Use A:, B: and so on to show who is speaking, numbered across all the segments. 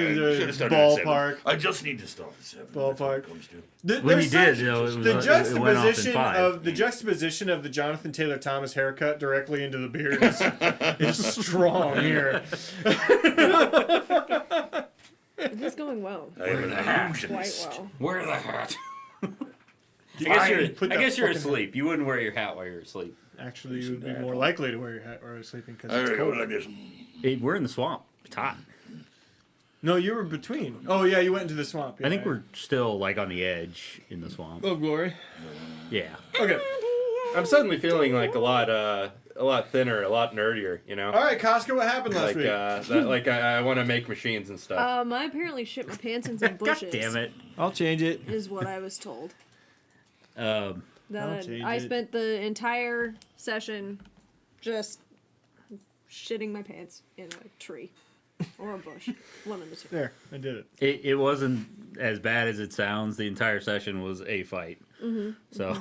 A: Ballpark.
B: I just need to stop at 7.
A: Ballpark.
C: When you did,
A: the juxtaposition of the Jonathan Taylor Thomas haircut directly into the beard is strong here.
D: It is going well.
B: I'm an
D: Quite
B: illusionist.
D: well.
C: Wear the hat.
A: I
C: guess you're asleep. You wouldn't wear your hat while you're asleep.
A: Actually, you would be more likely to wear your hat while you're sleeping because
B: There
A: it's
B: we go,
A: cold.
B: like this.
C: Hey, we're in the swamp. It's hot.
A: No, you were between. Oh yeah, you went into the swamp. Yeah,
C: I think we're still like on the edge in the swamp.
A: Oh glory.
C: Yeah.
A: Okay.
E: I'm suddenly feeling like a lot thinner, a lot nerdier. You know.
A: All right, Costco. What happened last week?
E: I want to make machines and stuff.
D: I apparently shit my pants in some bushes.
C: God damn it.
A: I'll change it.
D: Is what I was told.
C: Um,
D: I spent the entire session just shitting my pants in a tree or a bush. One of the two.
A: There, I did it.
C: it wasn't as bad as it sounds. The entire session was a fight.
D: Mm-hmm.
C: So.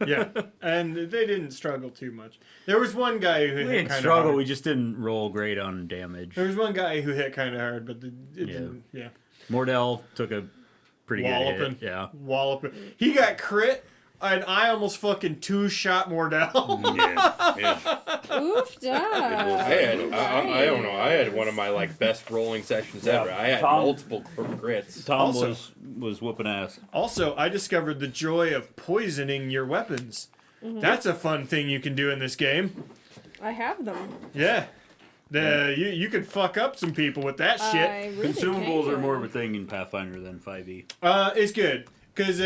A: Yeah, and they didn't struggle too much. There was one guy who
C: We
A: hit
C: didn't
A: kind of
C: struggle.
A: hard.
C: We just didn't roll great on damage.
A: There was one guy who hit kind of hard, but it didn't. Yeah.
C: Mordell took a pretty good
A: Walloping.
C: hit. Yeah.
A: Walloping. He got crit, and I almost fucking two-shot Mordell.
B: Yeah.
D: Oof,
E: I don't know. I had one of my best rolling sessions ever. I had multiple crits.
C: Tom
A: Also-
C: was whooping ass.
A: Also, I discovered the joy of poisoning your weapons.
D: Mm-hmm.
A: That's a fun thing you can do in this game.
D: I have them.
A: Yeah. You could fuck up some people with that shit.
D: I really
C: Consumables
D: can.
C: are more of a thing in Pathfinder than 5e.
A: It's good. Because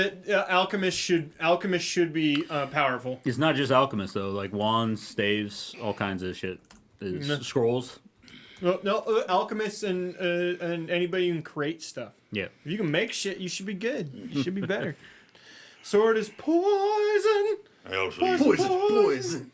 A: alchemist should be powerful.
C: It's not just alchemists though, like wands, staves, all kinds of shit. Scrolls.
A: No, alchemists and anybody who can create stuff.
C: Yeah.
A: If you can make shit, you should be good. You should be better. Sword is poison.
B: I also
A: Poison.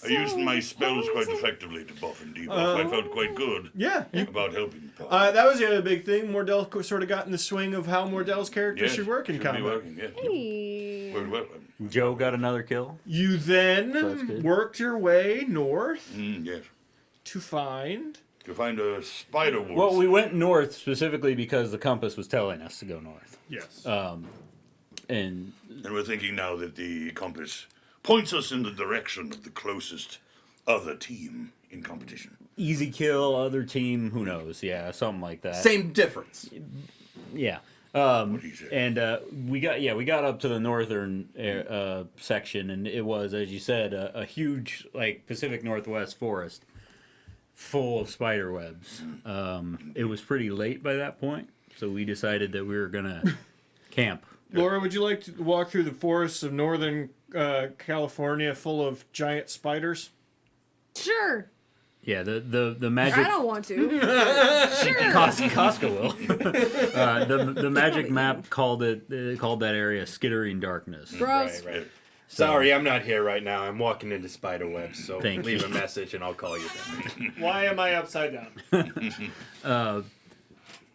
B: I used my spells quite effectively to buff and debuff. I felt quite good
A: Yeah.
B: about helping.
A: That was the other big thing. Mordell sort of got in the swing of how Mordell's character
B: Yes,
A: should work in
B: be
A: combat.
B: working, yeah.
D: Hey.
B: Worked well.
C: Joe got another kill.
A: You
C: that's
A: then
C: good.
A: worked your way north
B: Yes.
A: to find...
B: To find a spider wolf.
C: Well, we went north specifically because the compass was telling us to go north.
A: Yes.
C: And
B: And we're thinking now that the compass points us in the direction of the closest other team in competition.
C: easy kill, other team, who knows? Yeah, something like that.
E: Same difference.
C: Yeah.
B: What do you say?
C: And we got up to the northern section, and it was, as you said, a huge Pacific Northwest forest full of spider webs. It was pretty late by that point, so we decided that we were gonna camp.
A: Laura, would you like to walk through the forests of northern California full of giant spiders?
D: Sure.
C: Yeah, the magic.
D: I don't want to. Sure.
C: Costco will. The magic map called that area skittering darkness.
D: Gross.
E: Right. Sorry, I'm not here right now. I'm walking into spider webs, so
C: Thank
E: leave
C: you.
E: a message and I'll call you back.
A: Why am I upside down?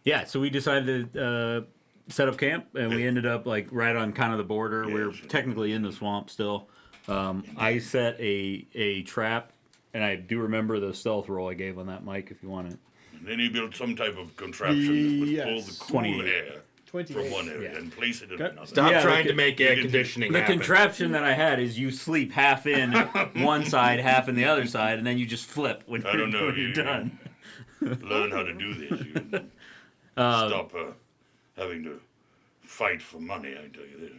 C: Yeah, so we decided to set up camp, and we ended up right on kind of the border.
B: Yeah,
C: We're
B: sure.
C: technically in the swamp still. I set a trap, and I do remember the stealth roll I gave on that mic. If you want it.
B: And then he built some type of contraption that would pull
A: Yes.
B: the cool
C: 28.
B: air
A: 28.
B: from one area
C: Yeah.
B: and place it in
A: Okay.
B: another.
E: Stop
C: Yeah,
E: trying
C: the
E: to make air conditioning
C: The
E: happen.
C: contraption that I had is you sleep half in one side, half in the other side, and then you just flip when
B: I don't know.
C: when you're done.
B: Learn how to do this. You stop having to fight for money. I tell you this.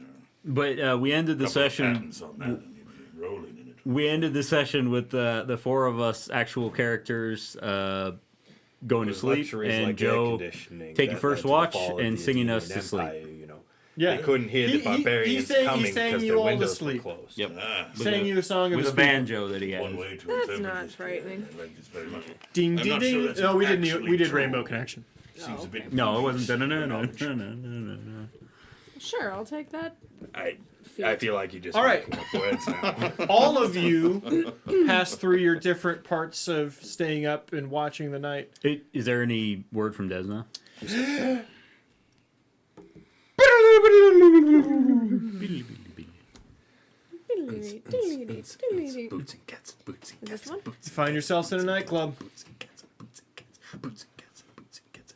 C: But we ended the
B: Couple of
C: session.
B: patents on that, and you'd be rolling in it.
C: We ended the session with the four of us actual characters going to sleep,
E: Luxuries
C: and
E: like
C: Joe
E: air conditioning
C: taking
E: that
C: first
E: led to the
C: watch
E: fall of
C: and
E: the
C: singing us
E: Athenian
C: to sleep.
E: Empire, you know.
A: Yeah.
E: They couldn't hear the barbarians coming because
A: you
E: their
A: all to
E: windows
A: sleep.
E: were closed.
C: Yep.
A: Sang you a song of
C: With a
A: sleep.
C: banjo that he
B: One
C: had.
B: way to
D: That's
B: interpret
D: not
B: this.
D: frightening.
B: I like this very much.
A: Ding
B: I'm
A: ding
B: not sure
A: ding.
B: that's
A: No, we
B: actually
A: did
B: true.
A: Rainbow Connection.
B: Seems a bit.
C: No, it wasn't.
B: knowledge.
C: No.
D: Sure, I'll take that.
E: I feel like you just
A: All right.
E: making up words now.
A: All of you pass through your different parts of staying up and watching the night.
C: Is there any word from Desna?
E: Boots and cats, boots and
D: Is this
E: cats,
D: one?
E: boots
A: You find yourselves in a nightclub.
E: boots and cats, boots and cats, boots and cats, boots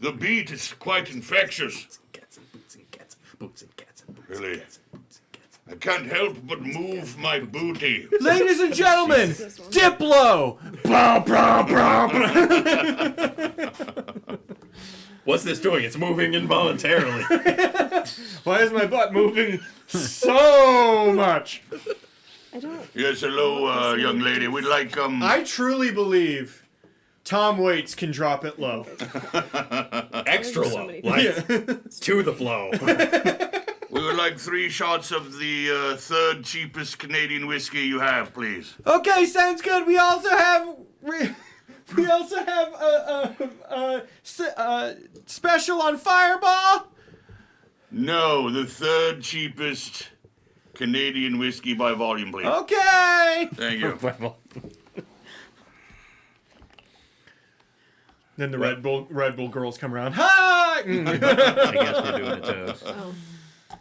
B: The beat is quite infectious.
E: Cats and boots and cats, boots and cats and boots
B: Really?
E: and cats and boots and cats.
B: I can't help but move my booty.
A: Ladies and gentlemen,
D: This one.
A: Diplo. Blah, blah, blah, blah.
E: What's this doing? It's moving involuntarily.
A: Why is my butt moving so much?
D: I don't.
B: Yes, hello, young lady. We'd like,
A: I truly believe Tom Waits can drop it low.
E: Extra
D: There's so
E: low.
D: many
E: Like, to the flow.
B: we would like 3 shots of the third cheapest Canadian whiskey you have, please.
A: Okay, sounds good. We also have a special on Fireball.
B: No, the third cheapest Canadian whiskey by volume, please.
A: Okay.
B: Thank you.
A: Then the Red Bull girls come around. Hi.
C: I guess we're doing a toast.
D: Oh.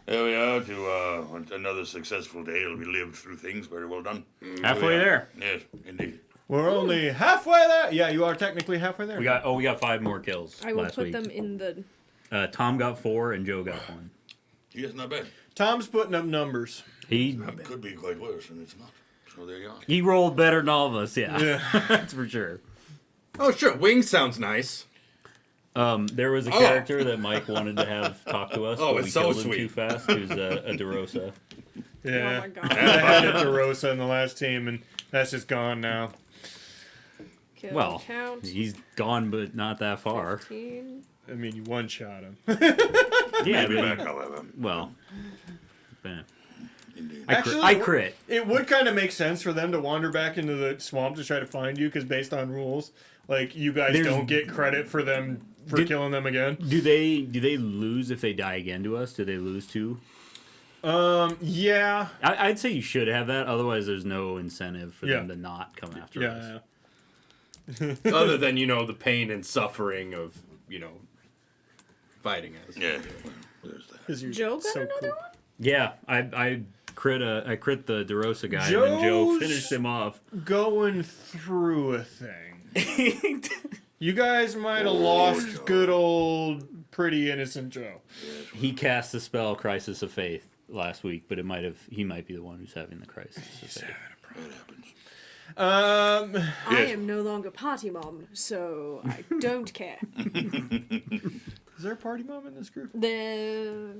B: There we are to another successful day. We lived through things. Very well done.
C: Halfway there.
B: Yes, indeed.
A: We're only halfway there. Yeah, you are technically halfway there.
C: We got 5 more kills.
D: I will
C: last
D: put
C: week.
D: them in the.
C: Tom got 4 and Joe got 1.
B: Yes, not bad.
A: Tom's putting up numbers.
C: He
B: Could be quite worse, and it's not. So there you are.
C: he rolled better than all of us. Yeah,
A: Yeah.
C: that's for sure.
E: Oh, sure. Wings sounds nice.
C: There was a character that Mike wanted to have talk to us.
E: Oh,
C: but
E: it's
C: we
E: so
C: killed him
E: sweet.
C: too fast. Who's a DeRosa.
A: Yeah.
D: Oh my god.
A: I had a DeRosa in the last team, and that's just gone now.
D: Kill
C: Well,
D: count.
C: he's gone, but not that far.
D: 15.
A: I mean, you one-shot him.
C: Yeah,
B: Maybe
C: but
B: back, however.
C: well, eh.
B: Indeed.
C: I crit.
A: It would kind of make sense for them to wander back into the swamp to try to find you, because based on rules, like, you guys
C: There's-
A: don't get credit for them for killing them again.
C: Do they lose if they die again to us? Do they lose too?
A: Yeah.
C: I'd say you should have that. Otherwise, there's no incentive for them
A: Yeah.
C: to not come after us.
A: Yeah.
E: Other than, the pain and suffering of, fighting us.
B: Yeah. There's that.
A: 'Cause you're
D: Joe got
A: so
D: another
A: cool.
D: one?
C: Yeah, I crit the DeRosa guy, and then Joe
A: Joe's-
C: finished him off.
A: Going through a thing. You guys might have lost
B: Joe.
A: good old pretty innocent Joe.
C: He cast the spell Crisis of Faith last week, but he might be the one who's having the Crisis of Faith.
B: It happens.
D: I
B: Yes.
D: am no longer party mom, so I don't care.
A: Is there a party mom in this group?
D: The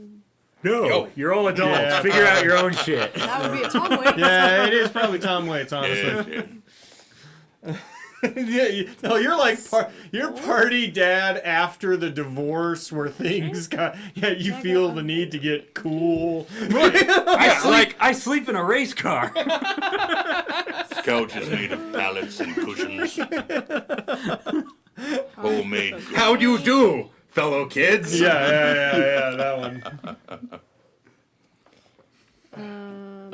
C: No,
E: Yo.
C: you're all adults.
A: Yeah.
C: Figure out your own shit.
D: that would be a Tom Waits.
A: Yeah, it is probably Tom Waits, honestly.
B: Yes, yes.
A: No, you're like you're party dad after the divorce, where things got. Yeah, you feel the need to get cool.
C: I sleep in a race car.
B: Couch is made of pallets and cushions. Homemade. Goods.
E: How do you do, fellow kids?
A: Yeah, that one.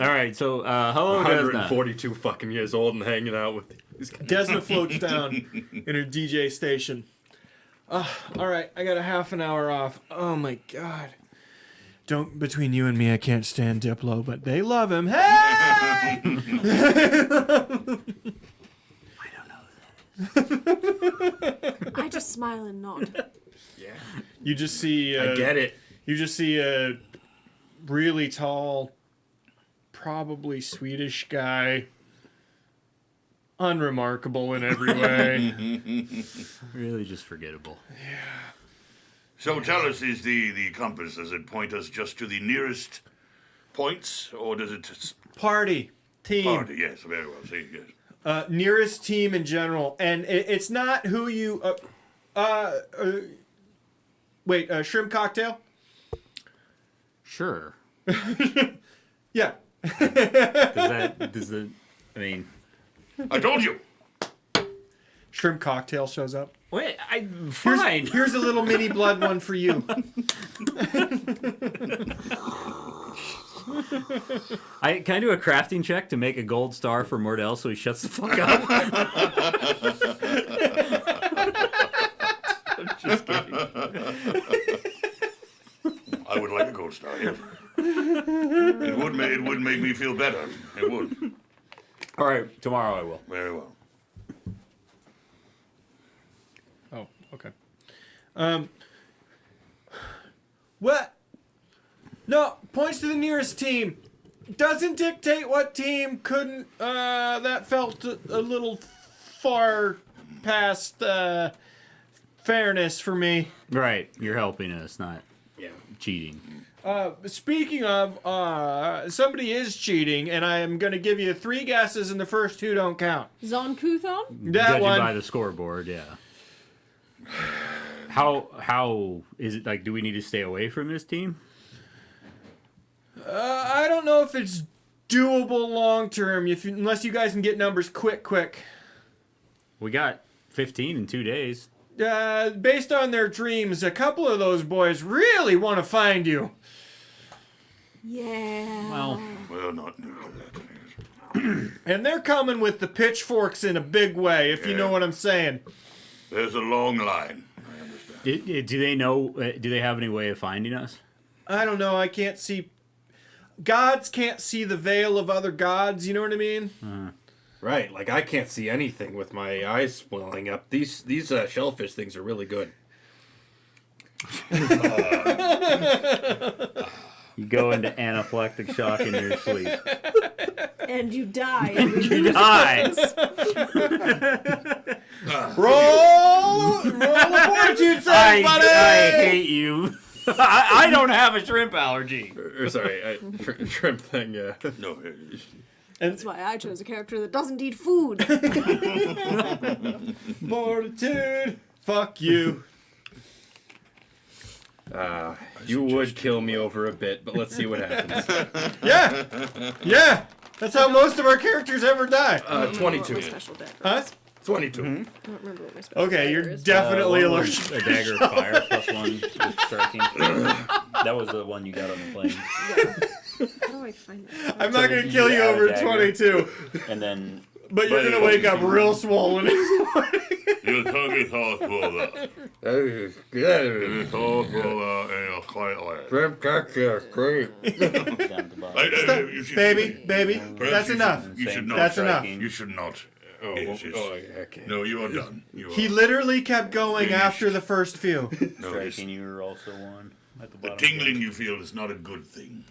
C: All right, so hello, Desna.
E: 142 fucking years old and hanging out with these guys.
A: Desna floats down in her DJ station. All right, I got a half an hour off. Oh my god. Don't, between you and me, I can't stand Diplo, but they love him. Hey!
D: I just smile and nod.
E: Yeah.
A: You just see.
E: I get it.
A: You just see a really tall, probably Swedish guy. Unremarkable in every way.
C: Really just forgettable.
B: So tell us, is the compass, does it point us just to the nearest points, or does it
A: Party. Team.
B: party? Yes, very well. See, yes.
A: Nearest team in general. And it's not who you... wait, shrimp cocktail?
C: Sure.
A: Yeah.
C: I mean,
B: I told you.
A: Shrimp cocktail shows up.
C: wait,
A: Here's,
C: fine.
A: here's a little mini blood one for you.
C: Can I do a crafting check to make a gold star for Mordell so he shuts the fuck up? I'm just kidding.
B: I would like a gold star, yes. It would make me feel better. It would.
C: All right, tomorrow I will.
B: Very well.
A: Oh, okay. What? No, points to the nearest team. Doesn't dictate what team couldn't. That felt a little far past fairness for me.
C: Right, you're helping us, not
E: Yeah.
C: cheating.
A: Speaking of, somebody is cheating, and I am going to give you 3 guesses, and the first 2 don't count.
D: Zonkuthon?
A: That
C: Judging
A: one.
C: by the scoreboard, yeah. How is it like? Do we need to stay away from this team?
A: I don't know if it's doable long term, unless you guys can get numbers quick.
C: We got 15 in 2 days.
A: Based on their dreams, a couple of those boys really want to find you.
D: Yeah.
B: Well, not.
A: And they're coming with the pitchforks in a big way, if you know what I'm saying.
B: There's a long line. I understand.
C: Do they know? Do they have any way of finding us?
A: I don't know, I can't see. Gods can't see the veil of other gods, you know what I mean?
E: Right, like I can't see anything with my eyes swelling up. These shellfish things are really good.
C: You go into anaphylactic shock in your sleep.
D: And you die.
C: You die.
A: Roll a fortune save, buddy!
C: I hate you. I don't have a shrimp allergy.
E: Or sorry, shrimp thing. Yeah.
B: No.
D: That's why I chose a character that doesn't eat food.
A: Fortitude. Fuck you.
E: You would kill me over a bit, but let's see what happens.
A: Yeah. That's how most of our characters ever die.
E: 22.
D: My special deck.
A: Huh?
E: 22.
D: I don't remember what my special
A: Okay,
D: dagger
A: you're
D: is.
A: definitely
C: One
A: allergic.
C: was a dagger of fire +1 with striking. That was the one you got on the plane.
D: How do I find it?
A: I'm not going to
C: you
A: kill you
C: add a
A: over
C: dagger.
A: 22,
C: And then
A: but you're going to wake up real swollen.
B: Your tongue is all full of. It's all full of and quite like.
E: Shrimp cocktail, great.
C: down to the bottom.
B: You should-
A: baby,
B: perhaps
A: that's
B: you
A: enough.
B: should- You should not.
A: That's enough.
B: You should not.
E: Oh,
B: Yes, yes.
E: okay.
B: No, you are done. You are.
A: He literally kept going
B: Finished.
A: after the first few.
B: No, it's-
C: Striking, you were also one at the
B: the
C: bottom.
B: tingling you feel is not a good thing.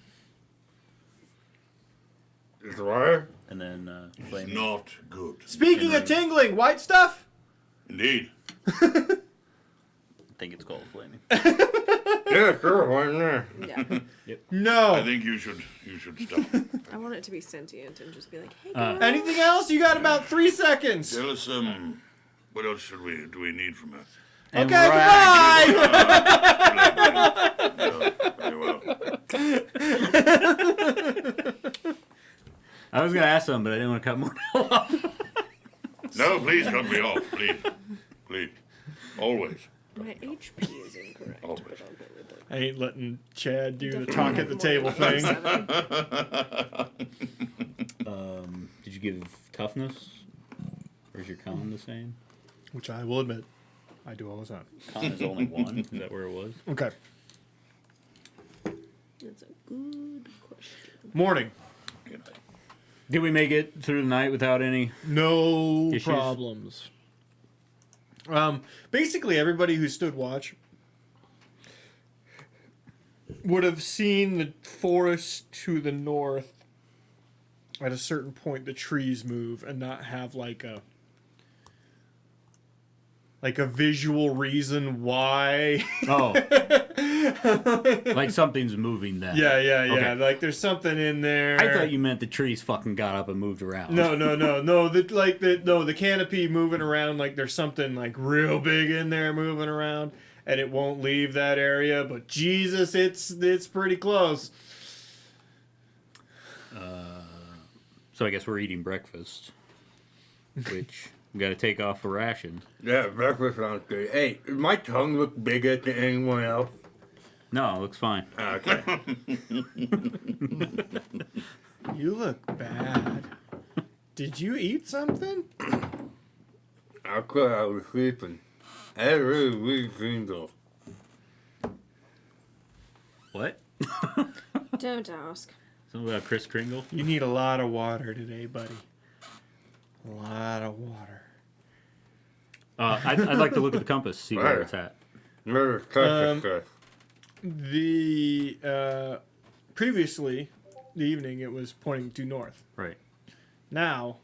E: Is why?
C: And then
B: It's
C: flaming.
B: not good.
A: Speaking of tingling, white stuff?
B: Indeed.
C: I think it's called flaming.
E: Yeah, sure, why not?
D: Yeah.
A: No.
B: I think you should stop.
D: I want it to be sentient and just be like, hey,
C: Uh,
D: girl.
A: Anything else? You got about 3 seconds.
B: Tell us what else do we need from her?
C: And
A: Okay,
C: right-
A: goodbye!
B: Very well.
C: I was gonna ask something, but I didn't want to cut more off.
B: No, please cut me off. Please. Always.
D: My HP is incorrect.
B: Always.
D: But I'll go with it.
A: I ain't letting Chad do the talk at the table thing.
C: Did you give toughness? Or is your con the same?
A: Which I will admit, I do all the time.
C: Con is only 1. Is that where it was?
A: Okay.
D: That's a good question.
A: Morning.
B: Good night.
C: Did we make it through the night without any?
A: No
C: Issues?
A: problems. Basically, everybody who stood watch would have seen the forest to the north. At a certain point, the trees move and not have like a visual reason why.
C: Oh. Like something's moving then.
A: Yeah.
C: Okay.
A: Like there's something in there.
C: I thought you meant the trees fucking got up and moved around.
A: No. The canopy moving around, like there's something like real big in there moving around, and it won't leave that area. But Jesus, it's pretty close.
C: So I guess we're eating breakfast, which we got to take off for rations.
E: Yeah, breakfast sounds good. Hey, does my tongue look bigger than anyone else?
C: No, it looks fine.
E: Okay.
A: You look bad. Did you eat something?
E: I thought I was sleeping. I had a really weird dream though.
C: What?
D: Don't ask.
C: Something about Kris Kringle?
A: You need a lot of water today, buddy. A lot of water.
C: I'd like to look at the compass, see where it's at.
A: The previously, the evening it was pointing due north.
C: Right.
A: Now,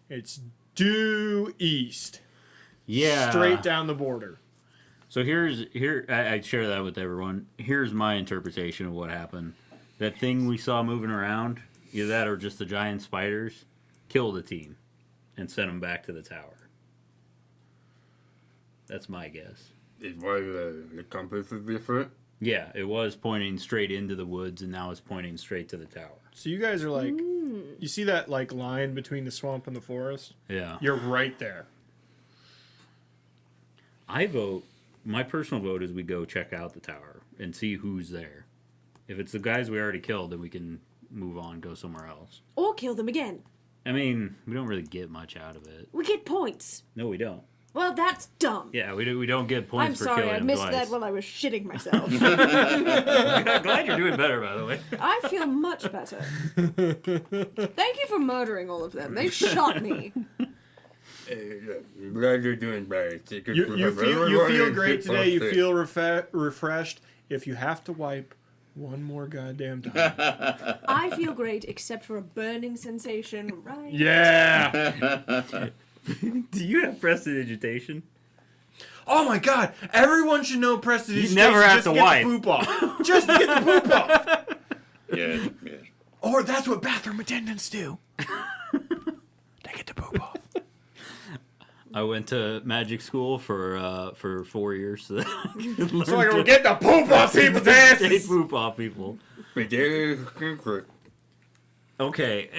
A: it's due east.
C: Yeah.
A: Straight down the border.
C: So I share that with everyone. Here's my interpretation of what happened. That thing we saw moving around, either that or just the giant spiders, killed a team and sent them back to the tower. That's my guess.
E: Is why the compass is different?
C: Yeah, it was pointing straight into the woods, and now it's pointing straight to the tower.
A: So you guys are like, you see that like line between the swamp and the forest?
C: Yeah.
A: You're right there.
C: I vote, my personal vote is we go check out the tower and see who's there. If it's the guys we already killed, then we can move on, go somewhere else.
D: Or kill them again.
C: I mean, we don't really get much out of it.
D: We get points.
C: No, we don't.
D: Well, that's dumb.
C: Yeah, we don't get points
D: I'm
C: for
D: sorry,
C: killing
D: I
C: them
D: missed
C: twice.
D: that while I was shitting myself.
C: I'm glad you're doing better, by the way.
D: I feel much better. Thank you for murdering all of them. They shot me.
E: I'm glad you're doing better.
A: You feel great today. You feel refreshed. If you have to wipe one more goddamn time.
D: I feel great, except for a burning sensation right.
A: Yeah.
C: Do you have prestidigitation?
A: Oh my god! Everyone should know prestidigitation.
C: You never have
A: just
C: to
A: get
C: wipe.
A: the poop off. Just to get the poop off.
B: Yes, yes.
A: Or that's what bathroom attendants do. They get the poop off.
C: I went to magic school for 4 years, so that I could learn
A: So I
C: to
A: can get the poop off people's
C: take
A: asses.
C: poop off people. Okay,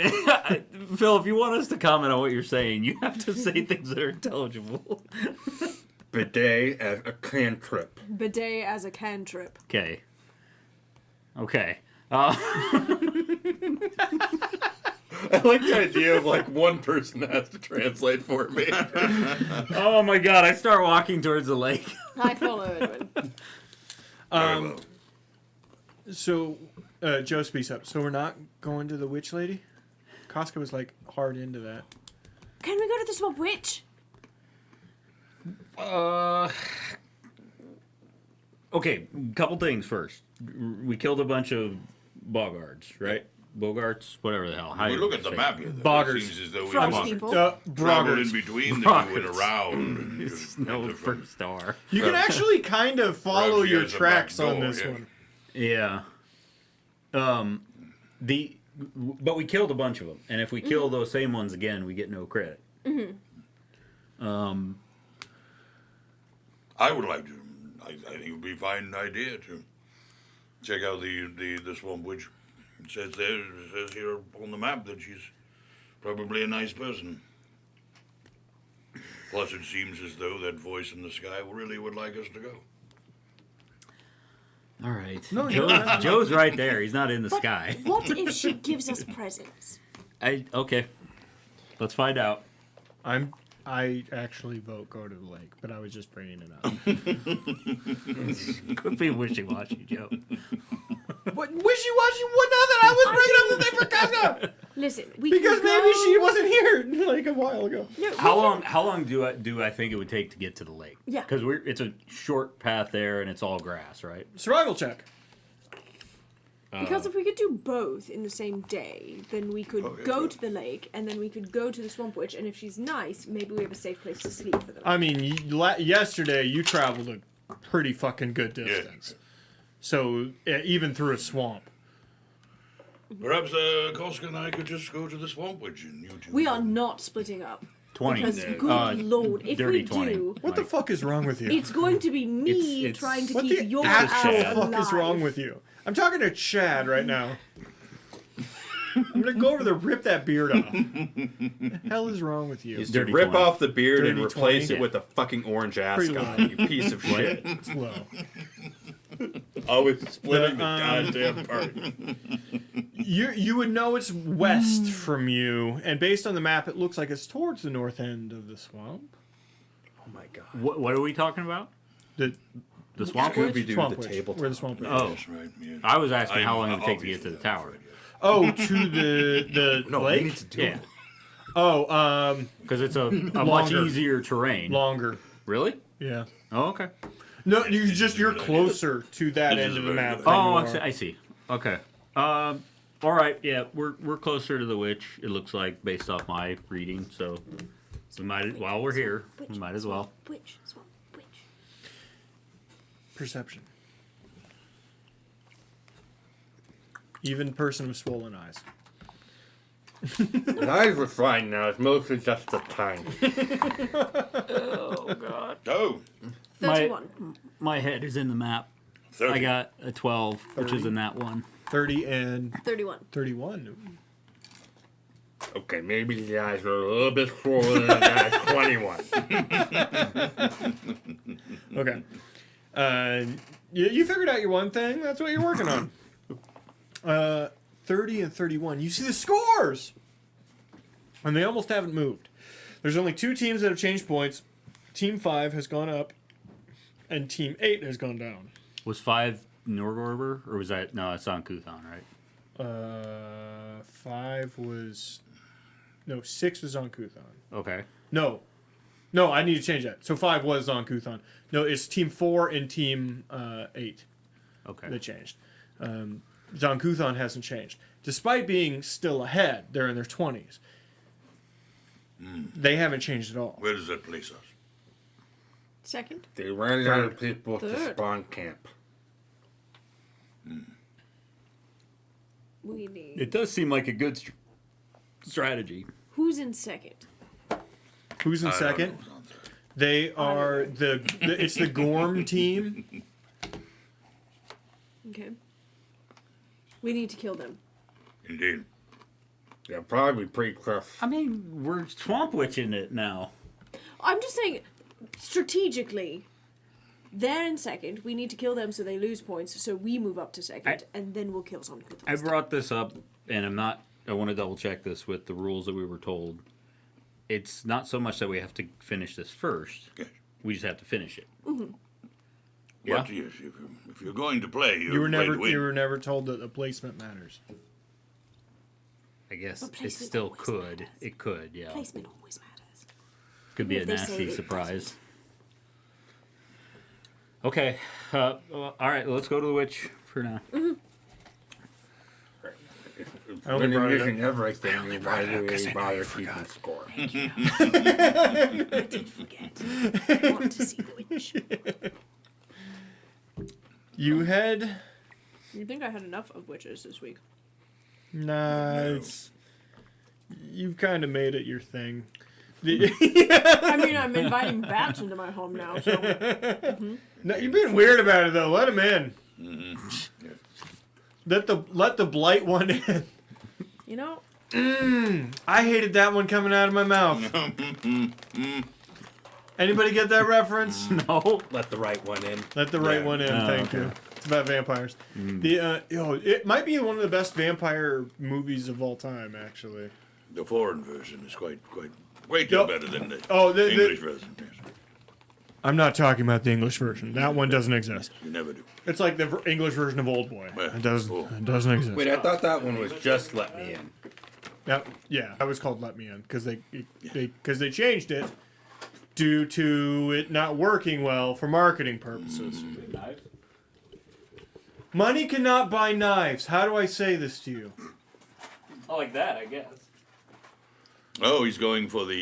C: Phil, if you want us to comment on what you're saying, you have to say things that are intelligible.
E: Bidet as a cantrip.
D: Bidet as a cantrip.
C: Okay. Okay.
E: I like the idea of like one person has to translate for me.
C: Oh my god, I start walking towards the lake.
D: I follow Edwin.
B: Very well.
A: So, Joe speaks up. So we're not going to the witch lady? Casca was like hard into that.
D: Can we go to the swamp witch?
C: Okay, couple things first. We killed a bunch of bogarts, right? Bogarts, whatever the hell. How
B: We
C: you
B: look at the
C: say
B: map here. though.
A: Boggers.
B: It seems as though we
D: Frost
B: just
D: people.
B: traveled
A: Broggers.
B: in between the two and
C: Broggarts.
B: around.
C: it. It's no first star.
A: You can actually kind of follow
B: Perhaps he
A: your
B: has a
A: tracks
B: back
A: on
B: door,
A: this
B: yeah.
A: one.
C: Yeah. But we killed a bunch of them, and if we kill those same ones again, we get no credit.
B: I would like to. I think it would be a fine idea to check out the swamp witch. It says here on the map that she's probably a nice person. Plus, it seems as though that voice in the sky really would like us to go.
C: All right.
A: No,
C: Joe's right there. He's not in the sky.
D: What if she gives us presents?
C: Okay. Let's find out.
A: I actually vote go to the lake, but I was just bringing it up.
C: Could be wishy-washy, Joe.
A: What wishy-washy? What now that I was bringing up the thing for Casca?
D: Listen, we
A: Because
D: can
A: maybe
D: go...
A: she wasn't here like a while ago.
D: No, we
C: How
D: can-
C: long do I think it would take to get to the lake?
D: Yeah.
C: Because it's a short path there and it's all grass, right?
A: Survival check.
D: Because if we could do both in the same day, then we could
B: Okay,
D: go
B: sure.
D: to the lake, and then we could go to the swamp witch, and if she's nice, maybe we have a safe place to sleep for the night.
A: I mean, yesterday you traveled a pretty fucking good distance. So even through a swamp.
B: Perhaps Koska and I could just go to the swamp witch and you two.
D: We are not splitting up.
C: 20.
D: Because, good lord, if
C: dirty
D: we
C: 20.
D: do,
A: What the fuck is wrong with you?
D: it's going to be me
C: It's-
D: trying to
A: What
D: keep
A: the
D: your
A: actual
D: ass
A: fuck
D: alive.
A: is wrong with you? I'm talking to Chad right now. I'm gonna go over there, rip that beard off. What the hell is wrong with you?
E: Is to
C: Dirty
E: rip
C: 20.
E: off the beard and
A: Dirty
E: replace
A: 20.
E: it with a fucking orange
A: Pretty
E: ascot,
A: low.
E: you piece of shit.
A: It's low.
E: Always splitting the
A: The,
E: goddamn party.
A: You would know it's west from you, and based on the map, it looks like it's towards the north end of the swamp.
E: Oh my god.
C: What are we talking about?
A: The
C: The swamp
E: Scooby
C: witch?
E: Doo
A: swamp
E: the
A: witch,
E: tabletop.
A: where the swamp witch.
C: Oh.
B: That's right. Yeah.
C: I was asking how long
B: I'm
C: it would take to get to
B: obviously
C: the tower.
B: afraid, yes.
A: Oh, to the
E: No,
A: lake.
E: we need to do
C: Yeah.
E: it.
A: Oh,
C: Because it's a much
A: Longer.
C: easier terrain.
A: longer.
C: Really?
A: Yeah.
C: Oh, okay.
A: No, you're closer to that end of the map. than
C: Oh,
A: you are.
C: I see. Okay. All right. Yeah, we're closer to the witch. It looks like based off my reading. So while we're here, we might as well.
D: Witch.
A: Perception. Even person with swollen eyes.
E: The eyes were fine now. It's mostly just the tongue.
C: Oh God.
B: Oh,
D: 31.
C: My head is in the map.
B: 30.
C: I got a 12, which is in that one.
A: 30 and
D: 31.
A: 31.
E: Okay, maybe the eyes were a little bit swollen and that's 21.
A: Okay. You figured out your one thing. That's what you're working on. 30 and 31. You see the scores! And they almost haven't moved. There's only 2 teams that have changed points. Team 5 has gone up, and Team 8 has gone down.
C: Was 5 Norgorber, or was that... No, it's on Kuthon, right?
A: 5 was... No, 6 was on Kuthon.
C: Okay.
A: No, I need to change that. So 5 was on Kuthon. No, it's Team 4 and Team 8
C: Okay.
A: that changed. Don Kuthon hasn't changed. Despite being still ahead, they're in their 20s. They haven't changed at all.
B: Where does that place us?
D: Second.
E: They ran out of people to
D: Third.
E: spawn camp.
D: We need.
C: It does seem like a good strategy.
D: Who's in second?
A: Who's in
B: I don't
A: second?
B: know who's on third.
A: They are it's the Gorm team.
D: Okay. We need to kill them.
B: Indeed.
E: Yeah, probably pretty tough.
C: I mean, we're swamp witching it now.
D: I'm just saying, strategically, they're in second. We need to kill them so they lose points, so we move up to second, and then we'll kill Zonkuthon.
C: I brought this up, and I want to double check this with the rules that we were told. It's not so much that we have to finish this first.
B: Yes.
C: We just have to finish it.
B: Yeah. But yes, if you're going to play,
A: You were
B: play to win.
A: never told that the placement matters.
C: I guess
D: But
C: it
D: placement
C: still
D: always
C: could.
D: matters.
C: It could, yeah.
D: Placement always matters.
C: Could be a
D: If they say
C: nasty
D: it
C: surprise. Okay. All right, let's go to the witch for now.
A: I only
E: When
A: brought
E: you're
A: it up.
E: using everything, why do we bother keeping score?
D: I did forget. I want to see the witch.
A: You head.
D: You think I had enough of witches this week?
A: Nah, you've kind of made it your thing.
D: I mean, I'm inviting bats into my home now, so
A: No, you're being weird about it though. Let him in. Let the blight one in.
D: you know.
A: I hated that one coming out of my mouth. Anybody get that reference?
C: No.
E: Let the right one in.
A: Let the right one in.
C: Oh,
A: Thank
C: okay.
A: you. It's about vampires. It might be one of the best vampire movies of all time, actually.
B: The foreign version is way too
A: Yep.
B: better than the
A: The
B: English version. Yes.
A: I'm not talking about the English version. That one doesn't exist.
B: You never do.
A: It's like the English version of Old Boy.
B: Yeah.
A: It doesn't exist.
E: Wait, I thought that one was just Let Me In.
A: Yeah, that was called Let Me In because they changed it due to it not working well for marketing purposes. Money cannot buy knives. How do I say this to you?
C: Oh, like that, I guess.
B: Oh, he's going for the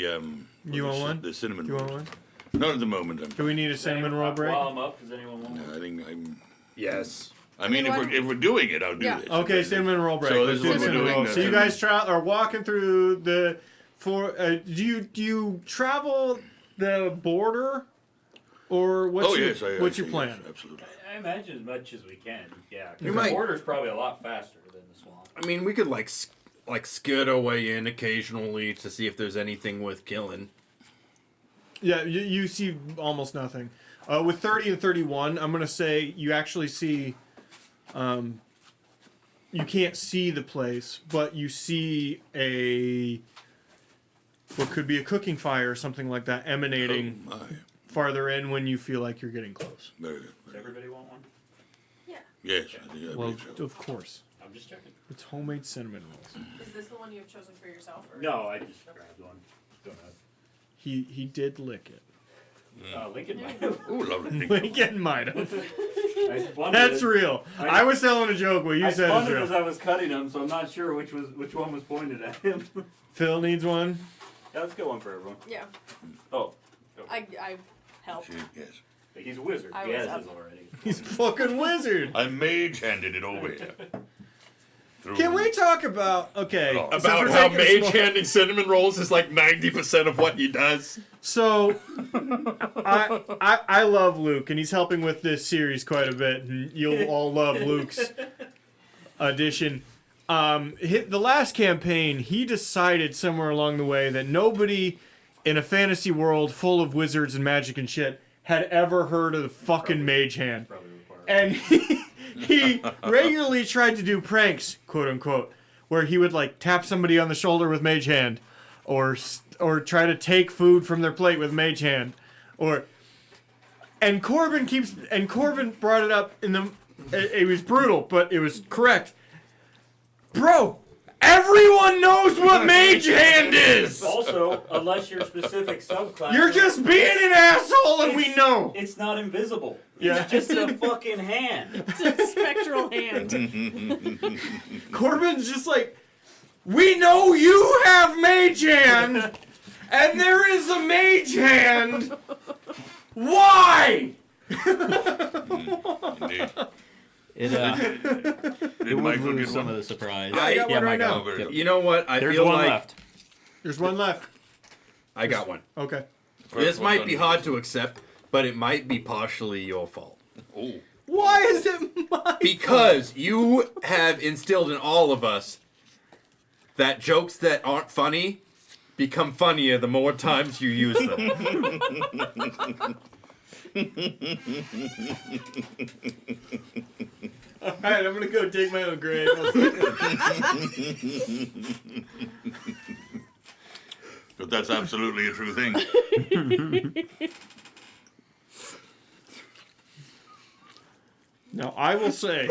A: You want one?
B: The cinnamon.
A: Do you want
B: roll.
A: one?
B: Not at the moment.
A: Do we need a cinnamon roll break?
C: While I'm up, does anyone want one?
B: I think I'm.
E: Yes.
B: I mean, if we're doing it, I'll do
D: Yeah.
B: this.
A: Okay, cinnamon roll break.
B: So
A: Let's
B: this is
A: do
B: what we're
A: cinnamon
B: doing.
A: roll. So you guys are walking through the do you travel the border or what's what's your plan?
B: Yes, absolutely.
C: I imagine as much as we can, yeah. 'Cause
E: You
C: the
E: might-
C: border's probably a lot faster than the swamp.
E: I mean, we could like skid our way in occasionally to see if there's anything worth killing.
A: Yeah, you see almost nothing. With 30 and 31, I'm gonna say you actually see. You can't see the place, but you see what could be a cooking fire or something like that emanating
B: Oh, my.
A: farther in when you feel like you're getting close.
B: Very good.
C: Does everybody want one?
B: Yes, I
A: Well,
B: believe so.
A: of course,
C: I'm just checking.
A: it's homemade cinnamon rolls.
D: Is this the one you've chosen for yourself? Or?
C: No, I just grabbed one. Go ahead.
A: He did lick it.
C: Lincoln might have.
B: Ooh, lovely.
A: Lincoln might have.
C: I spun
A: That's
C: it.
A: real. I was telling a joke. What you
C: I
A: said
C: spun
A: is
C: it
A: real.
C: as I was cutting him, so I'm not sure which one was pointed at him.
A: Phil needs one.
C: Yeah, let's get one for everyone.
D: Yeah.
C: Oh,
D: I helped.
B: Yes.
C: he's a wizard.
D: I
C: He
D: was
C: has
D: up.
C: his already.
A: He's a fucking wizard.
B: I mage-handed it over here.
A: Can we talk about okay
B: Oh.
A: since
E: About
A: we're
E: how
A: taking a
E: mage
A: small-
E: handing cinnamon rolls is like 90% of what he does.
A: So, I love Luke, and he's helping with this series quite a bit, and you'll all love Luke's addition. The last campaign, he decided somewhere along the way that nobody in a fantasy world full of wizards and magic and shit had ever heard of the fucking mage hand.
C: Probably required.
A: And he regularly tried to do pranks, quote unquote, where he would like tap somebody on the shoulder with mage hand, or try to take food from their plate with mage hand, and Corbin brought it up in the. It was brutal, but it was correct. Bro, everyone knows what mage hand is.
C: Also, unless you're specific subclass,
A: You're just being an asshole, and we know.
C: It's not invisible.
A: Yeah.
C: It's just a fucking hand.
D: It's a spectral hand.
A: Corbin's just like, we know you have mage hand, and there is a mage hand. Why?
B: Indeed.
C: It
B: Did
C: would
B: Michael
C: lose
B: get
C: some
B: one?
C: of the surprise.
A: I got one right
C: Michael.
A: now.
B: very
C: Yep.
B: good.
E: You know what? I
C: There's
E: feel
C: one
E: like
C: left.
A: There's one left.
E: I got one.
A: Okay.
E: This
B: First
E: might
B: one
E: be
B: done.
E: hard to accept, but it might be partially your fault.
B: Oh.
A: Why is it my
E: Because you have instilled in all of us that jokes that aren't funny become funnier the more times you use them.
A: Alright, I'm gonna go dig my own grave.
B: But that's absolutely a true thing.
A: Now, I will say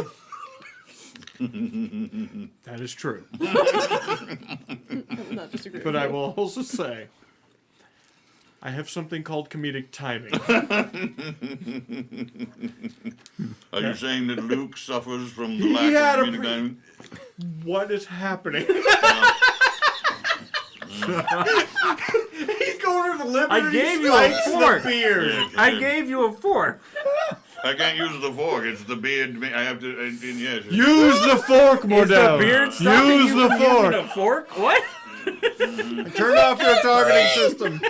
A: that is true.
D: I'm not disagreeing.
A: But I will also say I have something called comedic timing.
B: Are you saying that Luke suffers from the
A: He
B: lack
A: had
B: of
A: a
B: comedic
A: pre-
B: timing?
A: What is happening? He's going to the liberty.
C: I gave you a
A: strikes the
C: fork.
A: beard.
B: Yeah,
C: I gave you a fork.
B: I can't use the fork. It's the beard. I have to. Yes.
A: Use the fork,
C: Is
A: Mordell.
C: the beard stopping
A: Use
C: you
A: the
C: from using
A: fork.
C: a fork? What?
A: Turn off your targeting system.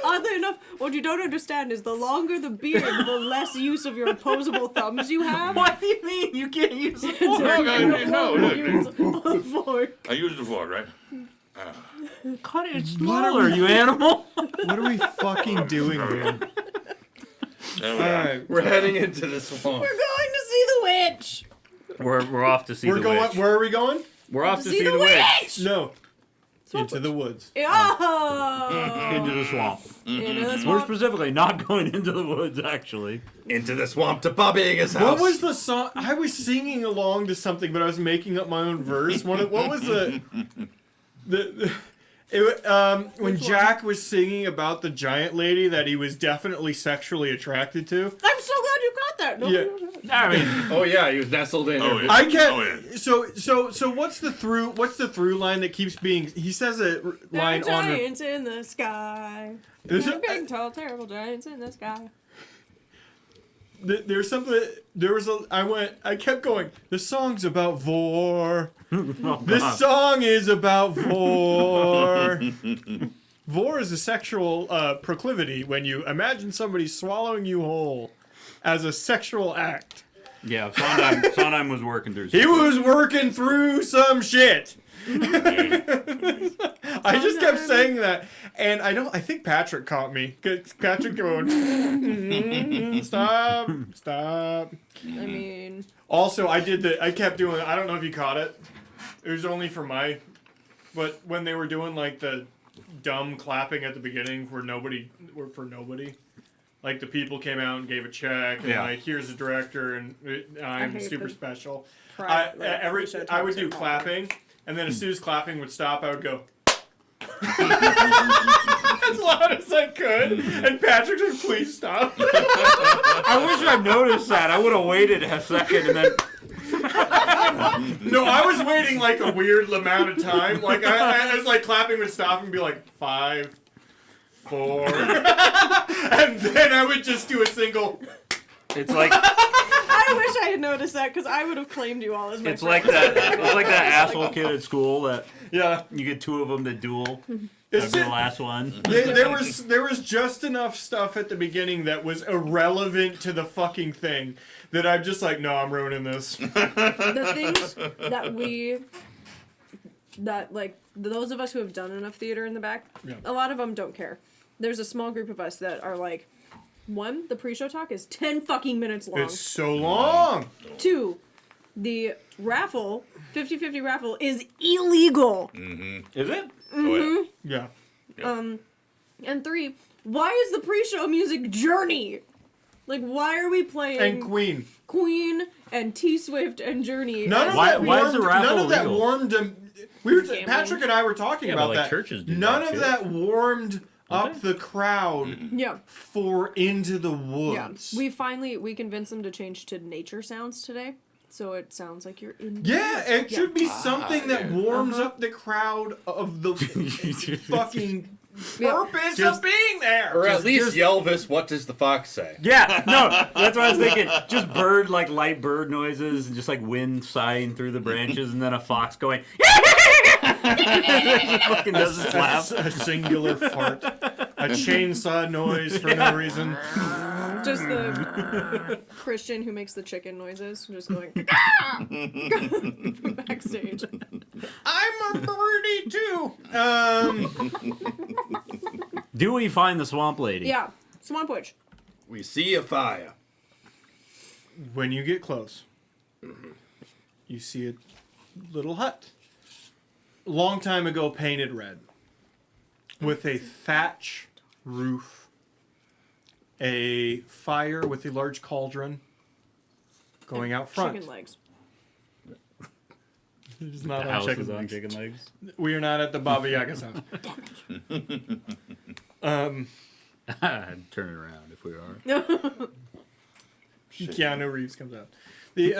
D: Oddly enough, what you don't understand is the longer the beard, the less use of your opposable thumbs you have.
C: What do you mean you can't use a
D: So
C: fork?
B: No,
D: you
B: no,
D: won't
B: look.
D: use a fork.
B: I used the fork, right?
C: Cut it smaller, you animal.
A: What are we fucking doing here?
B: There
A: All
B: we are.
A: right,
E: We're heading into the swamp.
D: We're going to see the witch.
C: We're off to see
A: we're
C: the
A: going.
C: witch.
A: Where are we going?
C: We're off
D: To see the
C: witch.
D: witch.
A: No, into the woods.
D: Oh.
C: Into the swamp.
D: Into the
C: We're
D: swamp.
C: specifically not going into the woods, actually.
E: Into the swamp to Bobby Eggers' house.
A: What was the song? I was singing along to something, but I was making up my own verse. What was the when Jack was singing about the giant lady that he was definitely sexually attracted to?
D: I'm so glad you got that. No,
A: Yeah.
C: I mean,
E: Oh yeah, he was nestled in.
B: Oh,
E: her.
B: yeah.
A: I can't.
B: Oh, yeah.
A: So what's the through line that keeps being? He says a
D: there are
A: line on.
D: giants in the sky.
A: There's
D: There are
A: a-
D: big, tall, terrible giants in the sky.
A: There's something. There was a. I kept going. The song's about vor. This song is about vor. Vor is a sexual proclivity when you imagine somebody swallowing you whole as a sexual act.
C: yeah, Sondheim was working through.
A: He was working through some shit. I just kept saying that, and I think Patrick caught me. 'Cause Patrick going, stop.
D: I mean,
A: Also, I kept doing. I don't know if you caught it. It was only for but when they were doing like the dumb clapping at the beginning for nobody, like the people came out and gave a check, and
C: Yeah.
A: like here's the director, and I'm
D: hate
A: super
D: the
A: special.
D: private
A: I would do clapping, and then as soon as clapping would stop, I would go. as loud as I could, and Patrick said, "Please stop."
C: I wish I'd noticed that. I would have waited a second and then.
A: No, I was waiting like a weird amount of time. Like I was like clapping would stop and be like 5, 4, and then I would just do a single.
C: It's like
D: I wish I had noticed that because I would have claimed you all as my
C: it's like
D: friends.
C: that. It's like that asshole kid at school that
A: Yeah,
C: you get two of them to duel.
A: it's
C: After the last one.
A: there was just enough stuff at the beginning that was irrelevant to the fucking thing that I'm just like, no, I'm ruining this.
D: The things that like those of us who have done enough theater in the back,
A: Yeah.
D: a lot of them don't care. There's a small group of us that are like, 1, the pre-show talk is 10 fucking minutes long.
A: It's so long.
D: 2, the raffle, 50-50 raffle is illegal.
C: Is it?
B: Oh, yeah.
A: Yeah.
D: And 3, why is the pre-show music Journey? Like, why are we playing
A: And Queen.
D: and T-Swift and Journey?
A: None of
C: Why-
A: that
C: why is
A: warmed,
C: the raffle
A: none of that
C: illegal?
A: warmed him. We were
D: Gambling.
A: Patrick and I were talking
C: Yeah,
A: about
C: but, like,
A: that.
C: churches do
A: None
C: that
A: of
C: shit.
A: that warmed up the crowd
D: Yeah.
A: for Into the
D: Yeah,
A: Woods.
D: we convinced them to change to nature sounds today, so it sounds like you're in. the
A: Yeah,
D: woods.
A: it should be
B: Ah,
A: something that
B: yeah.
A: warms
D: Uh-huh.
A: up the crowd of the fucking
D: Yeah.
A: purpose
C: Just-
A: of being there.
E: Or at
C: Just-
E: least Yelvis, what does the fox say?
C: Yeah, no, that's what I was thinking. Just like light bird noises, and just like wind sighing through the branches, and then a fox going. Fucking doesn't laugh.
A: a singular fart, a chainsaw noise for no reason.
D: Just the Christian who makes the chicken noises, just going backstage.
A: I'm a birdie too.
C: Do we find the swamp lady?
D: Yeah, Swamp Witch.
E: We see a fire.
A: When you get close, you see a little hut. Long time ago, painted red, with a thatch roof, a fire with a large cauldron going out front.
D: Chicken legs.
A: It's not
C: The
A: on
C: house
A: chicken
C: is on
A: legs.
C: chicken legs.
A: We are not at the Baba Yaga's house.
C: I'd turn it around if we are.
A: Keanu Reeves comes out. The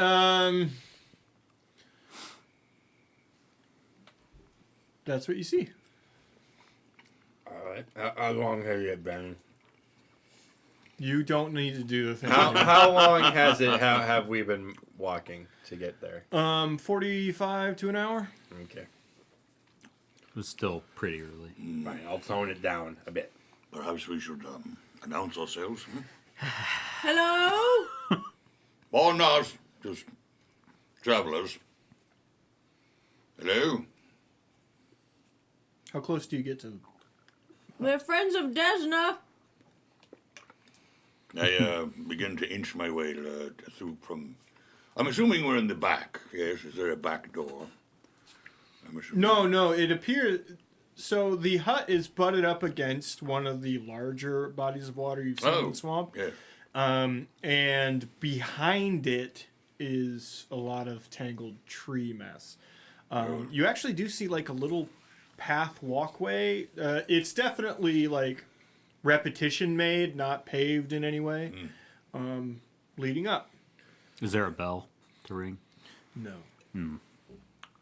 A: that's what you see.
E: All right. How long have you been?
A: You don't need to do the thing.
E: How long has it? How have we been walking to get there?
A: 45 to an hour.
E: Okay.
C: It was still pretty early.
E: Fine. I'll tone it down a bit.
B: Perhaps we should announce ourselves.
D: Hello.
B: Or not, just travelers. Hello?
A: How close do you get to?
D: We're friends of Desna.
B: I begin to inch my way through from... I'm assuming we're in the back, yes? Is there a back door? I'm assuming.
A: No. It appears. So the hut is butted up against one of the larger bodies of water you've seen in the swamp.
B: Yeah.
A: And behind it is a lot of tangled tree mess. You actually do see like a little path walkway. It's definitely like repetition made, not paved in any way. Leading up.
C: Is there a bell to ring?
A: No.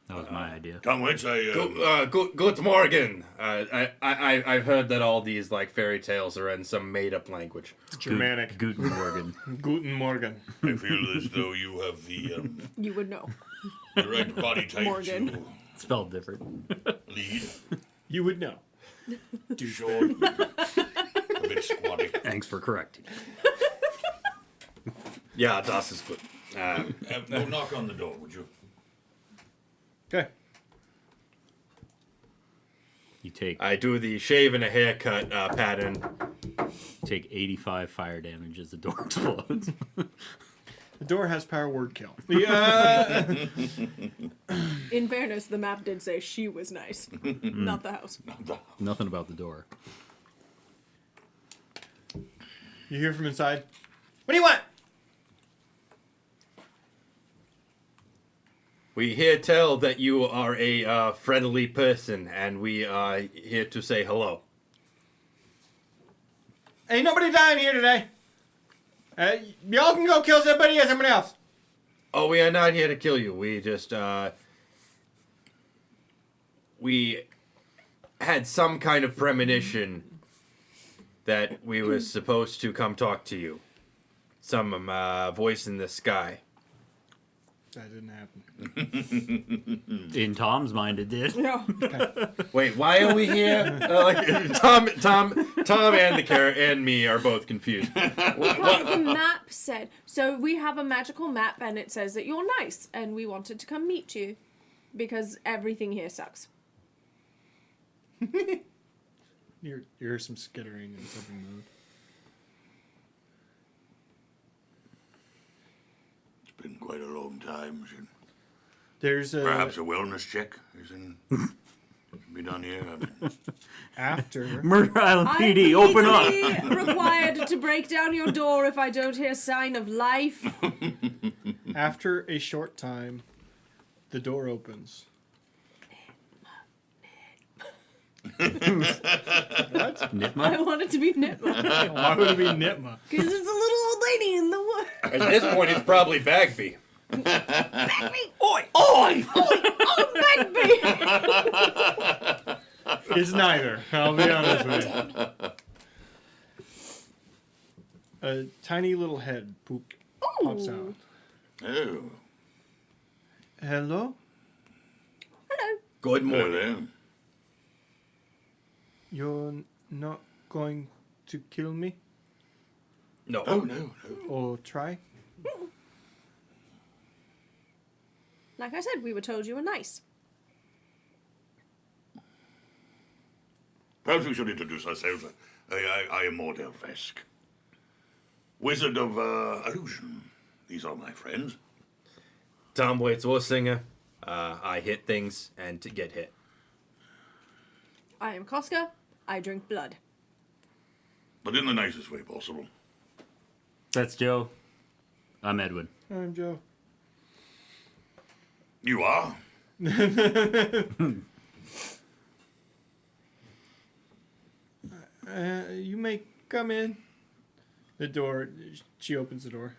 C: That was my idea.
B: Tom Waits,
E: Good morning. I've heard that all these like fairy tales are in some made up language.
A: Germanic.
C: Guten Morgen.
A: Guten Morgen.
B: I feel as though you have the
D: You would know.
B: right body type
D: Morgan.
C: Spelled different.
B: to lead.
A: You would know.
B: Short, a bit squatty.
C: Thanks for correcting.
E: Yeah, das is good.
B: Go knock on the door, would you?
A: Okay.
C: You take
E: I do the shave and a haircut pattern.
C: 85 fire damage as the door explodes.
A: The door has power word kill.
D: In fairness, the map did say she was nice, not the house.
C: Nothing about the door.
A: You hear from inside. What do you want?
E: We hear tell that you are a friendly person, and we are here to say hello.
A: Ain't nobody dying here today. Y'all can go kill somebody or somebody else.
E: Oh, we are not here to kill you. We just, we had some kind of premonition that we were supposed to come talk to you. Some voice in the sky.
A: That didn't happen.
C: In Tom's mind, it did.
D: Yeah.
E: Wait, why are we here? Tom, and me are both confused.
D: Because the map said. So we have a magical map, and it says that you're nice, and we wanted to come meet you, because everything here sucks.
A: You hear some skittering and something move.
B: It's been quite a long time.
A: There's
B: Perhaps a wellness check should be done here. I mean,
A: after
C: Murder Island
D: I'm
C: PD, open up.
D: legally required to break down your door if I don't hear sign of life.
A: after a short time, the door opens.
C: Nitma?
D: I want it to be Nitma.
A: Why would it be Nitma?
D: Because it's a little old lady in the wood.
E: At this point, it's probably Bagby.
D: Bagby!
C: Oi! Oi!
D: Oh, Bagby!
A: It's neither. I'll be honest with you. A tiny little head pops out.
B: oh,
A: Hello?
D: Hello.
E: Good
B: hello
E: morning.
B: there.
A: You're not going to kill me
E: No.
B: Oh, no.
A: or try?
D: Like I said, we were told you were nice.
B: Perhaps we should introduce ourselves. I am Mordelvesk, Wizard of Illusion. These are my friends.
E: Tom Waits, singer. I hit things and to get hit.
D: I am Koska. I drink blood.
B: But in the nicest way possible.
C: That's Joe. I'm Edwin.
A: I'm Joe.
B: You are?
A: You may come in. The door, she opens the door.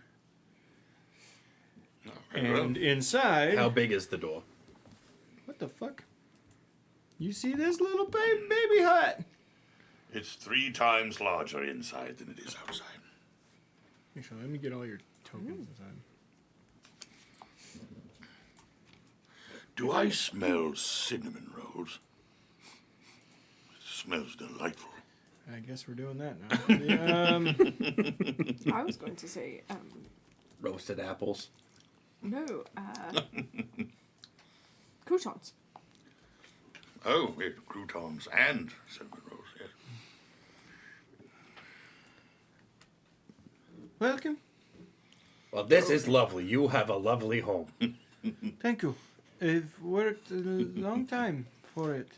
B: Very well.
A: And inside,
E: How big is the door?
A: what the fuck? You see this little baby hut?
B: It's 3 times larger inside than it is outside.
A: Actually, let me get all your tokens inside.
B: Do I smell cinnamon rolls? It smells delightful.
A: I guess we're doing that now.
D: I was going to say,
E: Roasted apples.
D: no, croutons.
B: Oh, yeah, croutons and cinnamon rolls, yes.
A: Welcome.
E: Well, this is lovely. You have a lovely home.
A: Thank you. I've worked a long time for it.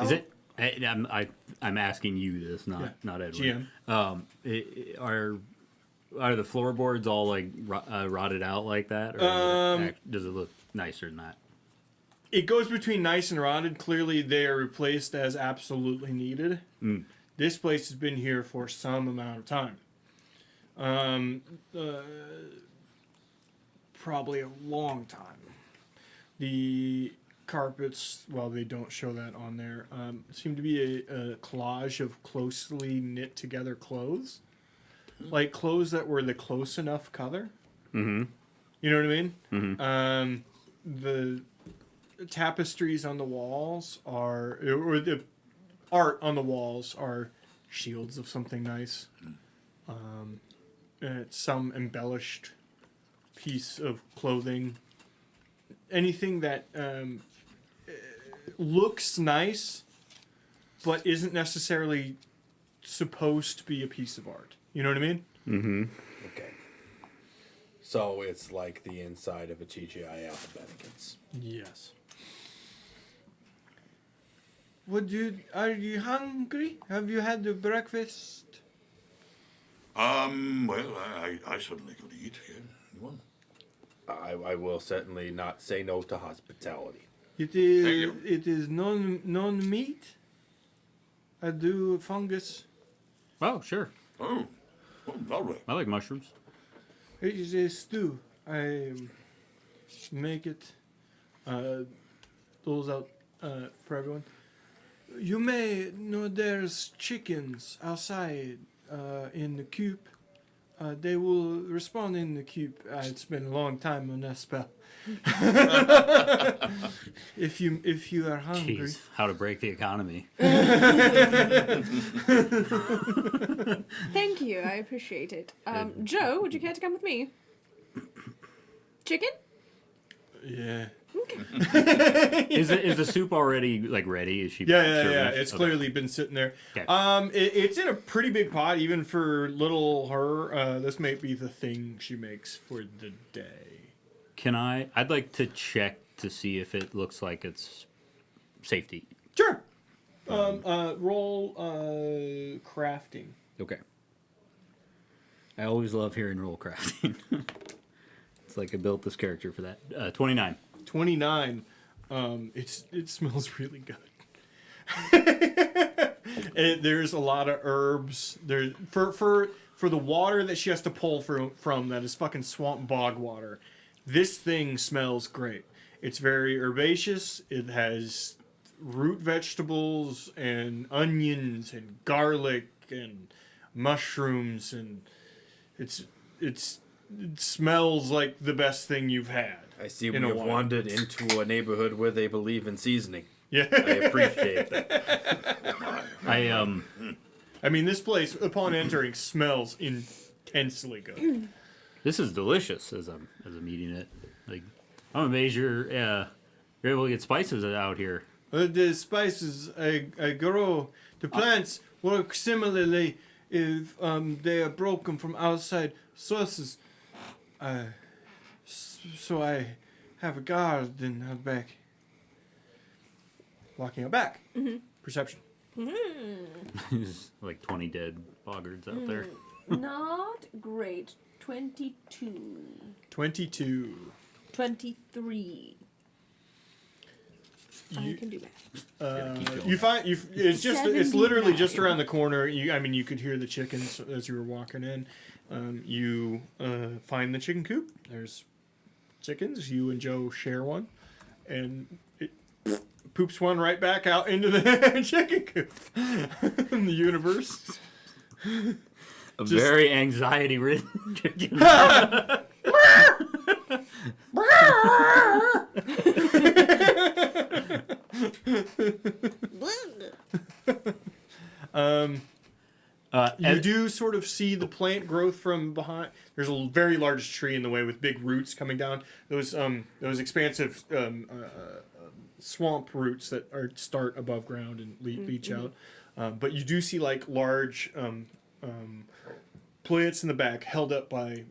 C: Is it? I'm asking you this, not Edwin.
A: GM.
C: Are the floorboards all like rotted out like that, or does it look nicer than that?
A: It goes between nice and rotted. Clearly, they are replaced as absolutely needed. This place has been here for some amount of time. Probably a long time. The carpets, well, they don't show that on there, seem to be a collage of closely knit together clothes. Like clothes that were the close enough color.
C: Mm-hmm.
A: You know what I mean?
C: Mm-hmm.
A: The tapestries on the walls or the art on the walls are shields of something nice. Some embellished piece of clothing. Anything that looks nice, but isn't necessarily supposed to be a piece of art. You know what I mean?
C: Mm-hmm.
E: Okay. So it's like the inside of a TGI Alphabeticans.
A: Yes. Are you hungry? Have you had the breakfast?
B: Well, I certainly could eat. Yeah. You want?
E: I will certainly not say no to hospitality.
A: It
B: you.
A: is non meat. I do fungus.
C: Oh, sure.
B: Oh, all right.
C: I like mushrooms.
A: It is a stew. I make it. Those out for everyone. You may know there's chickens outside in the coop. They will respond in the coop. It's been a long time on that spell. if you are hungry.
C: Jeez, how to break the economy.
D: Thank you. I appreciate it. Joe, would you care to come with me? Chicken?
A: Yeah.
C: Is the soup already like ready? Is she?
A: Yeah.
C: serving it?
A: It's
C: Okay.
A: clearly been sitting there.
C: Okay.
A: It's in a pretty big pot, even for little her. This might be the thing she makes for the day.
C: Can I? I'd like to check to see if it looks like it's safety.
A: Sure. Roll crafting.
C: Okay. I always love hearing roll crafting. It's like I built this character for that. 29.
A: 29. It smells really good. There's a lot of herbs. There for the water that she has to pull from that is fucking swamp bog water. This thing smells great. It's very herbaceous. It has root vegetables and onions and garlic and mushrooms, and it smells like the best thing you've had.
E: I see we
A: In a
E: have
A: while.
E: wandered into a neighborhood where they believe in seasoning.
A: Yeah.
E: I appreciate that.
C: I
A: I mean, this place, upon entering, smells intensely good.
C: This is delicious as I'm eating it. Like I'm amazed you're able to get spices out here.
A: The spices I grow, the plants work similarly if they are broken from outside sources. So I have a garden out back. Walking out back. Mm-hmm. Perception.
C: There's like 20 dead boggards out there.
D: Not great. 22.
A: 22.
D: 23. I
A: You,
D: can do math.
A: you find it's literally
D: 79.
A: just around the corner. You could hear the chickens as you were walking in. You find the chicken coop. There's chickens. You and Joe share one, and it poops one right back out into the chicken coop in the universe.
C: A very anxiety-ridden chicken.
A: You do sort of see the plant growth from behind. There's a very large tree in the way with big roots coming down. Those expansive swamp roots that start above ground and leach out. But you do see like large plants in the back held up by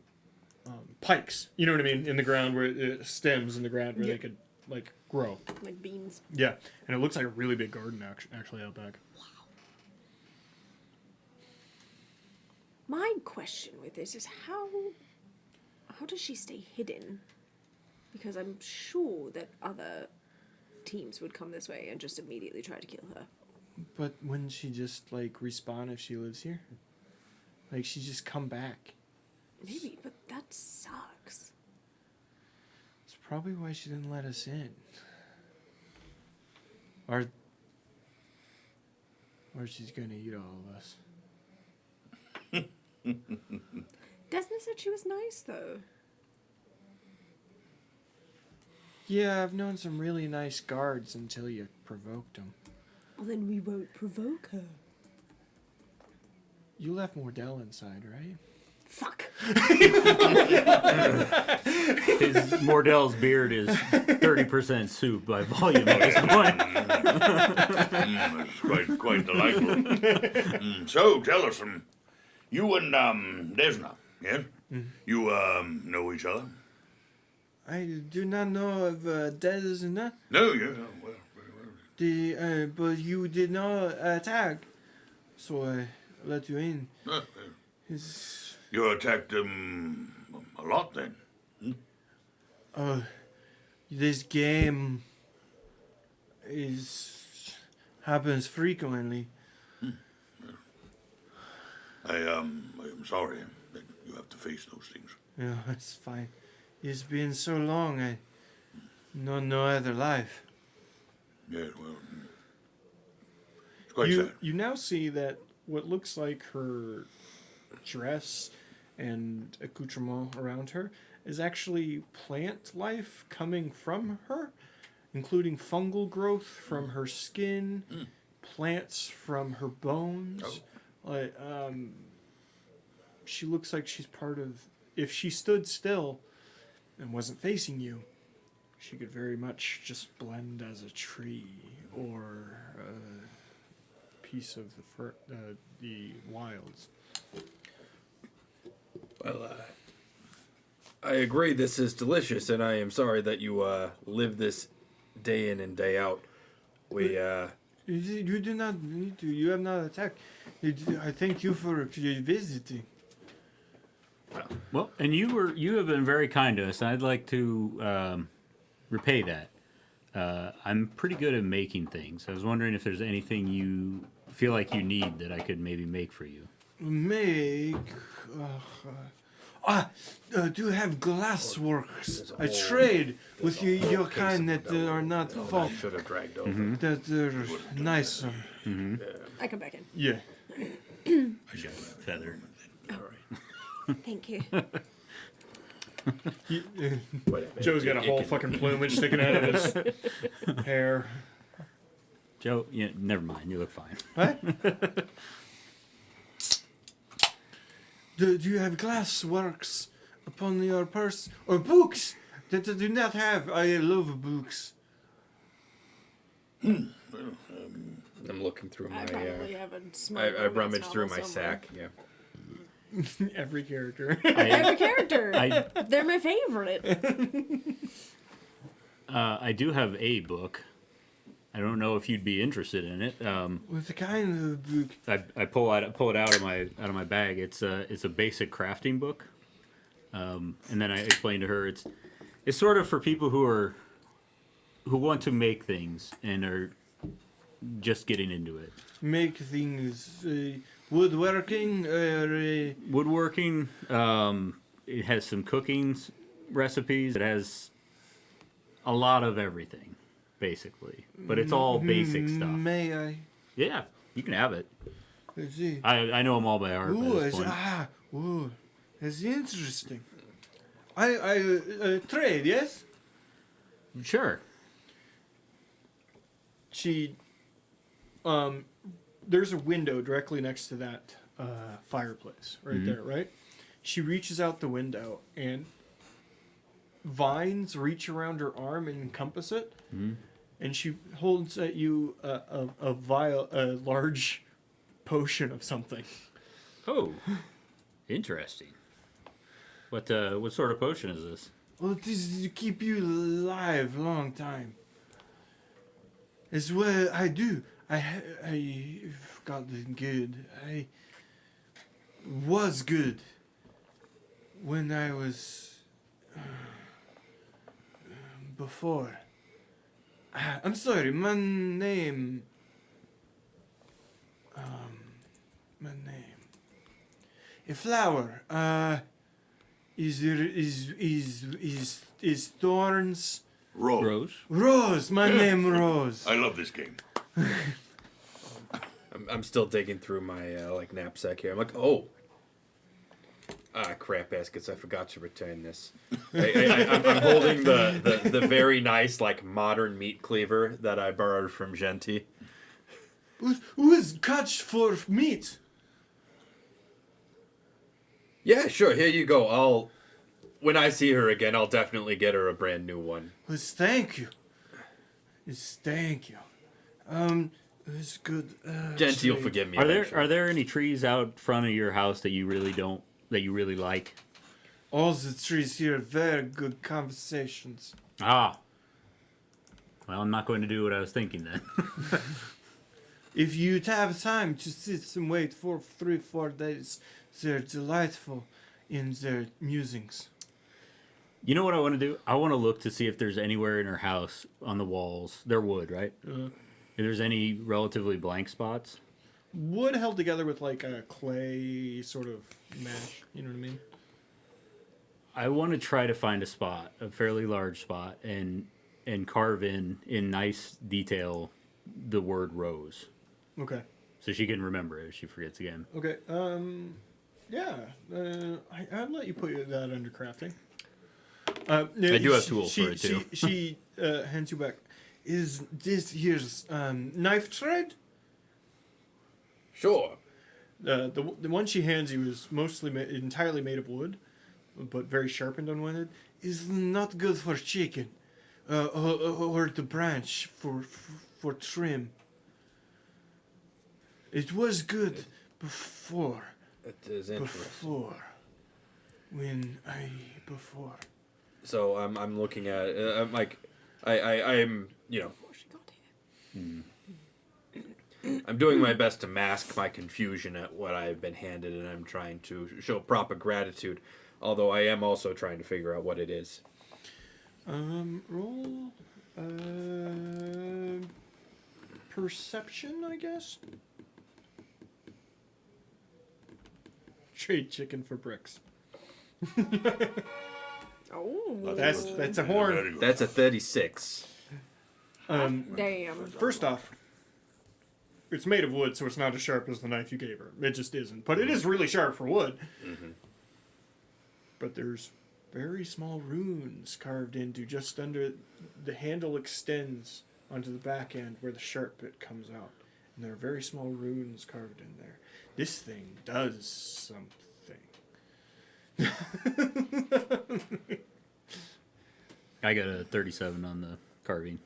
A: pikes. You know what I mean? In the ground where stems in the ground where they could like grow.
D: Like beans.
A: Yeah, and it looks like a really big garden actually out back.
D: My question with this is how does she stay hidden? Because I'm sure that other teams would come this way and just immediately try to kill her.
A: But wouldn't she just like respawn if she lives here? Like she just come back.
D: Maybe, but that sucks.
A: It's probably why she didn't let us in. Or she's gonna eat all of us.
D: Desna said she was nice, though.
A: Yeah, I've known some really nice guards until you provoked them.
D: Well, then we won't provoke her.
A: You left Mordell inside, right?
D: Fuck.
C: Mordell's beard is 30% soup by volume at this point.
B: It's quite delightful. So, tell us, you and Desna, yes? You know each other?
A: I do not know of Desna.
B: No, yeah, well, very well.
A: But you did not attack, so I let you in. It's,
B: You attacked a lot then.
A: this game happens frequently.
B: I'm sorry that you have to face those things.
A: Yeah, it's fine. It's been so long. I know no other life.
B: Yeah, well, it's quite
A: You
B: sad.
A: you now see that what looks like her dress and accoutrement around her is actually plant life coming from her, including fungal growth from her skin, plants from her bones. Like she looks like she's part of. If she stood still and wasn't facing you, she could very much just blend as a tree or a piece of the wilds.
E: Well, I agree this is delicious, and I am sorry that you live this day in and day out. We,
A: You do not need to. You have not attacked. I thank you for visiting.
C: Well, and you have been very kind to us, and I'd like to repay that. I'm pretty good at making things. I was wondering if there's anything you feel like you need that I could maybe make for you.
A: Make. Do you have glassworks? I trade with you, your kind that are not folk.
E: should have dragged over.
A: That are nice.
D: I come back in.
A: Yeah.
C: I got a feather.
D: Thank you.
A: Joe's got a whole fucking plumage sticking out of his hair.
C: Joe, yeah, never mind. You look fine.
A: What? Do you have glassworks upon your purse or books that I do not have? I love books.
E: I'm looking through my.
D: I probably have a small
E: I
D: romance
E: rummaged through
D: novel
E: my
D: somewhere.
E: sack. Yeah.
A: Every character.
D: Every character.
C: I
D: They're my favorite.
C: I do have a book. I don't know if you'd be interested in it.
A: What kind of book?
C: I pull it out of my bag. It's a basic crafting book, and then I explain to her it's sort of for people who want to make things and are just getting into it.
A: Make things woodworking or
C: Woodworking. It has some cooking recipes. It has a lot of everything, basically, but it's all basic stuff.
A: May I?
C: Yeah, you can have it.
A: Let's see.
C: I know them all by heart. By
A: Ooh,
C: this point.
A: ooh, that's interesting. I trade, yes?
C: Sure.
A: She, there's a window directly next to that fireplace, right there, right? She reaches out the window, and vines reach around her arm and encompass it, and she holds at you a large potion of something.
C: Oh, interesting. What sort of potion is this?
A: Well, this is to keep you alive a long time. It's what I do. I've gotten good. I was good when I was before. I'm sorry. My name. A flower. Is thorns.
B: Rose.
A: Rose. My name Rose.
B: I love this game.
E: I'm still digging through my knapsack here. I'm like, oh. Crap baskets. I forgot to return this. I'm holding the very nice modern meat cleaver that I borrowed from Genti.
A: Who's catch for meat?
E: Yeah, sure. Here you go. When I see her again, I'll definitely get her a brand new one.
A: Thank you. Thank you. It's good.
E: Genti will
A: trade.
E: forgive me.
C: Are there any trees out front of your house that you really like?
A: All the trees here, very good conversations.
C: Ah. Well, I'm not going to do what I was thinking then.
A: If you have time to sit and wait for 3-4 days, they're delightful in their musings.
C: You know what I want to do? I want to look to see if there's anywhere in her house on the walls. They're wood, right? If there's any relatively blank spots.
A: wood held together with like a clay sort of mash. You know what I mean?
C: I want to try to find a spot, a fairly large spot, and carve in nice detail the word rose,
A: Okay.
C: so she can remember it if she forgets again.
A: Okay. Yeah. I'd let you put that under crafting.
C: I do have tools for it, too.
A: She hands you back. Is this here's knife thread?
E: Sure.
A: The one she hands you is mostly entirely made of wood, but very sharpened on one end. Is not good for chicken, or the branch for trim. It was good before.
E: It is interesting.
A: Before.
E: So I'm looking at it. I'm like, I'm
D: Before she got here.
E: I'm doing my best to mask my confusion at what I've been handed, and I'm trying to show proper gratitude. Although I am also trying to figure out what it is.
A: Roll perception, I guess. Trade chicken for bricks.
D: Oh.
A: That's a horn.
B: Very good.
E: That's a 36.
D: Damn.
A: First off, it's made of wood, so it's not as sharp as the knife you gave her. It just isn't. But it is really sharp for wood.
E: Mm-hmm.
A: But there's very small runes carved into just under the handle extends onto the back end where the sharp bit comes out. And there are very small runes carved in there. This thing does something.
C: I got a 37 on the carving.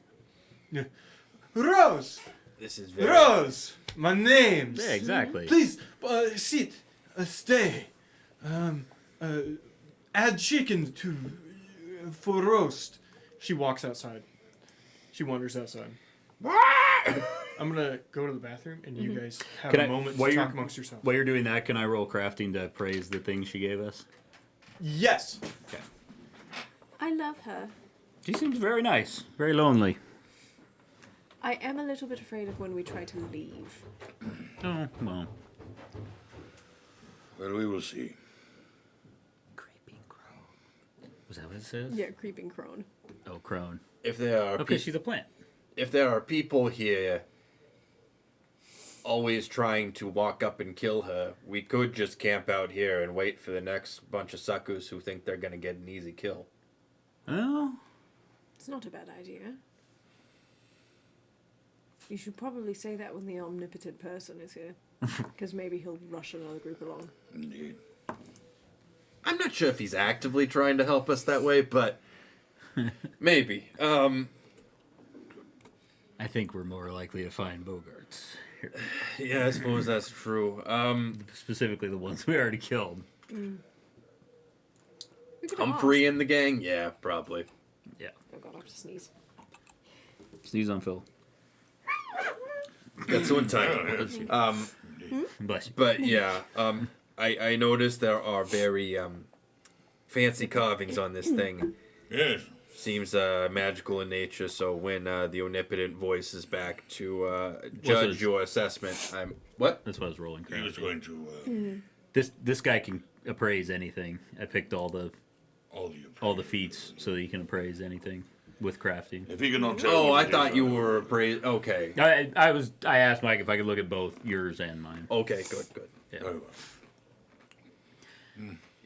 A: Rose!
E: This is very.
A: Rose! My name's.
C: Yeah, exactly.
A: Please, sit. Stay. Add chicken to for roast. She walks outside. She wanders outside. I'm gonna go to the bathroom, and you guys have
C: Can
A: a
C: I-
A: moment
C: while
A: to
C: you're-
A: talk amongst yourselves.
C: While you're doing that, can I roll crafting to praise the thing she gave us?
A: Yes.
C: Okay.
D: I love her.
C: She seems very nice, very lonely.
D: I am a little bit afraid of when we try to leave.
C: Oh, well.
B: Well, we will see.
C: Creeping crone. Was that what it says?
D: Yeah, creeping crone.
C: Oh, crone.
E: If there are
C: Okay, she's a plant.
E: if there are people here always trying to walk up and kill her, we could just camp out here and wait for the next bunch of suckers who think they're gonna get an easy kill.
C: Oh,
D: It's not a bad idea. You should probably say that when the omnipotent person is here. Because maybe he'll rush another group along.
B: Indeed.
E: I'm not sure if he's actively trying to help us that way, but maybe.
C: I think we're more likely to find Bogarts. Here.
E: Yeah, I suppose that's true.
C: Specifically the ones we already killed.
D: We could
E: Humphrey and the gang? Yeah, probably.
C: Yeah.
D: ask. Oh god, I have to sneeze.
C: Sneeze on Phil.
E: That's one time.
C: Bless you.
E: But yeah, I noticed there are very fancy carvings on this thing.
B: Yes.
E: Seems magical in nature, so when the omnipotent voice is back to judge
C: it's-
E: your assessment, I'm... What?
C: That's what I was rolling
B: He was
C: crafting.
B: going to
C: This guy can appraise anything. I picked all the
B: all the
C: feats so that you can appraise anything with crafting.
B: If he cannot tell.
E: Oh,
B: what
E: I
B: it
E: thought
B: is,
E: you were appraised... Okay.
C: I asked Mike if I could look at both yours and mine.
E: Okay, good, good.
C: Yeah.
B: Very well.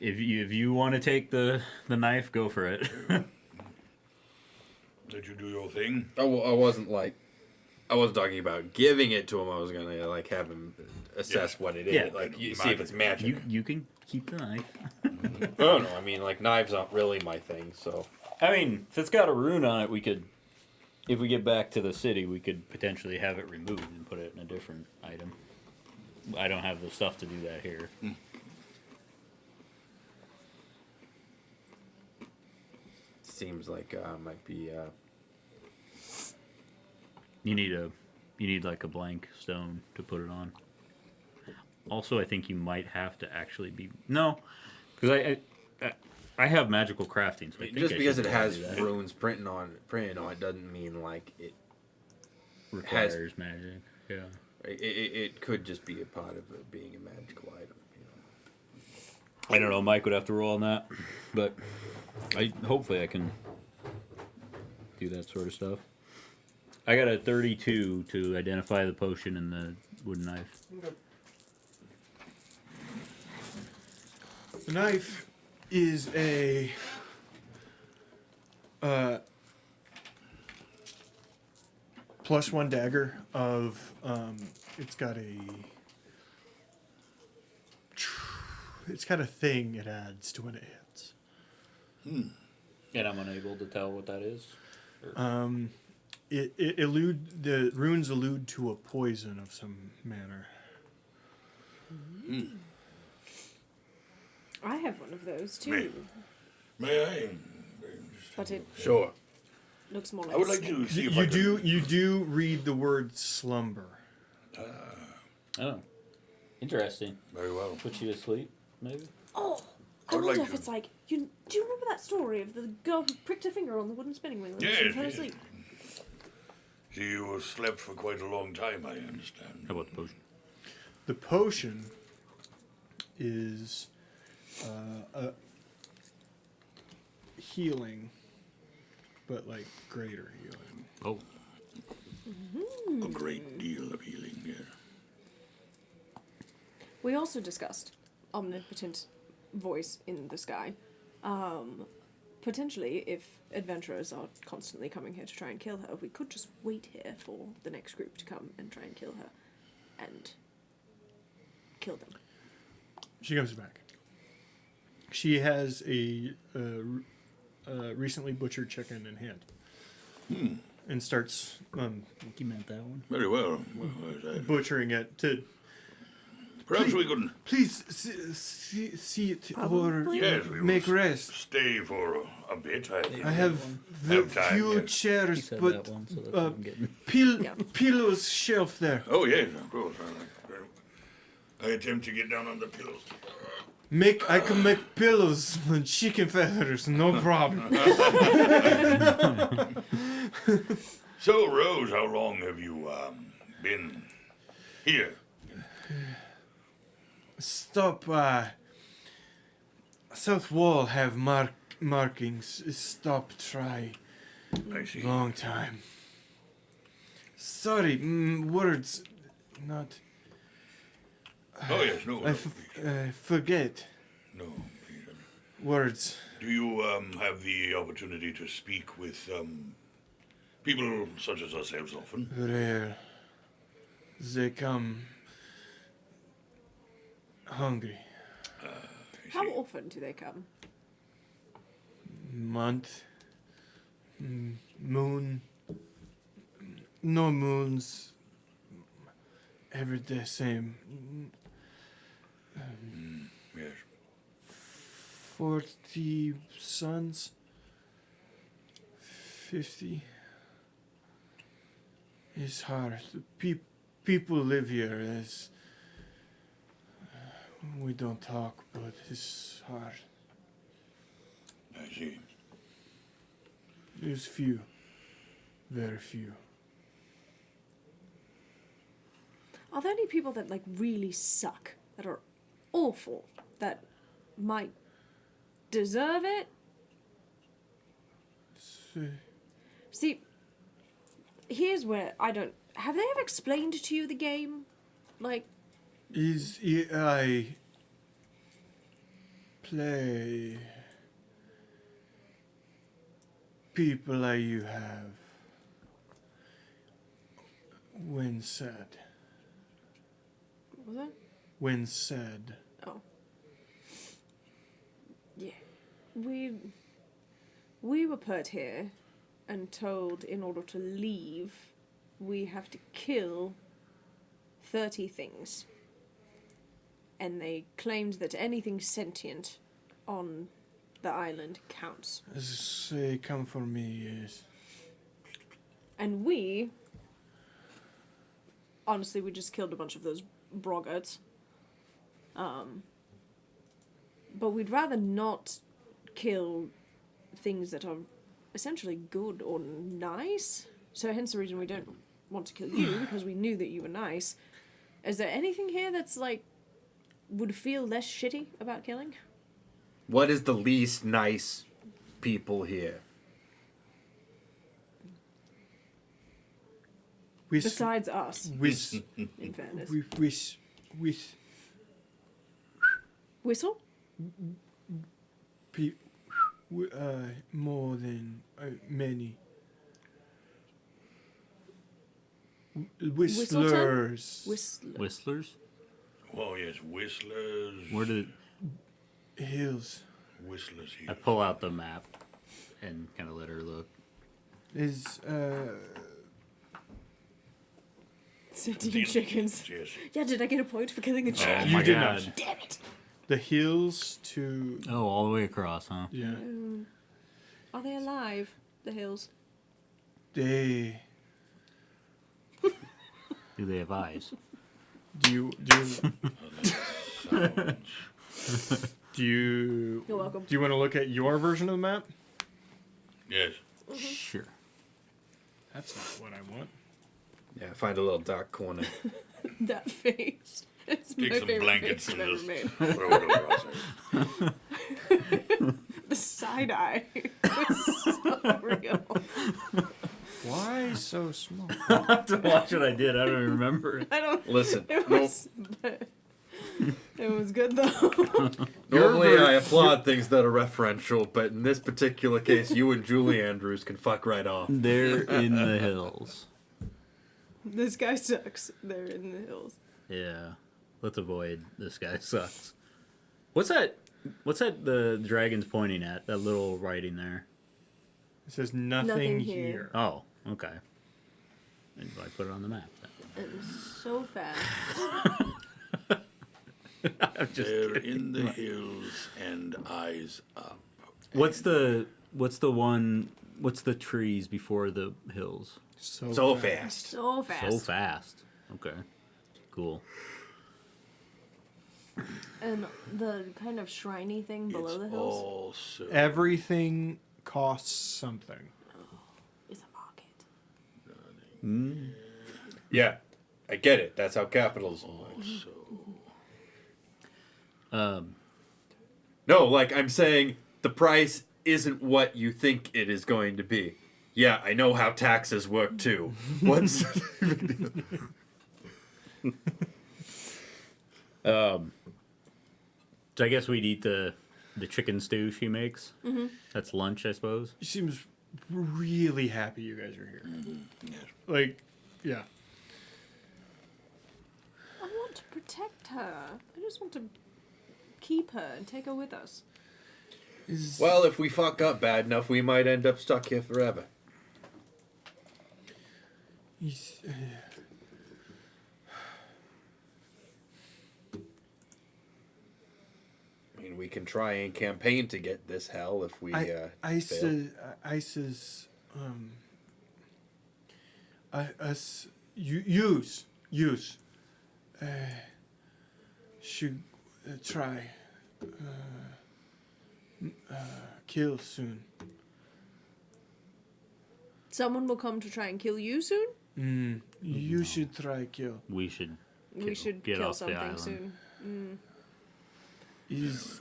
C: If you want to take the knife, go for it.
B: Did you do your thing?
E: I wasn't talking about giving it to him. I was gonna like have him assess what it is,
C: Yeah.
E: like you see if it's magic.
C: you can keep the knife.
E: Oh no, I mean like knives aren't really my thing. So
C: I mean, if it's got a rune on it, we could, if we get back to the city, we could potentially have it removed and put it in a different item. I don't have the stuff to do that here.
E: seems like might be.
C: You need like a blank stone to put it on. Also, I think you might have to actually be because I have magical crafting. So I think
E: Just
C: I
E: because
C: should
E: it
C: probably
E: has
C: do that.
E: runes printed on it doesn't mean like it
C: requires magic. Yeah.
E: It could just be a part of it being a magical item.
C: I don't know. Mike would have to roll on that, but hopefully I can do that sort of stuff. I got a 32 to identify the potion and the wooden knife.
A: The knife is a +1 dagger of it's got a thing it adds to when it hits.
C: And I'm unable to tell what that is.
A: The runes allude to a poison of some manner.
D: I have one of those too,
B: May I?
D: but it
E: Sure.
D: looks more like.
B: I would like to see if
A: You do read the word slumber.
C: Oh, interesting.
B: Very well.
C: Put you to sleep, maybe.
D: Oh, I
B: would
D: wonder
B: like
D: if
B: to.
D: it's like you. Do you remember that story of the girl who pricked her finger on the wooden spinning wheel and she
B: Yes,
D: fell
B: yes.
D: asleep?
B: You slept for quite a long time, I understand.
C: How about the potion?
A: The potion is a healing, but like greater healing.
C: Oh,
B: A great deal of healing here.
D: We also discussed omnipotent voice in the sky. Potentially, if adventurers are constantly coming here to try and kill her, we could just wait here for the next group to come and try and kill her. And kill them.
A: She comes back. She has a recently butchered chicken in hand, and starts
C: I think you meant that one.
B: Very well. Well,
A: butchering it to.
B: perhaps we could
A: Please see it or
B: Yes, we will
A: make rest.
B: stay for a bit.
A: I have
B: Have time,
A: few
B: yes.
C: He
A: chairs,
C: said
A: but
C: that one, so that's what I'm getting.
D: Yeah.
A: pillows shelf there.
B: Oh, yes, of course. I attempt to get down on the pillows.
A: I can make pillows and chicken feathers, no problem.
B: So, Rose, how long have you been here?
A: Stop. South wall have markings. Stop. Try.
B: I see.
A: Long time. Sorry. Words. Not.
B: Oh, yes, no.
A: Forget
B: No, please.
A: words.
B: Do you have the opportunity to speak with people such as ourselves often?
A: Rare. They come hungry.
D: How often do they come?
A: Month. Moon. No moons. Every day same.
B: Yes.
A: 40 sons. 50. It's hard. People live here as we don't talk, but it's hard.
B: I see.
A: There's few. Very few.
D: Are there any people that like really suck, that are awful, that might deserve it? See, here's where I don't. Have they ever explained to you the game? Like,
A: Is I play people like you have when said.
D: what was it?
A: When said.
D: Oh. Yeah. We were put here and told in order to leave, we have to kill 30 things. And they claimed that anything sentient on the island counts.
A: Say, come for me, yes.
D: And we, honestly, we just killed a bunch of those broggarts. But we'd rather not kill things that are essentially good or nice. So hence the reason we don't want to kill you, because we knew that you were nice. Is there anything here that's like would feel less shitty about killing?
E: What is the least nice people here?
D: Besides us,
A: With,
D: in fairness.
A: with
D: Whistle?
A: pe- more than many. Whistlers.
D: Whistler.
C: Whistlers?
B: Oh yes, whistlers.
C: Where did
A: Hills.
B: Whistlers
C: I
B: here.
C: pull out the map and kind of let her look?
A: Is
D: 17 chickens.
B: Yes.
D: Yeah, did I get a point for killing a
C: Oh
D: chicken?
A: You
C: my
A: did
C: god!
A: not.
D: Damn it!
A: the hills to
C: Oh, all the way across, huh?
A: yeah.
D: Are they alive? The hills.
A: They
C: Do they have eyes?
A: do you
D: You're welcome.
A: do you want to look at your version of the map?
B: Yes.
C: Sure.
A: That's not what I want.
E: Yeah, find a little dark corner.
D: That face. It's
B: Take
D: my
B: some
D: favorite
B: blankets
D: face
B: and
D: I've
B: just
D: ever made.
B: throw it across there.
D: The side eye was so real.
A: Why so small?
C: I have to watch what I did. I don't even remember.
D: I don't.
E: Listen,
D: It was. It was good though.
E: normally I applaud things that are referential, but in this particular case, you and Julie Andrews can fuck right off.
C: They're in the hills.
D: This guy sucks. They're in the hills.
C: Yeah. Let's avoid this guy sucks. What's that? What's that the dragon's pointing at? That little writing there.
A: It says nothing,
D: Nothing
A: here.
D: here.
C: Oh, okay. And I put it on the map then.
D: It was so fast.
C: I'm just
B: They're
C: kidding.
B: in the hills and eyes up.
C: What's the trees before the hills?
E: So fast.
D: So fast.
C: So fast. Okay. Cool.
D: And the kind of shriny thing below
B: It's
D: the hills
B: all so
A: Everything costs something.
D: is a market.
E: Yeah, I get it. That's how capitalism works. No, like I'm saying, the price isn't what you think it is going to be. Yeah, I know how taxes work too. What's
C: So I guess we'd eat the chicken stew she makes. Mm-hmm. That's lunch, I suppose.
A: She seems really happy you guys are here.
B: yes.
A: Like, yeah.
D: I want to protect her. I just want to keep her and take her with us.
A: Is,
E: well, if we fuck up bad enough, we might end up stuck here forever.
A: is,
E: I mean, we can try and campaign to get this hell if we fail.
A: ISIS, use, should try, kill soon.
D: Someone will come to try and kill you soon?
A: You should try kill.
C: We should.
D: We should
C: get
D: kill
C: off the
D: something
C: island.
D: soon.
A: Is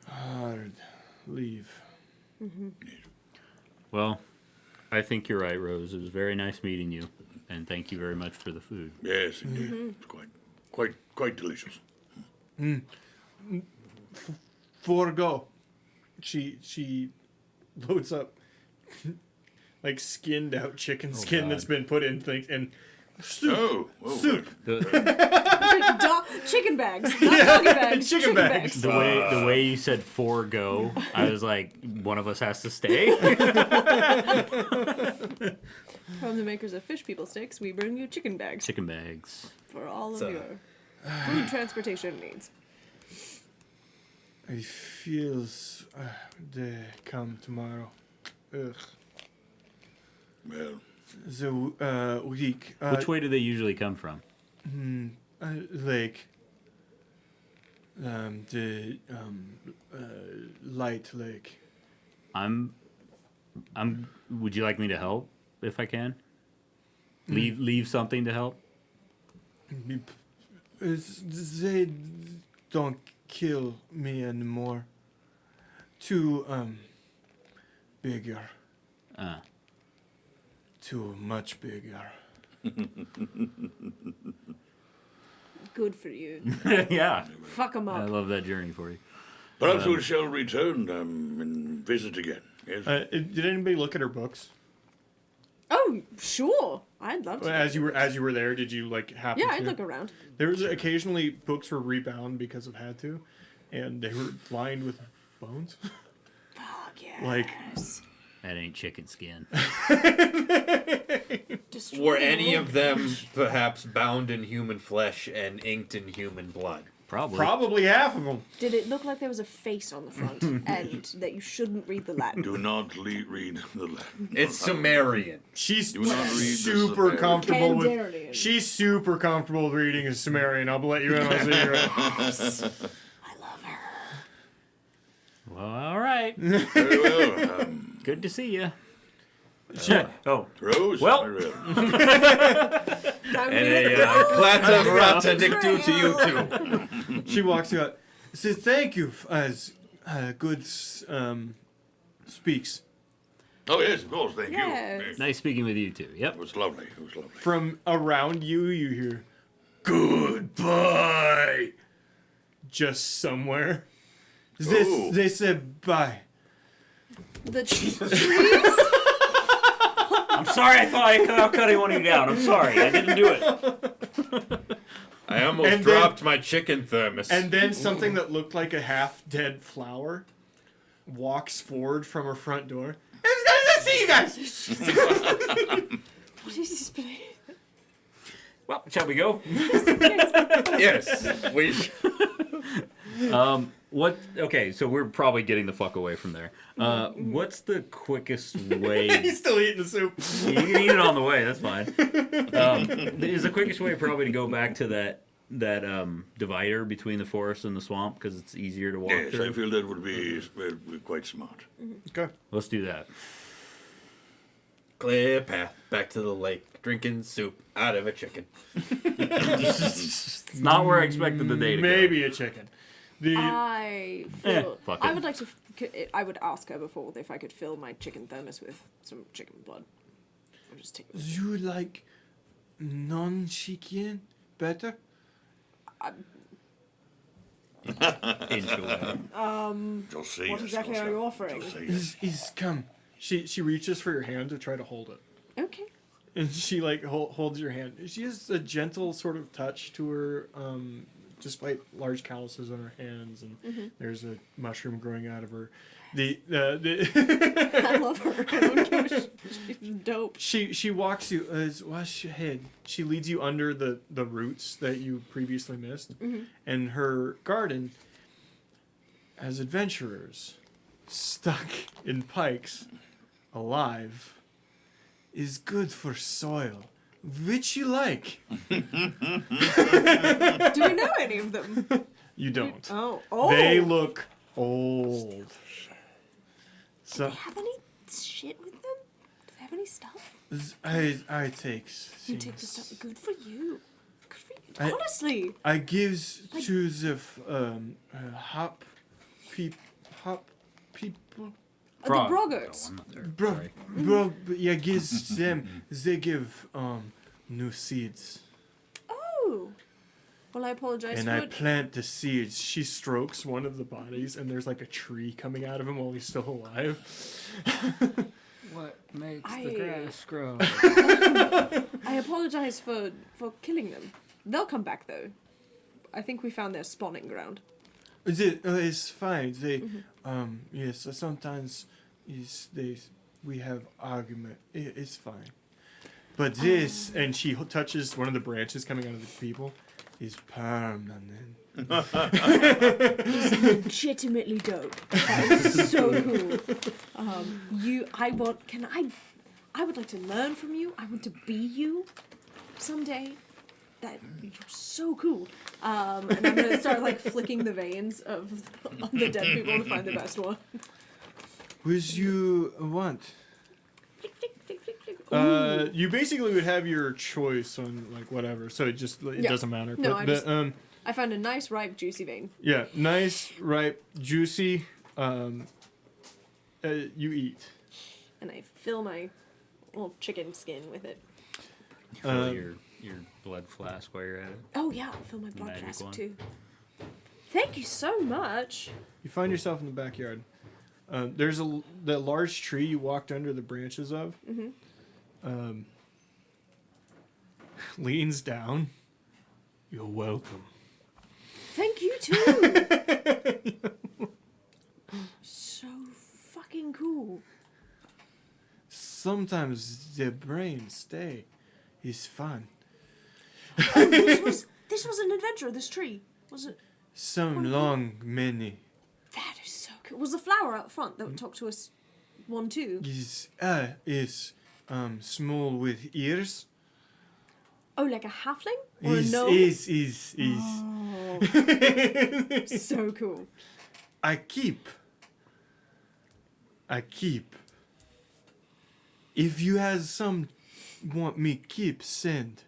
A: hard. Leave.
C: Well, I think you're right, Rose. It was very nice meeting you, and thank you very much for the food.
B: Yes, indeed. It's quite delicious.
A: Forgo. She loads up like skinned out chicken skin
C: God.
A: that's been put in things and soup. Soup.
D: Chicken bags. Not doggy bags.
A: Chicken bags.
C: The way you said forego, I was like, one of us has to stay.
D: From the makers of Fish People Sticks, we bring you chicken bags
C: Chicken bags.
D: for all of
E: So-
D: your food transportation needs.
A: I feels they come tomorrow. Ugh.
B: Well,
A: The week.
C: Which way do they usually come from?
A: Lake. The light lake.
C: Would you like me to help if I can? Leave something to help?
A: They don't kill me anymore. Too bigger. Too much bigger.
D: Good for you.
C: Yeah.
D: Fuck 'em
C: I
D: up.
C: love that journey for you.
B: Perhaps we shall return and visit again. Yes.
A: Did anybody look at her books?
D: Oh, sure. I'd love to.
A: As you were there, did you like happen
D: Yeah,
A: to?
D: I'd look around.
A: There was occasionally books were rebound because of had to, and they were lined with bones.
D: Fuck yes.
A: Like
C: That ain't chicken skin.
D: Destroy
E: Were
D: the
E: any
D: whole
E: of them
D: village.
E: perhaps bound in human flesh and inked in human blood?
C: Probably.
A: probably half of them.
D: Did it look like there was a face on the front and that you shouldn't read the Latin?
B: Do not read the Latin.
E: It's Sumerian.
A: She's
B: Do not read the
A: super
B: Sumerian.
A: comfortable with.
D: Kandarian.
A: She's super comfortable with reading a Sumerian. I'll let you in on a secret.
D: I love her.
C: Well, all right.
B: Very well.
C: Good to see you. Oh,
B: Rose.
C: Well.
B: very well.
D: Time
E: And
D: to
E: a platter rata dictu to you too.
A: She walks you out. Says thank you as good speaks
B: Oh yes, of course. Thank
D: Yes.
B: you.
C: nice speaking with you too.
B: It
C: Yep.
B: was lovely. It was lovely.
A: from around you. You hear goodbye. Just somewhere.
B: Oh.
A: They said bye.
D: the trees.
C: I'm sorry. I thought I cut one of you down. I'm sorry. I didn't do it.
E: I almost
A: And then-
E: dropped my chicken thermos.
A: And then something that looked like a half-dead flower walks forward from her front door. I see you guys.
D: What is this place?
C: Well, shall we go?
E: yes, we.
C: What? Okay, so we're probably getting the fuck away from there. What's the quickest way?
A: He's still eating the soup.
C: You can eat it on the way. That's fine. Is the quickest way probably to go back to that divider between the forest and the swamp because it's easier to walk
B: Yes,
C: through.
B: I feel that would be quite smart.
A: Okay.
C: Let's do that.
E: Clear path back to the lake, drinking soup out of a chicken.
C: It's not where I expected the day to go.
A: Maybe a chicken.
D: I feel.
C: fuck
D: I
C: it.
D: would like to. I would ask her before if I could fill my chicken thermos with some chicken blood. I'll just take it.
A: You like non-chicken better?
C: Enjoy.
B: Just say
D: What
B: yes,
D: exactly
B: Oscar.
D: are you offering?
B: Just say yes.
A: Is come. She reaches for your hand to try to hold it.
D: Okay.
A: And she like holds your hand. She has a gentle sort of touch to her, despite large calluses on her hands, and there's a mushroom growing out of her. The
D: I love her. I don't know. She's dope.
A: she walks you wash your head. She leads you under the roots that you previously missed, and her garden has adventurers stuck in pikes, alive, is good for soil. Which you like?
D: Do we know any of them?
A: You don't.
D: Oh. Oh.
A: They look old. So
D: have any shit with them? Do they have any stuff?
A: I takes.
D: You take the stuff. Good for you. Good for you.
A: I-
D: Honestly.
A: I gives to the hop people.
C: Frog.
D: The Broggarts.
C: Oh, I'm not there.
A: Bro, yeah, gives them. They give new seeds,
D: Oh. Well, I apologize
A: and
D: for
A: I
D: it.
A: plant the seeds. She strokes one of the bodies, and there's like a tree coming out of him while he's still alive.
C: What makes
D: the grass
C: grow?
D: I apologize for killing them. They'll come back though. I think we found their spawning ground.
A: Is it? It's fine. They, yes. Sometimes, we have argument. It's fine. But this, and she touches one of the branches coming out of the people, is permanent.
D: Legitimately dope. That is so cool. I would like to learn from you. I want to be you someday. That you're so cool. And I'm gonna start like flicking the veins of the dead people to find the best one.
A: Which you want?
D: Flick, flick, flick, flick, flick.
A: You basically would have your choice on like whatever, so it
D: Yeah.
A: doesn't matter.
D: No,
A: but
D: I found a nice, ripe, juicy vein.
A: yeah, nice, ripe, juicy. You eat.
D: And I fill my little chicken skin with it.
C: Fill your blood flask while you're at it.
D: Oh, yeah, I'll fill my blood
C: Magic
D: flask
C: one.
D: too. Thank you so much.
A: You find yourself in the backyard. There's the large tree you walked under the branches of. Leans down. You're welcome.
D: Thank you too. So fucking cool.
A: Sometimes the brain stay is fun.
D: Oh, this was an adventure. This tree was it?
A: Some long many
D: That is so cool. Was the flower out front that would talk to us? One too.
A: is small with ears.
D: Oh, like a halfling or a
A: Is
D: gnome?
A: is.
D: Oh, so cool.
A: I keep. If you has some want me keep, send.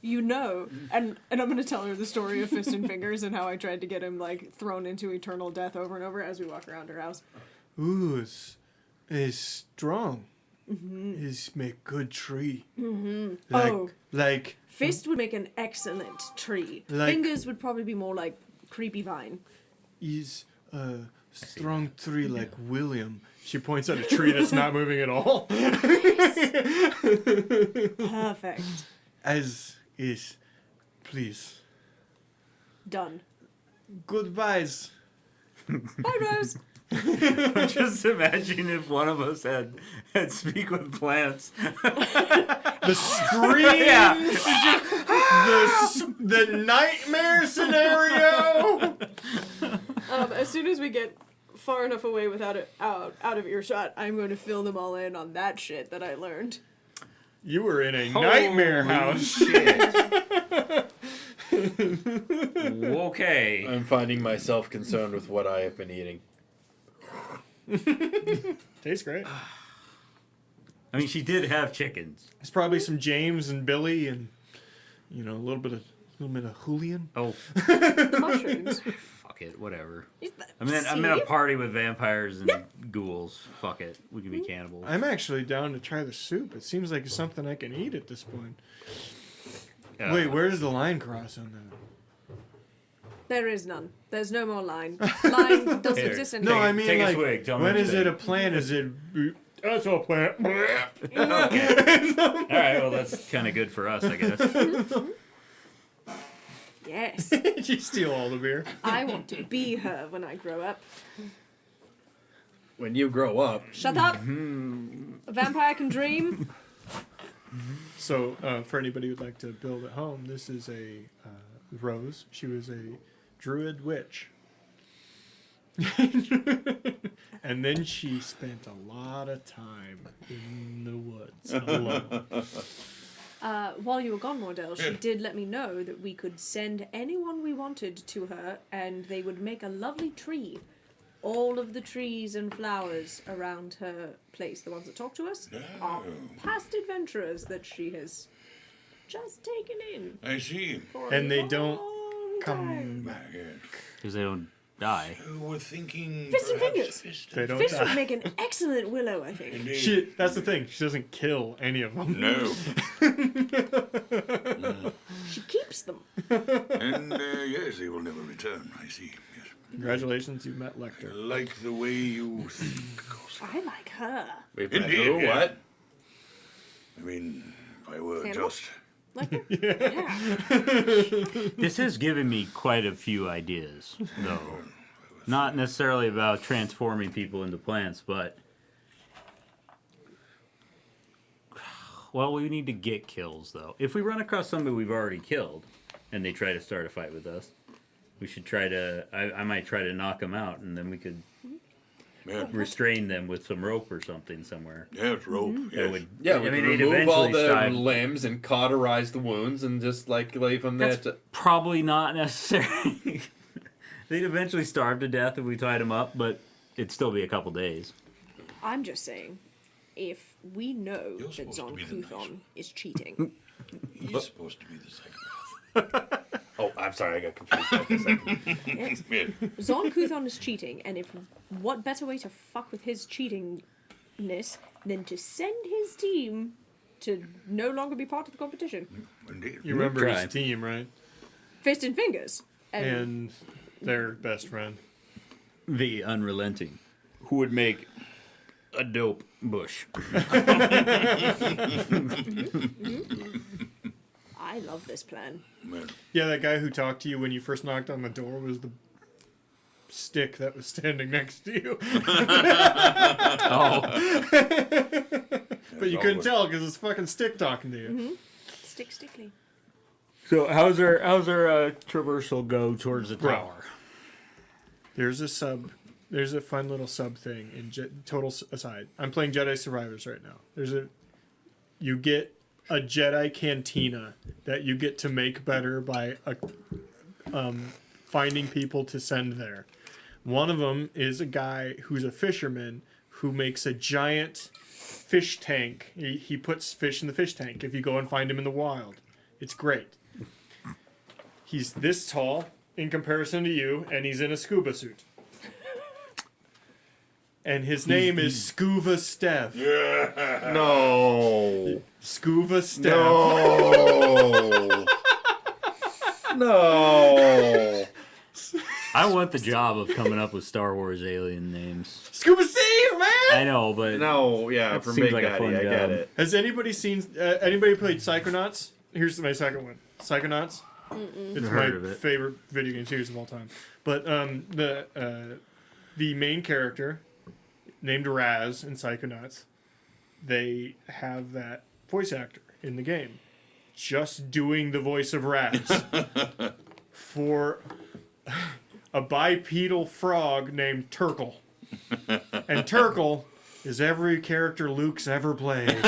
D: You know, and I'm gonna tell her the story of Fist and Fingers and how I tried to get him like thrown into eternal death over and over as we walk around her house.
A: Ooh, is strong. Is make good tree. Like,
D: Oh.
A: like
D: Fist would make an excellent tree.
A: Like-
D: Fingers would probably be more like creepy vine.
A: is a strong tree like William. She points at a tree that's not moving at all.
D: Perfect.
A: As is, please.
D: Done.
A: Goodbyes.
D: Bye, Rose.
C: Just imagine if one of us had speak with plants.
A: The scream.
C: Yeah.
A: The nightmare scenario.
D: As soon as we get far enough away without it out of earshot, I'm going to fill them all in on that shit that I learned.
A: You were in a nightmare house.
C: Okay.
E: I'm finding myself concerned with what I have been eating.
A: Tastes great.
C: I mean, she did have chickens.
A: It's probably some James and Billy and a little bit of Julian.
C: Oh,
D: The mushrooms.
C: fuck it, whatever.
D: Is that-
C: I'm in
D: See?
C: a party with vampires and ghouls. Fuck it, we can be cannibals.
A: I'm actually down to try the soup. It seems like it's something I can eat at this point. Wait, where's the line cross on that?
D: There is none. There's no more line. Line doesn't
C: Here.
D: exist
A: No,
D: anymore.
A: I mean
C: take a
A: like
C: swig, tell me
A: when
C: what you
A: is it a
C: think.
A: plant? Is it? That's a plant.
C: Okay. All right. Well, that's kind of good for us, I guess.
D: Yes.
A: Did you steal all the beer?
D: I want to be her when I grow up.
E: When you grow up,
D: Shut up. A vampire can dream.
A: So, for anybody who'd like to build at home, this is a Rose. She was a druid witch. And then she spent a lot of time in the woods alone.
D: While you were gone, Mordell, she did let me know that we could send anyone we wanted to her and they would make a lovely tree. All of the trees and flowers around her place, the ones that talk to us, are past adventurers that she has just taken in.
B: I see.
D: For a
A: And they don't
D: long
A: come
D: time.
B: Back in.
C: Because they don't die.
B: We're thinking.
D: Fist and
B: perhaps
D: fingers.
B: Fist
A: They
B: and
A: don't
D: Fist would
A: die.
D: make an excellent willow, I think.
B: Indeed.
A: That's the thing. She doesn't kill any of them.
B: No.
D: She keeps them.
B: And yes, they will never return. I see. Yes.
A: Congratulations, you met Lecter.
B: I like the way you think. Gossip.
D: I like her.
E: wait,
B: Indeed,
E: who?
B: yeah.
E: What?
B: I mean, if I were
D: Hannibal?
B: just.
D: Like her? Yeah.
C: This has given me quite a few ideas, though. Not necessarily about transforming people into plants, but well, we need to get kills, though. If we run across somebody we've already killed, and they try to start a fight with us, we should try to. I might try to knock them out, and then we could
B: Yeah,
C: restrain them with some rope or something somewhere.
B: yeah, it's rope.
C: That
B: Yes.
C: would.
E: Yeah,
C: I
E: we
C: mean,
E: can
C: they'd
E: remove all
C: eventually
E: the
C: die.
E: limbs and cauterize the wounds and just like leave them there.
C: That's probably not necessary. They'd eventually starve to death if we tied them up, but it'd still be a couple days.
D: I'm just saying, if we know
B: You're
D: that
B: supposed to
D: Zon
B: be the nice
D: Kuthon
B: one.
D: is cheating,
B: He's supposed to be the psychopath.
E: Oh, I'm sorry, I got confused for a second.
D: yes,
B: Yeah.
D: Zon Kuthon is cheating, and if what better way to fuck with his cheatingness than to send his team to no longer be part of the competition?
B: Indeed.
A: You remember
C: Try.
A: his team, right?
D: Fist and fingers.
A: And their best friend.
C: The unrelenting, who would make a dope bush.
D: I love this plan.
B: Man.
A: Yeah, that guy who talked to you when you first knocked on the door was the stick that was standing next to you.
C: Oh,
A: But you couldn't tell because it's fucking stick talking to you.
D: Stickly.
C: so how's our traversal go towards the tower?
A: There's a fun little sub thing in total aside. I'm playing Jedi Survivors right now. You get a Jedi cantina that you get to make better by finding people to send there. One of them is a guy who's a fisherman who makes a giant fish tank. He puts fish in the fish tank if you go and find him in the wild. It's great. He's this tall in comparison to you, and he's in a scuba suit. And his name is Scuba Steph.
E: No.
A: Scuba Steph.
E: No. No.
C: I want the job of coming up with Star Wars alien names.
A: Scuba Steve, man!
C: I know, but
E: No, yeah,
C: That
E: for
C: seems
E: Big
C: like a
E: Daddy,
C: fun
E: I get
C: job.
E: it.
A: Has anybody played Psychonauts? Here's my second one. Psychonauts. It's
C: I've
A: my
C: heard of it.
A: favorite video game series of all time. But the main character, named Raz in Psychonauts, they have that voice actor in the game, just doing the voice of Raz for a bipedal frog named Turkle. And Turkle is every character Luke's ever played.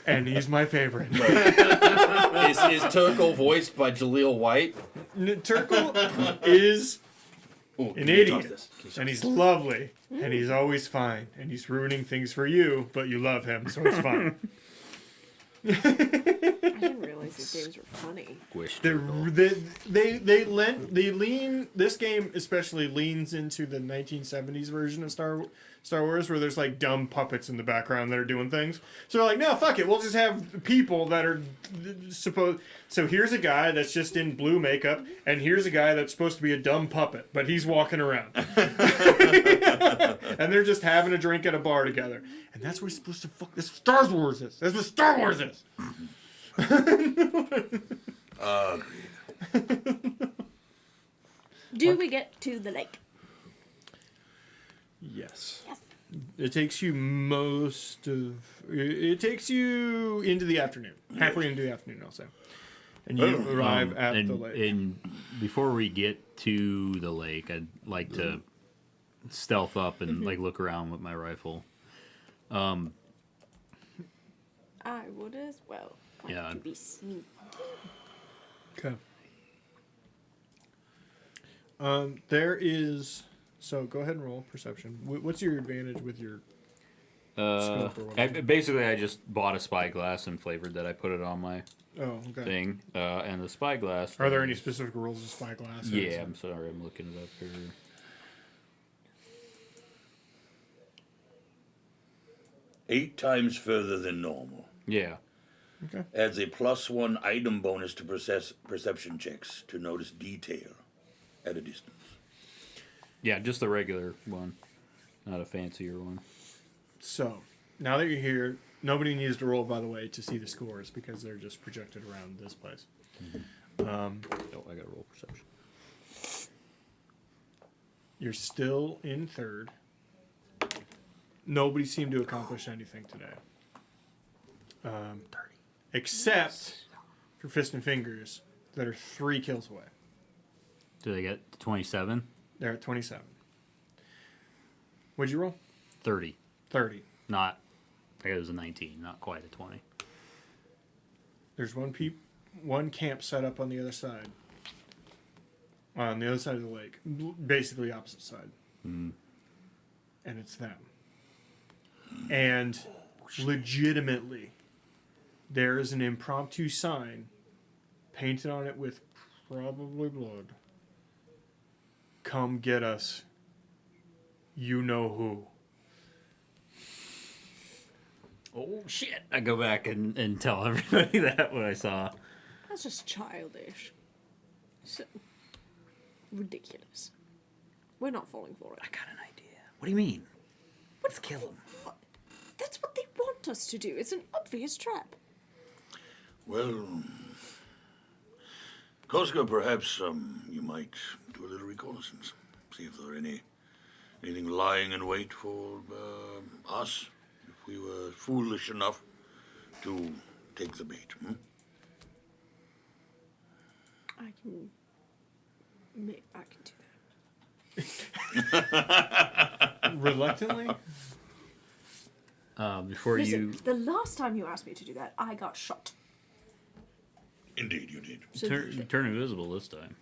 A: And he's my favorite.
E: Is Turkle voiced by Jaleel White?
A: Turkle is
E: Ooh,
A: an
E: can you toss
A: idiot.
E: this? Can you toss
A: And he's
E: this?
A: lovely. And he's always fine. And he's ruining things for you, but you love him, so it's fine.
D: I didn't realize these games were funny.
C: Squish
A: They're-
C: turtle.
A: they lean. This game especially leans into the 1970s version of Star Wars, where there's like dumb puppets in the background that are doing things. So they're like, no, fuck it, we'll just have people that are supposed. So here's a guy that's just in blue makeup, and here's a guy that's supposed to be a dumb puppet, but he's walking around, and they're just having a drink at a bar together, and that's what we're supposed to fuck. This Star Wars is. That's what Star Wars is.
D: Do we get to the lake?
A: Yes.
D: Yes.
A: It takes you most of. It takes you into the afternoon, halfway into the afternoon, I'll say, and you arrive at
C: and,
A: the lake.
C: And before we get to the lake, I'd like to stealth up and like look around with my rifle.
D: I would as well. Like
C: Yeah.
D: To be sneaky.
A: Okay. There is. So go ahead and roll perception. What's your advantage with your scope or whatever?
C: Basically, I just bought a spyglass and flavored that I put it on my
A: Oh, okay.
C: thing. And the spyglass.
A: Are there any specific rules of spyglass?
C: Yeah, I'm sorry, I'm looking it up here.
B: 8 times further than normal.
C: Yeah.
A: Okay.
B: Adds a +1 item bonus to perception checks to notice detail at a distance.
C: Yeah, just the regular one, not a fancier one.
A: So now that you're here, nobody needs to roll, by the way, to see the scores because they're just projected around this place.
C: Oh, I got to roll perception.
A: You're still in third. Nobody seemed to accomplish anything today. 30. Except for Fist and Fingers that are 3 kills away.
C: Did I get 27?
A: They're at 27. What'd you roll?
C: 30.
A: 30.
C: Not, I guess it was a 19, not quite a 20.
A: There's one camp set up on the other side. On the other side of the lake. Basically opposite side. and it's them. And legitimately, there is an impromptu sign painted on it with probably blood. Come get us. You know who.
C: Oh shit! I go back and tell everybody that what I saw.
D: That's just childish. So ridiculous. We're not falling for it.
C: I got an idea. What do you mean? Let's kill him.
D: That's what they want us to do. It's an obvious trap.
B: Well, Koska, perhaps you might do a little reconnaissance. See if there are anything lying in wait for us. If we were foolish enough to take the bait.
D: I can do that.
A: Reluctantly?
C: Before
D: Listen, the last time you asked me to do that, I got shot.
B: Indeed, you did.
D: So
C: you turn invisible this time.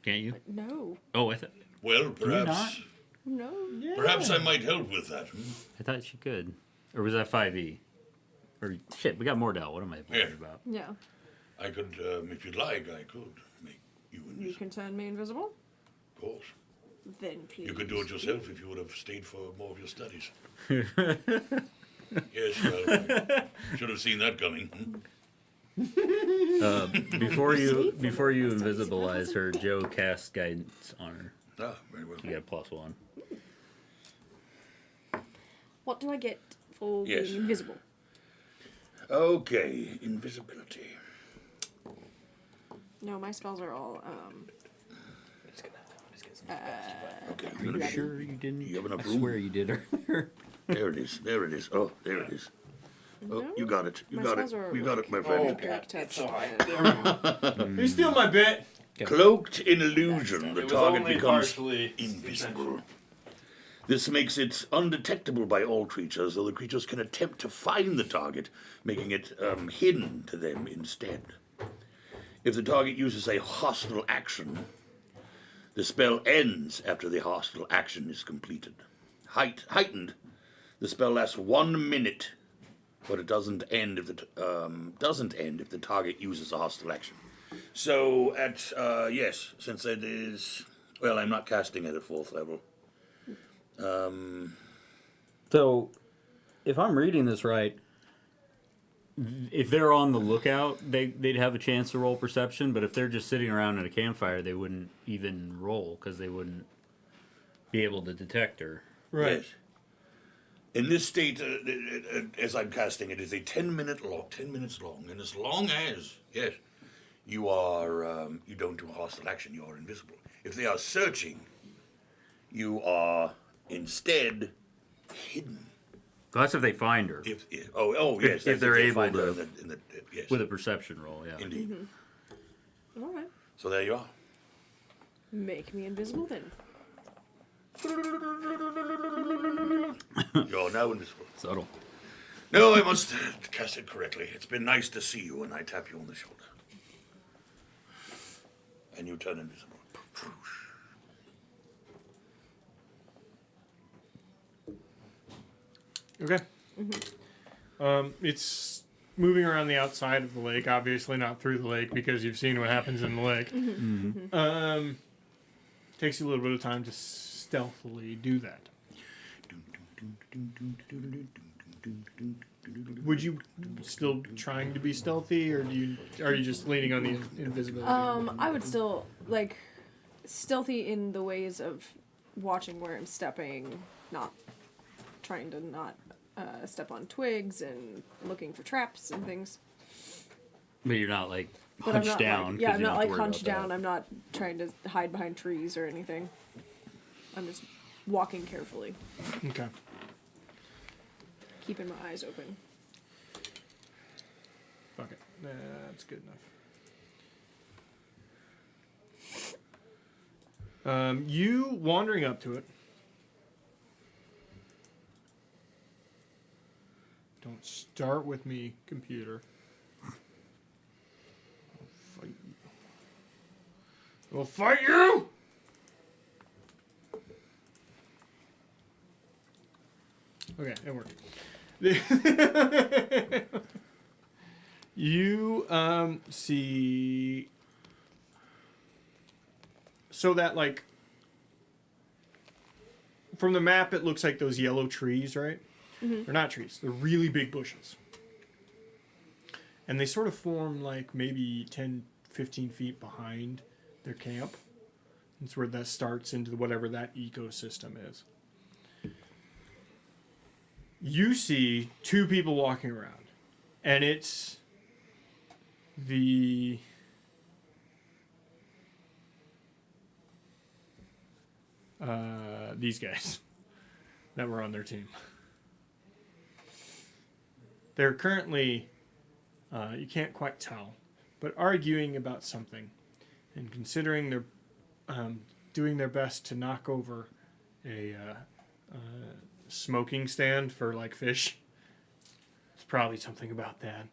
C: Can't you?
D: no.
C: Oh, I thought.
B: Well,
C: you
B: perhaps
D: No.
B: perhaps I might help with that.
C: I thought she could. Or was that 5e? Or shit, we got Mordell. What am I worried about?
D: Yeah.
B: I could, if you'd like, I could make you
D: You
B: invisible.
D: can turn me invisible?
B: Of course.
D: Then please.
B: You could do it yourself if you would have stayed for more of your studies. Yes, well, I should have seen that coming.
C: Before you
D: Save them.
C: invisibilize her, Joe casts guidance on her.
B: Ah, very well.
C: You got a +1.
D: What do I get for
B: Yes.
D: being invisible?
B: Okay, invisibility.
D: No, my spells are all
B: Okay,
C: Are you sure you didn't?
B: You have enough
C: I
B: room?
C: swear you did earlier.
B: There it is. There it is. Oh, there it is. Oh,
D: No,
B: you got it. You
D: my
B: got it.
D: spells are
B: You got
D: like-
B: it, my friend.
D: Eric touch.
A: You steal my bit.
B: Cloaked in illusion, the
A: It was
B: target
A: only
B: becomes
A: partially
B: invisible. This makes it undetectable by all creatures, though the creatures can attempt to find the target, making it hidden to them instead. If the target uses a hostile action, the spell ends after the hostile action is completed. Heightened, the spell lasts 1 minute, but it doesn't end if the target uses a hostile action. So yes, since it is, well, I'm not casting it at 4th level.
C: So, if I'm reading this right, if they're on the lookout, they'd have a chance to roll perception. But if they're just sitting around at a campfire, they wouldn't even roll because they wouldn't be able to detect her.
A: Right.
B: Yes. In this state, as I'm casting it, is a 10 minutes long, and as long as you are you don't do a hostile action, you are invisible. If they are searching, you are instead hidden.
C: Well, that's if they find her
B: Yes,
C: if
B: that's
C: they're
B: they
C: able
B: find her
C: to-
B: yes,
C: with a perception roll. Yeah.
B: indeed.
D: All right.
B: So there you are.
D: Make me invisible then.
B: You're now invisible.
C: Subtle.
B: No, I must cast it correctly. It's been nice to see you, and I tap you on the shoulder. And you turn invisible.
A: Okay. It's moving around the outside of the lake, obviously not through the lake because you've seen what happens in the lake. Takes you a little bit of time to stealthily do that. Would you still trying to be stealthy, or are you just leaning on the invisibility?
D: I would still like stealthy in the ways of watching where I'm stepping, not trying to not step on twigs and looking for traps and things.
C: But you're not like
D: But
C: hunched
D: I'm not
C: down.
D: like, yeah,
C: 'cause
D: I'm
C: you
D: not
C: don't have
D: like
C: to worry
D: hunched
C: about
D: down.
C: that.
D: I'm not trying to hide behind trees or anything. I'm just walking carefully,
A: Okay.
D: keeping my eyes open.
A: Fuck it. That's good enough. You wandering up to it. Don't start with me, computer. I'll fight you. I'll fight you! it worked. You see. So that like. From the map, it looks like those yellow trees, right? Mm-hmm. They're not trees. They're really big bushes. And they sort of form like maybe 10, 15 feet behind their camp. That's where that starts into whatever that ecosystem is. You see two people walking around. And it's the... these guys that were on their team. They're currently, you can't quite tell, but arguing about something and considering they're doing their best to knock over a smoking stand for like fish. It's probably something about that.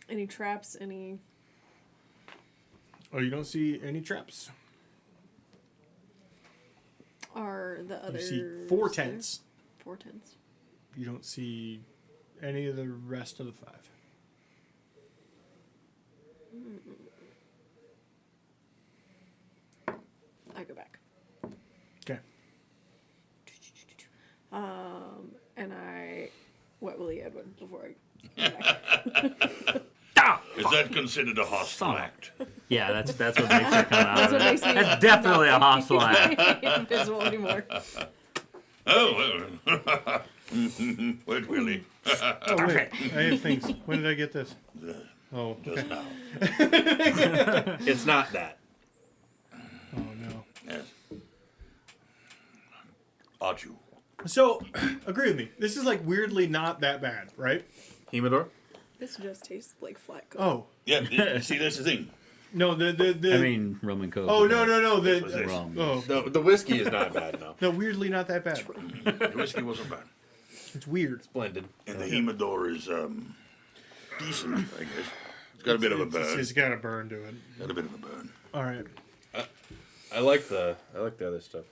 D: Any traps? Any...
A: Oh, you don't see any traps.
D: Are the others...
A: You see 4 tents.
D: 4 tents.
A: You don't see any of the rest of the 5.
D: I go back.
A: Okay.
D: And I wet Willie Edwin before I go back.
B: Is that considered a hostile act?
C: Yeah, that's what makes it come out.
D: That's what makes me
C: That's definitely a hostile act.
D: invisible anymore.
B: Oh, well. Wait, Willie.
A: Oh, wait. I have things. When did I get this? Oh,
B: Just
A: okay.
B: now.
E: It's not that.
A: Oh, no.
B: Yes. Ought you?
A: So, agree with me. This is like weirdly not that bad, right?
E: Humidor?
D: This just tastes like flat Coke.
A: Oh.
B: Yeah, see, that's the thing.
A: No, the
C: I mean, rum and coke.
A: Oh, no.
B: was this?
C: Rum.
A: Oh.
E: The whiskey is not bad, no.
A: No, weirdly not that bad.
B: The whiskey wasn't bad.
A: It's weird.
E: Blended.
B: And the humidor is decent, I guess. It's got a bit of a burn.
A: It's got a burn to it.
B: Got a bit of a burn.
A: All right.
E: I like the other stuff.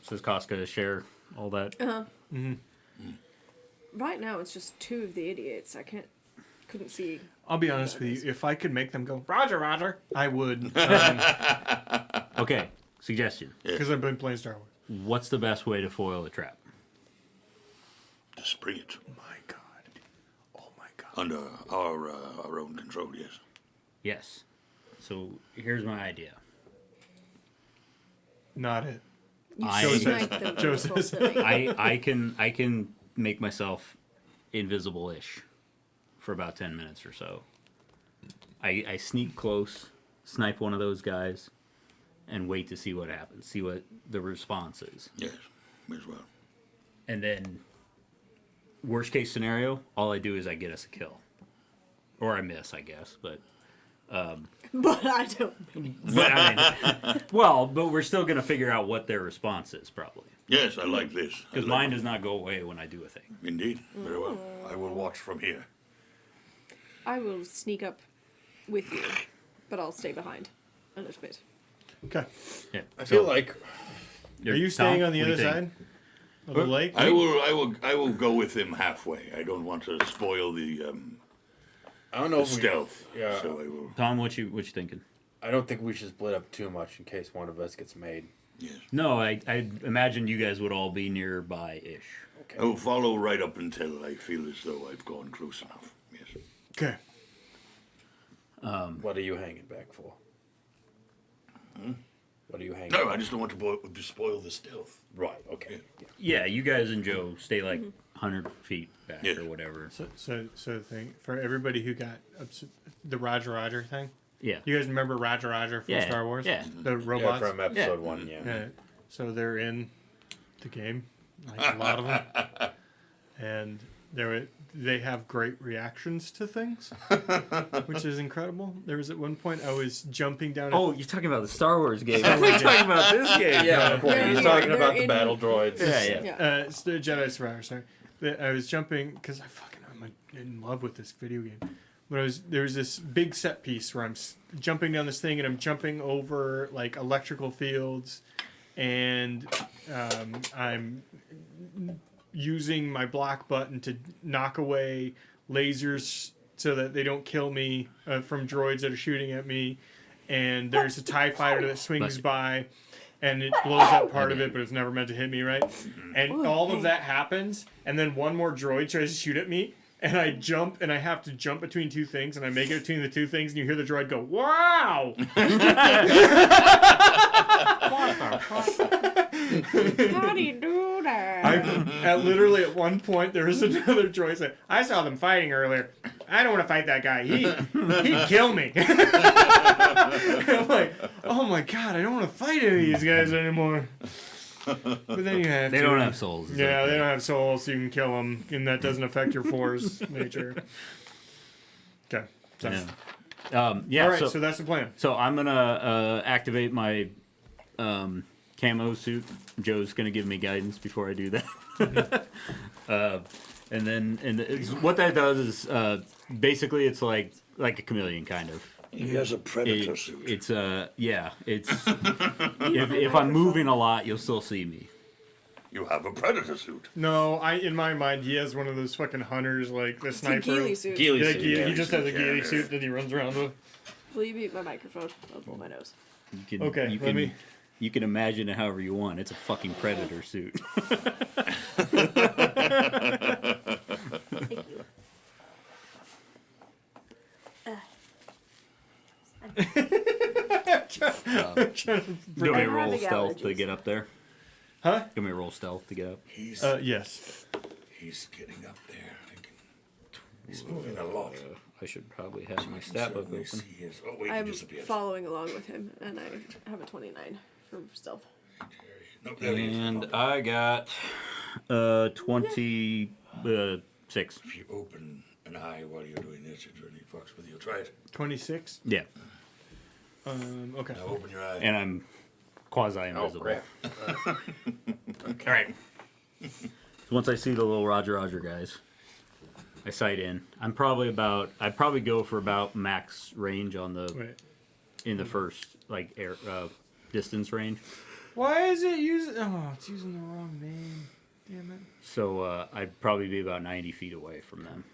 C: So is Costco to share all that?
D: Right now, it's just 2 of the idiots. Couldn't see.
A: I'll be honest with you. If I could make them go, Roger, Roger, I would.
C: Okay, suggestion.
A: Because I've been playing Star Wars.
C: What's the best way to foil a trap?
B: To spring it
A: My God. Oh, my God.
B: under our own control, yes.
C: Yes. So here's my idea.
A: Not it.
D: You
C: I-
D: snipe them
A: Joe
D: before
A: says-
D: filming.
C: I can make myself invisible-ish for about 10 minutes or so. I sneak close, snipe one of those guys, and wait to see what happens, see what the response is.
B: Yes, as well.
C: And then, worst case scenario, all I do is I get us a kill. Or I miss, I guess, but...
D: But I don't.
C: But I mean, well, but we're still going to figure out what their response is, probably.
B: Yes, I like this. I
C: Because
B: like
C: mine does not go away when I do a thing.
B: Indeed. Very well. I will watch from here.
D: I will sneak up with you, but I'll stay behind a little bit.
A: Okay.
C: Yeah.
E: I feel like
A: Are you staying on the other side of the lake?
B: I will go with him halfway. I don't want to spoil the
E: I don't know if
B: stealth.
E: yeah.
B: So I will.
C: Tom, what you thinking?
E: I don't think we should split up too much in case one of us gets made.
B: Yes.
C: No, I imagine you guys would all be nearby-ish.
E: Okay.
B: I will follow right up until I feel as though I've gone close enough. Yes.
A: Okay.
E: What are you hanging back for? What are you hanging?
B: No,
E: back
B: I just don't want to spoil the stealth.
E: Right. Okay.
C: Yeah, you guys and Joe stay like 100 feet back
B: Yeah.
C: or whatever.
A: So the thing for everybody who got the Roger Roger thing.
C: Yeah.
A: You guys remember Roger Roger from
C: Yeah,
A: Star Wars?
C: yeah.
A: The
E: Yeah,
A: robots.
E: from episode 1. Yeah.
A: Yeah. So they're in the game, like a lot of them, and they have great reactions to things, which is incredible. There was at one point I was jumping down.
C: Oh, you're talking about the Star Wars game.
A: Star Wars
C: We're talking about this game.
E: Yeah, of course.
D: They're
E: He's
D: in-
E: talking
D: they're
E: about the
D: in-
E: battle droids.
C: Yeah.
D: Yeah.
A: It's the Jedi Survivor. Sorry, I was jumping because I'm in love with this video game, there was this big set piece where I'm jumping down this thing and I'm jumping over like electrical fields, and I'm using my block button to knock away lasers so that they don't kill me from droids that are shooting at me. And there's a TIE fighter that swings by, and it blows up part of it, but it's never meant to hit me, right? And all of that happens, and then one more droid tries to shoot at me, and I jump, and I have to jump between two things, and I make it between the two things, and you hear the droid go, "Wow!"
D: How do you do that?
A: Literally at one point, there was another droid saying, "I saw them fighting earlier. I don't want to fight that guy. He'd kill me." I'm like, oh my god, I don't want to fight any of these guys anymore. But then you have
C: They don't have souls.
A: Yeah, they don't have souls, so you can kill them, and that doesn't affect your force nature. Okay. So.
C: Yeah.
A: All right, so that's the plan.
C: So I'm gonna activate my camo suit. Joe's gonna give me guidance before I do that. What that does is basically it's like a chameleon kind of.
B: He has a predator suit.
C: It's if I'm moving a lot, you'll still see me.
B: You have a predator suit.
A: No, in my mind, he has one of those fucking hunters, like the sniper.
D: Ghillie suit.
E: Ghillie
A: Yeah,
E: suit.
A: he just has a ghillie suit that he runs around with.
D: Will you mute my microphone? I'll blow my nose.
C: You can,
A: Okay,
C: you
A: let
C: can,
A: me-
C: You can imagine it however you want. It's a fucking predator suit.
D: Thank you.
C: Do you want me to roll
D: having
C: stealth to
D: allergies.
C: get up there?
A: Huh?
C: Do you want me to roll stealth to get up?
B: He's
A: Yes.
B: getting up there. He's moving a lot.
C: I should probably have my stat book
B: Certainly
C: open.
B: see his. Oh wait,
D: I'm
B: he disappeared.
D: following along with him, and I have a 29 for stealth.
B: No, there he is.
C: And I got 26.
B: If you open an eye while you're doing this, it really fucks with you. Try it.
A: 26.
C: Yeah.
A: Okay.
B: Now open your eye.
C: And I'm quasi-invisible.
B: crap.
C: All right. So once I see the little Roger guys, I sight in. I'd probably go for about max range on the
A: Wait.
C: in the first like air distance range.
A: Why is it using? Oh, it's using the wrong name. Damn it.
C: So I'd probably be about 90 feet away from them.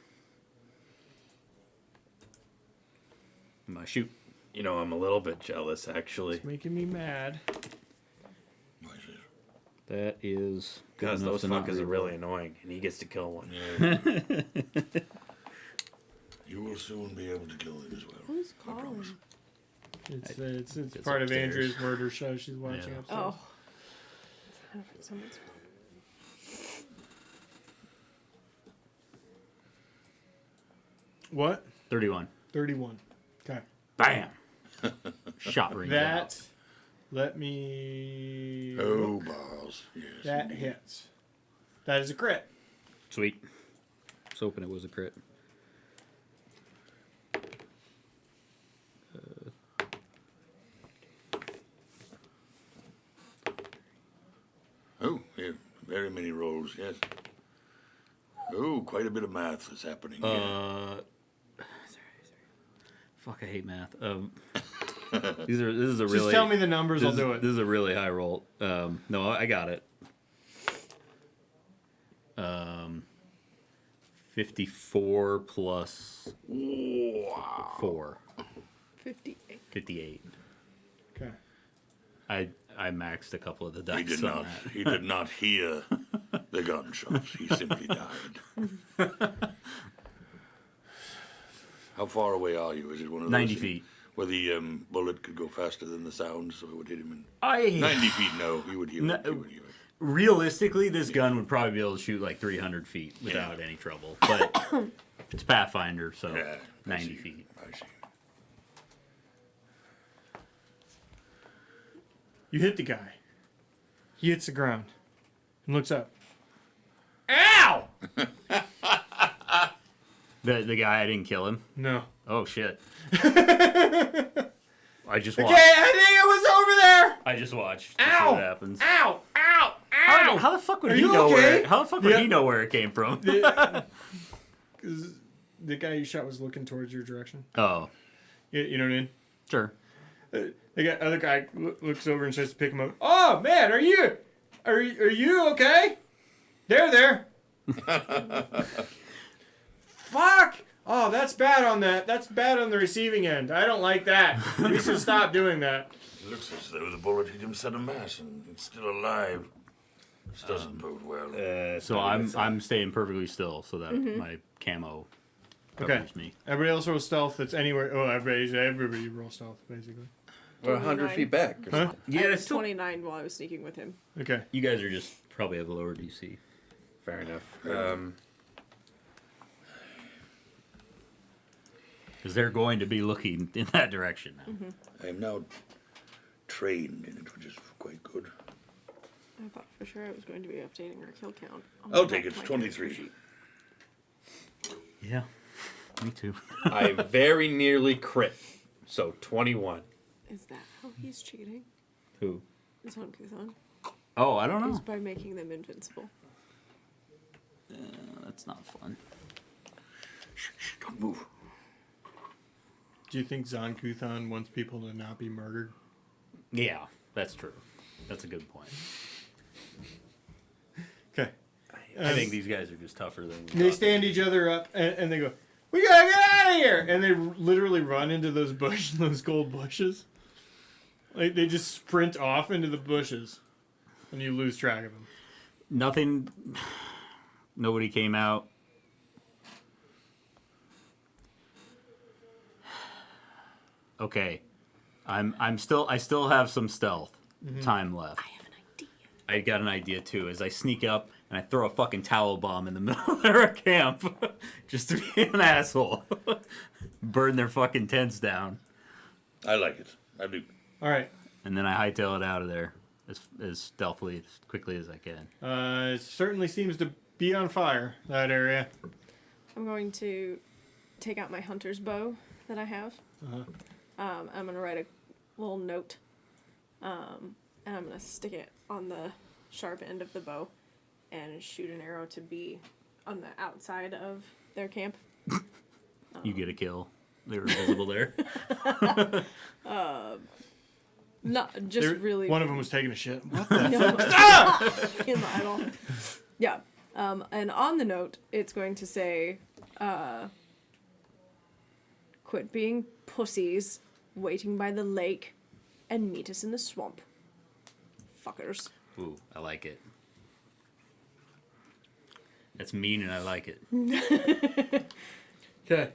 C: My shoot.
E: You know, I'm a little bit jealous, actually.
A: It's making me mad.
B: What is it?
C: That is good
E: Because
C: enough
E: those
C: to not
E: fuckers are
C: reroll.
E: really annoying, and he gets to kill one.
B: You will soon be able to kill it as well.
D: Who's
B: I
D: calling?
B: promise.
A: It's
C: It's
A: part of
C: upstairs.
A: Andrea's murder show she's watching
C: Yeah.
A: upstairs.
D: Oh. Someone's
A: What?
C: 31.
A: 31. Okay.
C: Bam. Shot range out.
A: That. Let me.
B: Oh,
A: look.
B: balls. Yes.
A: That hits. That is a crit.
C: Sweet. Let's hoping it was a crit.
B: Oh, yeah. Very many rolls, yes. Oh, quite a bit of math is happening here.
C: Fuck, I hate math. This is a
A: Just
C: really.
A: tell me the numbers, I'll do it.
C: This is a really high roll. No, I got it. 54 plus
B: Wow.
C: 4.
D: 58.
C: 58.
A: Okay.
C: I maxed a couple of the dice
B: He did
C: on
B: not.
C: that.
B: He did not hear the gunshots. He simply died. How far away are you? Is it one of those
C: 90
B: things
C: feet.
B: where the bullet could go faster than the sound, so it would hit him in 90
C: I
B: feet? No, you would hear
C: No.
B: it. You would hear it.
C: realistically, this gun would probably be able to shoot like 300 feet without any trouble. But it's Pathfinder, so
B: Yeah, I
C: 90
B: see.
C: feet.
B: I see.
A: You hit the guy. He hits the ground and looks up. Ow!
C: The guy, I didn't kill him.
A: No.
C: Oh shit! I just
A: Okay,
C: watched.
A: I think it was over there.
C: I just watched. To see
A: Ow!
C: what happens.
A: Ow! Ow!
C: How,
A: Ow!
C: how the fuck would
A: Are
C: he
A: you
C: know
A: okay?
C: where? How the fuck would
A: Yeah.
C: he know where it came from?
A: 'Cause the guy you shot was looking towards your direction.
C: Oh,
A: You know what I mean?
C: sure.
A: The other guy looks over and tries to pick him up. Oh man, are you okay? There. Fuck! Oh, that's bad on that. That's bad on the receiving end. I don't like that. We should stop doing that.
B: It looks as though the bullet hit him center mass and he's still alive. This doesn't bode well.
C: So I'm staying perfectly still so that my camo covers me.
A: Everybody else roll stealth. That's anywhere. Oh, everybody roll stealth basically.
E: We're 100 feet back. Or
A: Huh?
E: something.
C: Yeah,
D: I
C: it's
D: was
C: still.
D: 29 while I was sneaking with him.
A: Okay.
C: You guys are just probably have a lower DC.
E: Fair enough.
C: Because they're going to be looking in that direction now.
B: I am now trained in it, which is quite good.
D: I thought for sure I was going to be updating our kill count.
B: I'll take it. 23.
C: Yeah, me too.
E: I very nearly crit. So 21.
D: Is that how he's cheating?
C: Who?
D: Is on Kuthon?
C: Oh, I don't
D: Is
C: know.
D: by making them invincible.
C: That's not fun.
B: Shh, don't move.
A: Do you think Zon Kuthon wants people to not be murdered?
C: Yeah, that's true. That's a good point.
A: Okay.
C: I think these guys are just tougher than.
A: They stand each other up and they go, "We gotta get out of here!" And they literally run into those those gold bushes. Like they just sprint off into the bushes, and you lose track of them.
C: Nothing. Nobody came out. Okay, I still have some stealth time left.
D: I have an idea.
C: I got an idea too. As I sneak up and I throw a fucking towel bomb in the middle of their camp, just to be an asshole, burn their fucking tents down,
B: I like it. I do.
A: All right.
C: and then I hightail it out of there as stealthily, as quickly as I can.
A: It certainly seems to be on fire, that area.
D: I'm going to take out my hunter's bow that I have. I'm going to write a little note. And I'm going to stick it on the sharp end of the bow and shoot an arrow to be on the outside of their camp.
C: You get a kill. They were invisible there.
D: Not just really.
A: One of them was taking a shit. What the?
D: In the idol. Yeah. And on the note, it's going to say, quit being pussies, waiting by the lake, and meet us in the swamp. Fuckers.
C: Ooh, I like it. That's mean and I like it.
A: Okay.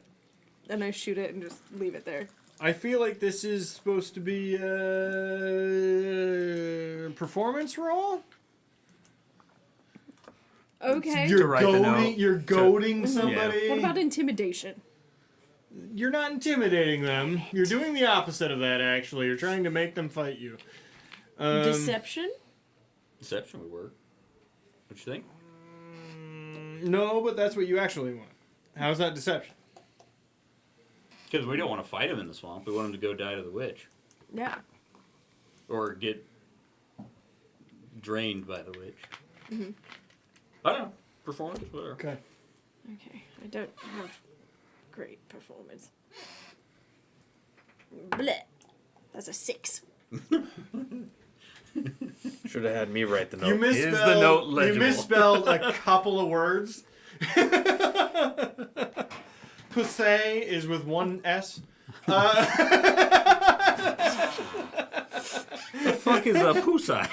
D: And I shoot it and just leave it there.
A: I feel like this is supposed to be a performance roll.
D: Okay.
A: You're
C: write the note.
A: goading. You're goading somebody.
D: What about intimidation?
A: You're not intimidating them. You're doing the opposite of that. Actually, you're trying to make them fight you.
D: Deception?
C: Deception would work. What you think?
A: No, but that's what you actually want. How's that deception?
C: Because we don't want to fight him in the swamp. We want him to go die to the witch.
D: Yeah.
C: Or get drained by the witch. I don't know. Performance, whatever.
A: Okay.
D: Okay. I don't have great performance. Bleh. That's a 6.
E: Should have had me write the note.
A: You
C: Is the note
A: You
C: legible?
A: misspelled a couple of words. Pussy is with one S.
C: The fuck is a pusai?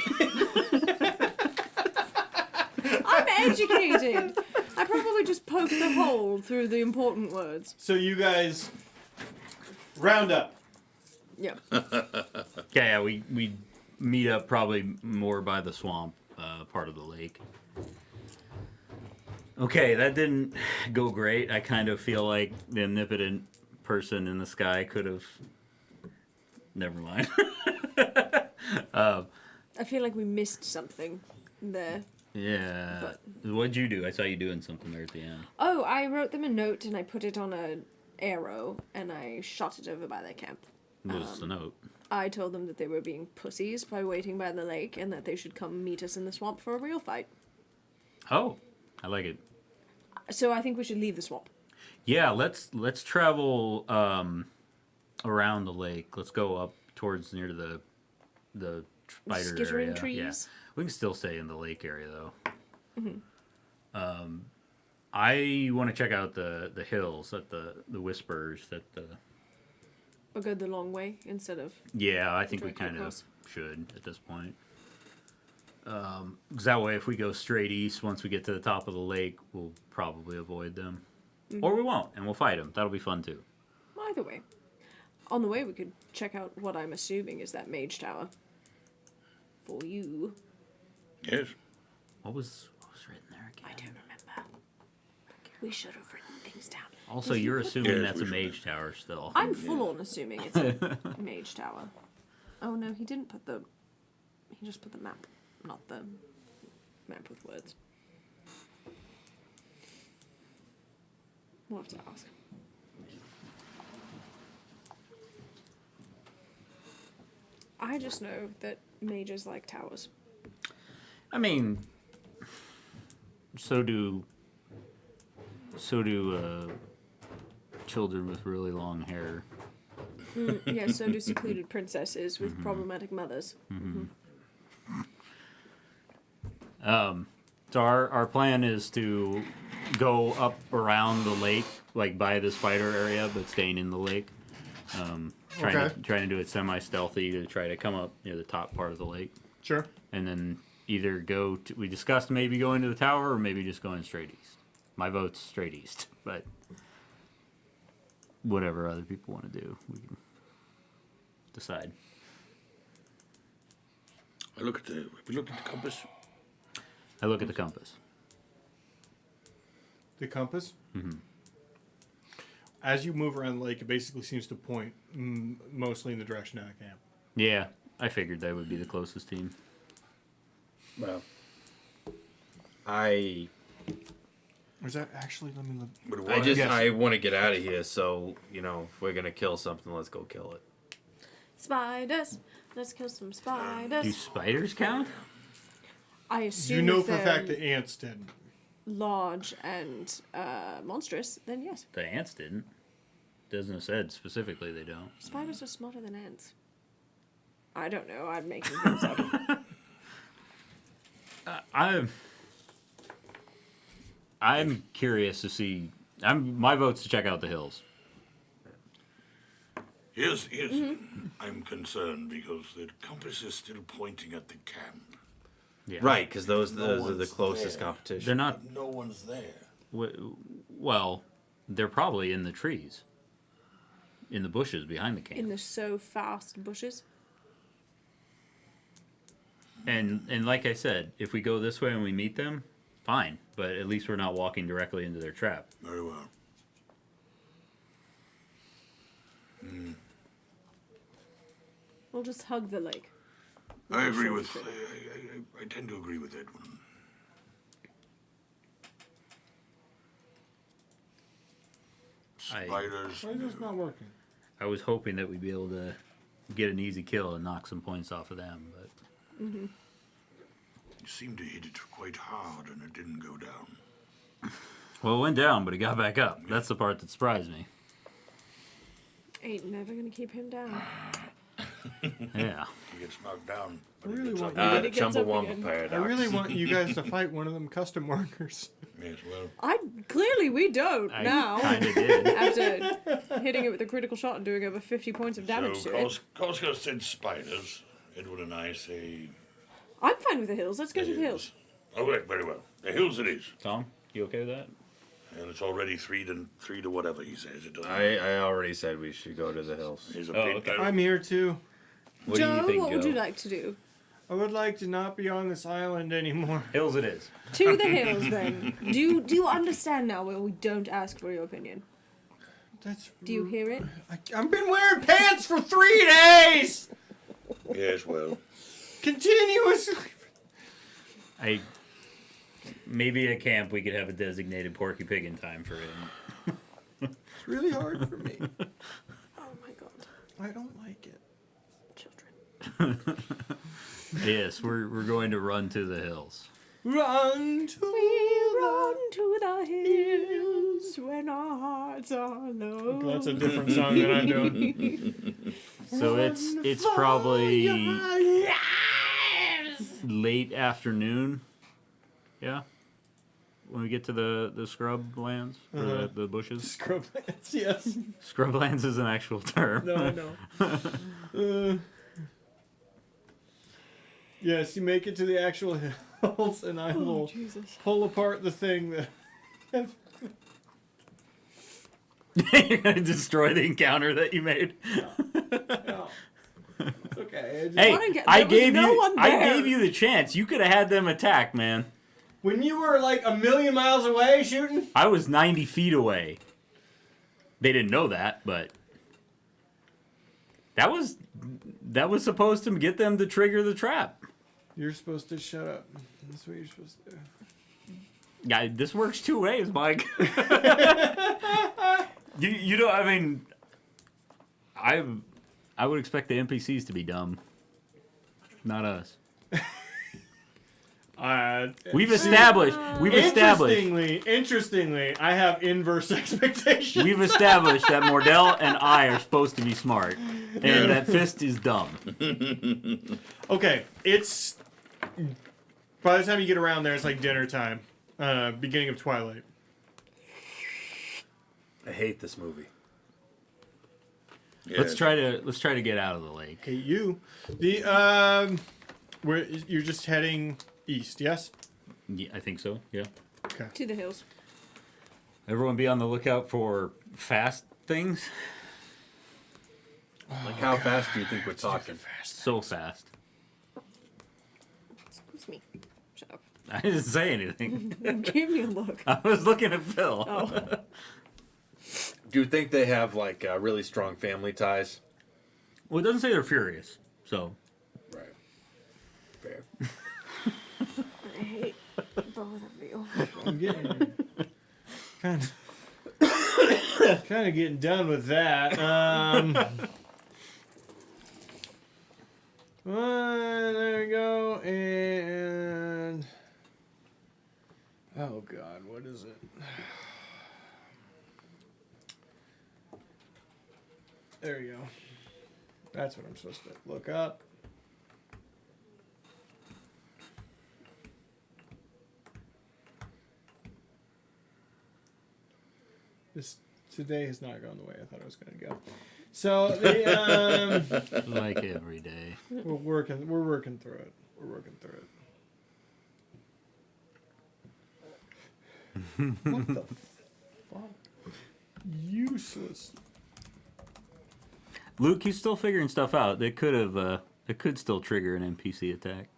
D: I'm educated. I probably just poked the hole through the important words.
A: So you guys round up.
D: Yeah.
C: Yeah, we meet up probably more by the swamp part of the lake. Okay, that didn't go great. I kind of feel like the omnipotent person in the sky could have. Never mind.
D: I feel like we missed something there.
C: Yeah. What'd you do? I saw you doing something there at the end.
D: Oh, I wrote them a note and I put it on an arrow and I shot it over by their camp.
C: What was the note?
D: I told them that they were being pussies by waiting by the lake and that they should come meet us in the swamp for a real fight.
C: Oh, I like it.
D: So I think we should leave the swamp.
C: Yeah, let's travel around the lake. Let's go up towards near the spider
D: Skittering
C: area.
D: trees?
C: Yeah, we can still stay in the lake area though. I want to check out the hills that the whispers that the.
D: Or go the long way instead of.
C: Yeah, I think we
D: Directly
C: kind of
D: across.
C: should at this point. 'Cause that way, if we go straight east, once we get to the top of the lake, we'll probably avoid them. Or we won't, and we'll fight them. That'll be fun too.
D: Either way. On the way, we could check out what I'm assuming is that mage tower. For you.
B: Yes.
C: What was written there
D: I
C: again?
D: don't remember. We should have written things down.
C: Also,
D: Did you
C: you're
D: put-
C: assuming
B: Yes,
C: that's a
B: we should
C: mage tower still.
D: I'm full on assuming it's a mage tower. Oh no, he didn't put the. He just put the map, not the map with words. We'll have to ask. I just know that mages like towers.
C: I mean, so do children with really long hair.
D: Yeah, so do secluded princesses with problematic mothers.
C: So our plan is to go up around the lake, like by the spider area, but staying in the lake. Trying to do it semi-stealthy to try to come up near the top part of the lake,
A: Sure.
C: and then either go to, we discussed maybe going to the tower or maybe just going straight east. My vote's straight east, but whatever other people want to do, we can decide.
B: Have we looked at the compass?
C: I look at the compass.
A: The compass? Mm-hmm. As you move around the lake, it basically seems to point mostly in the direction of the camp.
C: Yeah, I figured that would be the closest team.
B: Well,
E: I
A: Or is that actually, let me look.
B: but
E: I want to get out of here. So if we're gonna kill something, let's go kill it.
D: Spiders! Let's kill some spiders.
C: Do spiders count?
D: I assume
A: You know
D: if
A: for a
D: they're
A: fact that ants didn't.
D: large and monstrous, then yes.
C: The ants didn't. Doesn't have said specifically they don't.
D: Spiders are smarter than ants. I don't know. I'm making things up.
C: I'm curious to see. My vote's to check out the hills.
B: here's I'm concerned because the compass is still pointing at the camp.
C: Yeah.
E: Right, because those are the
B: one's
E: closest
B: there.
E: competition.
C: They're not.
B: But no one's there.
C: Well, they're probably in the trees, in the bushes behind the camp.
D: In the so fast bushes.
C: And like I said, if we go this way and we meet them, fine. But at least we're not walking directly into their trap.
B: Very well.
D: We'll just hug the lake.
B: I agree
D: Sure,
B: with.
D: sure.
B: I tend to agree with Edwin. Spiders.
A: Why is this not working?
C: I was hoping that we'd be able to get an easy kill and knock some points off of them, but
B: You seem to hit it quite hard and it didn't go down.
C: well, it went down, but it got back up. That's the part that surprised me.
D: Ain't never gonna keep him down.
C: Yeah.
B: He gets knocked down.
A: I really want
D: Then
E: The
D: it gets up
E: Chumbawamba
D: again.
E: paradox.
A: I really want you guys to fight one of them custom workers.
B: Yes, well.
D: Clearly we don't
C: I
D: now.
C: kind of did.
D: After hitting it with a critical shot and doing over 50 points of damage
B: So
D: to it.
B: Koska said spiders. Edwin and I say
D: I'm fine with the hills. Let's go to the hills.
B: Okay, very well. The hills it is.
C: Tom, you okay with that?
B: And it's already three to whatever he says. It doesn't.
E: I already said we should go to the hills.
B: His
C: Oh,
B: opinion.
C: okay.
A: I'm here too.
C: What
D: Joe,
C: do you think,
D: what
C: Joe?
D: would you like to do?
A: I would like to not be on this island anymore.
C: Hills it is.
D: To the hills, then. Do you understand now where we don't ask for your opinion?
A: That's.
D: Do you hear it?
A: I've been wearing pants for 3 days!
B: Yes, well.
A: Continuously.
C: Maybe at camp we could have a designated Porky Pig in time for him.
A: It's really hard for me.
D: Oh my god.
A: I don't like it.
D: Children.
C: Yes, we're going to run to the hills.
A: Run to
D: We run to the hills. knows when our hearts are low.
A: That's a different song than I'm doing.
C: So it's probably late afternoon. Yeah. When we get to the scrub lands or the bushes.
A: Scrublands, yes.
C: Scrublands is an actual term.
A: No, I know. Yes, you make it to the actual hills, and I will
D: Jesus.
A: pull apart the thing that.
C: You're gonna destroy the encounter that you made.
A: No. It's okay.
C: Hey,
D: There was no one
C: I
D: there.
C: gave you the chance. You could have had them attack, man.
A: When you were like a million miles away shooting.
C: I was 90 feet away. They didn't know that, but that was supposed to get them to trigger the trap.
A: You're supposed to shut up. That's what you're supposed to do.
C: Yeah, this works two ways, Mike. you know, I mean, I would expect the NPCs to be dumb, not us. We've established.
A: Interestingly, I have inverse expectations.
C: We've established that Mordell and I are supposed to be smart, and that Fist is dumb.
A: Okay, it's by the time you get around there, it's like dinner time, beginning of twilight.
E: I hate this movie.
B: Yeah.
C: Let's try to get out of the lake.
A: Okay, where you're just heading east, yes?
C: Yeah, I think so. Yeah.
A: Okay.
D: To the hills.
C: Everyone, be on the lookout for fast things.
E: Like, how fast do you think we're talking?
C: So fast.
D: Excuse me. Shut up.
C: I didn't say anything.
D: Give me a look.
C: I was looking at Phil.
D: Oh.
E: Do you think they have, like, really strong family ties?
C: Well, it doesn't say they're furious, so.
E: Right. Fair.
D: I hate both of you.
A: I'm getting kind of getting done with that. There we go, and oh god, what is it? There you go. That's what I'm supposed to look up. This today has not gone the way I thought it was going to go. So they
C: Like every day.
A: we're working through it. We're working through it. What the fuck? Useless.
C: Luke, he's still figuring stuff out. It could still trigger an NPC attack.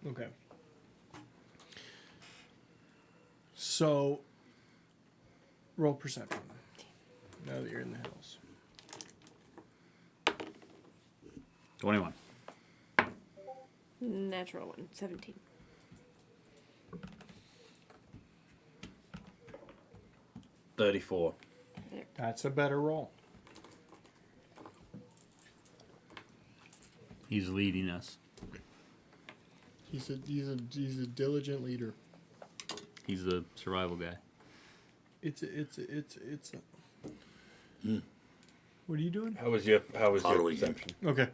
A: Okay. So, roll perception. Now that you're in the hills.
C: 21.
D: Natural one. 17.
E: $34.
A: That's a better roll.
C: He's leading us.
A: He's a diligent leader.
C: He's the survival guy.
A: It's a. What are you doing?
E: How was your
B: Following you.
E: perception?
A: Okay.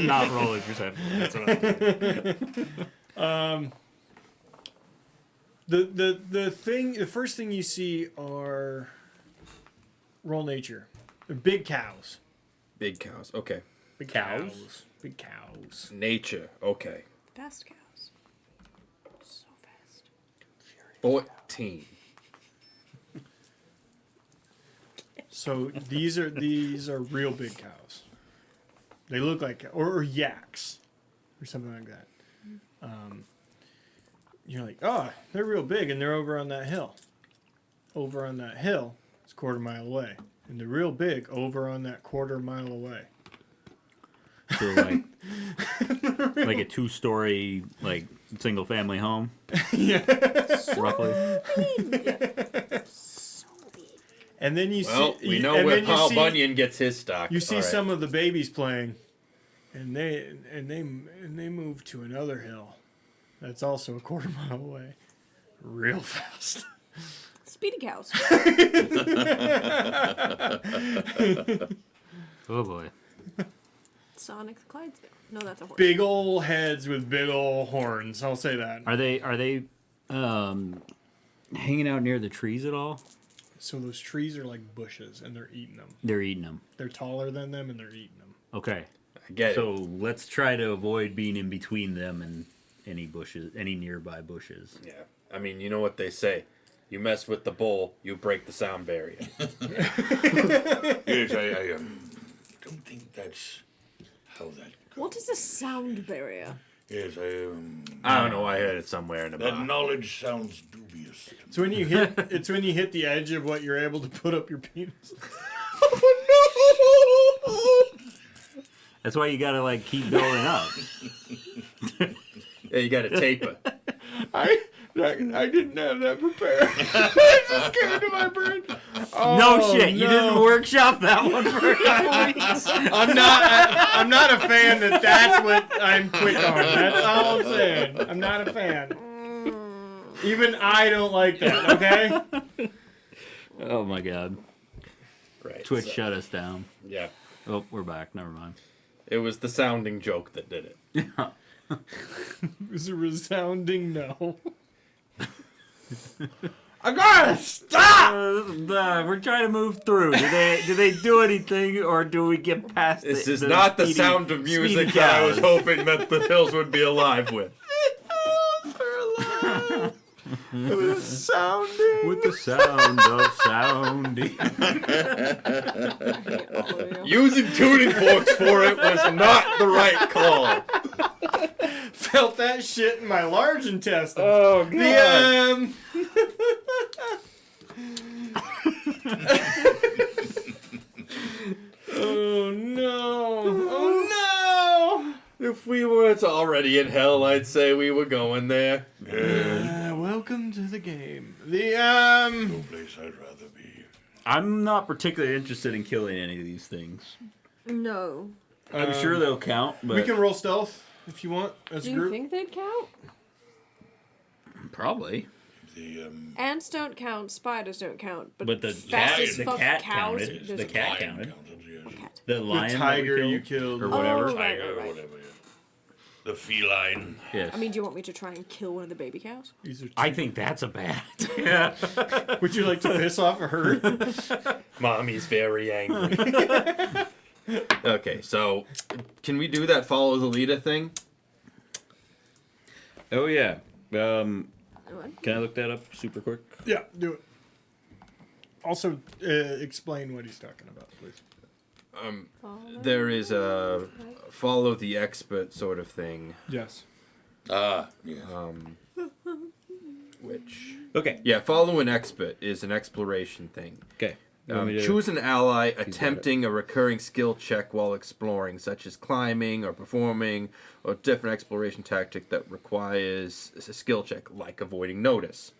C: Not rolling perception. That's what I
A: The first thing you see are roll nature. They're big cows.
E: Big cows. Okay.
A: Big
C: Cows?
A: Big cows.
E: Nature. Okay.
D: Fast cows. So fast.
E: 14.
A: So these are real big cows. They look like or yaks or something like that. You're like, oh, they're real big, and they're over on that hill. Over on that hill, it's a quarter mile away, and they're real big over on that quarter mile away.
C: So like a 2-story like single family home.
A: Yeah.
C: Roughly.
D: So big.
A: And then you
E: Well,
A: see.
E: we know
A: and
E: where
A: then you
E: Paul
A: see-
E: Bunyan gets his stock.
A: You see
E: All right.
A: some of the babies playing and they move to another hill that's also a quarter mile away, real fast.
D: Speedy cows.
C: Oh boy.
D: Sonic the Clydesdale. No, that's a horse.
A: Big ol' heads with big ol' horns. I'll say that.
C: Are they hanging out near the trees at all?
A: So those trees are like bushes, and they're eating them.
C: They're eating them.
A: They're taller than them, and they're eating them.
C: Okay.
E: I get
C: So
E: it.
C: let's try to avoid being in between them and any bushes, any nearby bushes.
E: Yeah. I mean, you know what they say. You mess with the bull, you break the sound barrier.
B: Yes, I don't think that's how that goes.
D: What is a sound barrier?
B: Yes,
E: I don't know. I heard it somewhere in the
B: that
E: bar.
B: knowledge sounds dubious. To me.
A: It's when you hit. It's when you hit the edge of what you're able to put up your penis.
C: That's why you gotta like keep building up.
E: Yeah, you got to taper.
A: I didn't have that prepared. It just came to my brain. Oh,
C: No shit, you
A: no.
C: didn't workshop that one for a couple weeks.
A: I'm not a fan that's what I'm quick on. That's all I'm saying. I'm not a fan. Even I don't like that, okay?
C: Oh my god.
E: Right.
C: Twitch
E: so-
C: shut us down.
E: Yeah.
C: Oh, we're back. Never mind.
E: It was the sounding joke that did it.
A: It was a resounding no. I gotta stop!
C: We're trying to move through. Do they do anything, or do we get past?
E: This is not the
C: speedy-
E: sound of music
C: speedy
E: that I was
C: cows?
E: hoping that the hills would be alive with.
A: It was sounding.
C: With the sound of sounding.
D: I hate all of you.
E: Using tuning forks for it was not the right call.
A: Felt that shit in my large intestine.
E: Oh,
A: The Oh no! Oh
E: If we weren't already in hell, I'd say we were going there.
A: no! Welcome to the game.
B: No place I'd rather be.
C: I'm not particularly interested in killing any of these things.
D: No.
C: I'm sure they'll count, but
A: We can roll stealth if you want as
D: Do
A: a
D: you
A: group.
D: think they'd count?
C: probably.
B: The
D: Ants don't count, spiders don't count, but,
C: But the
D: fast
C: cat,
D: as
C: the
D: fuck
C: cat
D: cows.
C: counted.
D: there's
C: The
D: a
C: cat
B: lion
C: counted.
B: yes.
D: cat.
C: The lion,
A: The
C: that
A: tiger
C: we
A: you
C: killed,
A: killed.
C: or whatever.
D: Oh, right,
B: Tiger or
D: right.
B: whatever. Yeah. The feline.
C: Yes.
D: I mean, do you want me to try and kill one of the baby cows?
A: These are
C: I think that's a bad. Yeah.
A: Would you like to piss off a herd?
E: Mommy's very angry. Okay, so can we do that follow the leader thing?
C: Oh yeah.
D: What?
C: Can I look that up super quick?
A: Yeah, do it. Also, explain what he's talking about, please.
E: There is a follow the expert sort of thing,
A: Yes.
B: Ah, yes.
E: which
C: Okay.
E: yeah, follow an expert is an exploration thing.
C: Okay. You want me to-
E: Choose an ally attempting a recurring skill check while exploring, such as climbing or performing or different exploration tactic that requires a skill check, like avoiding notice.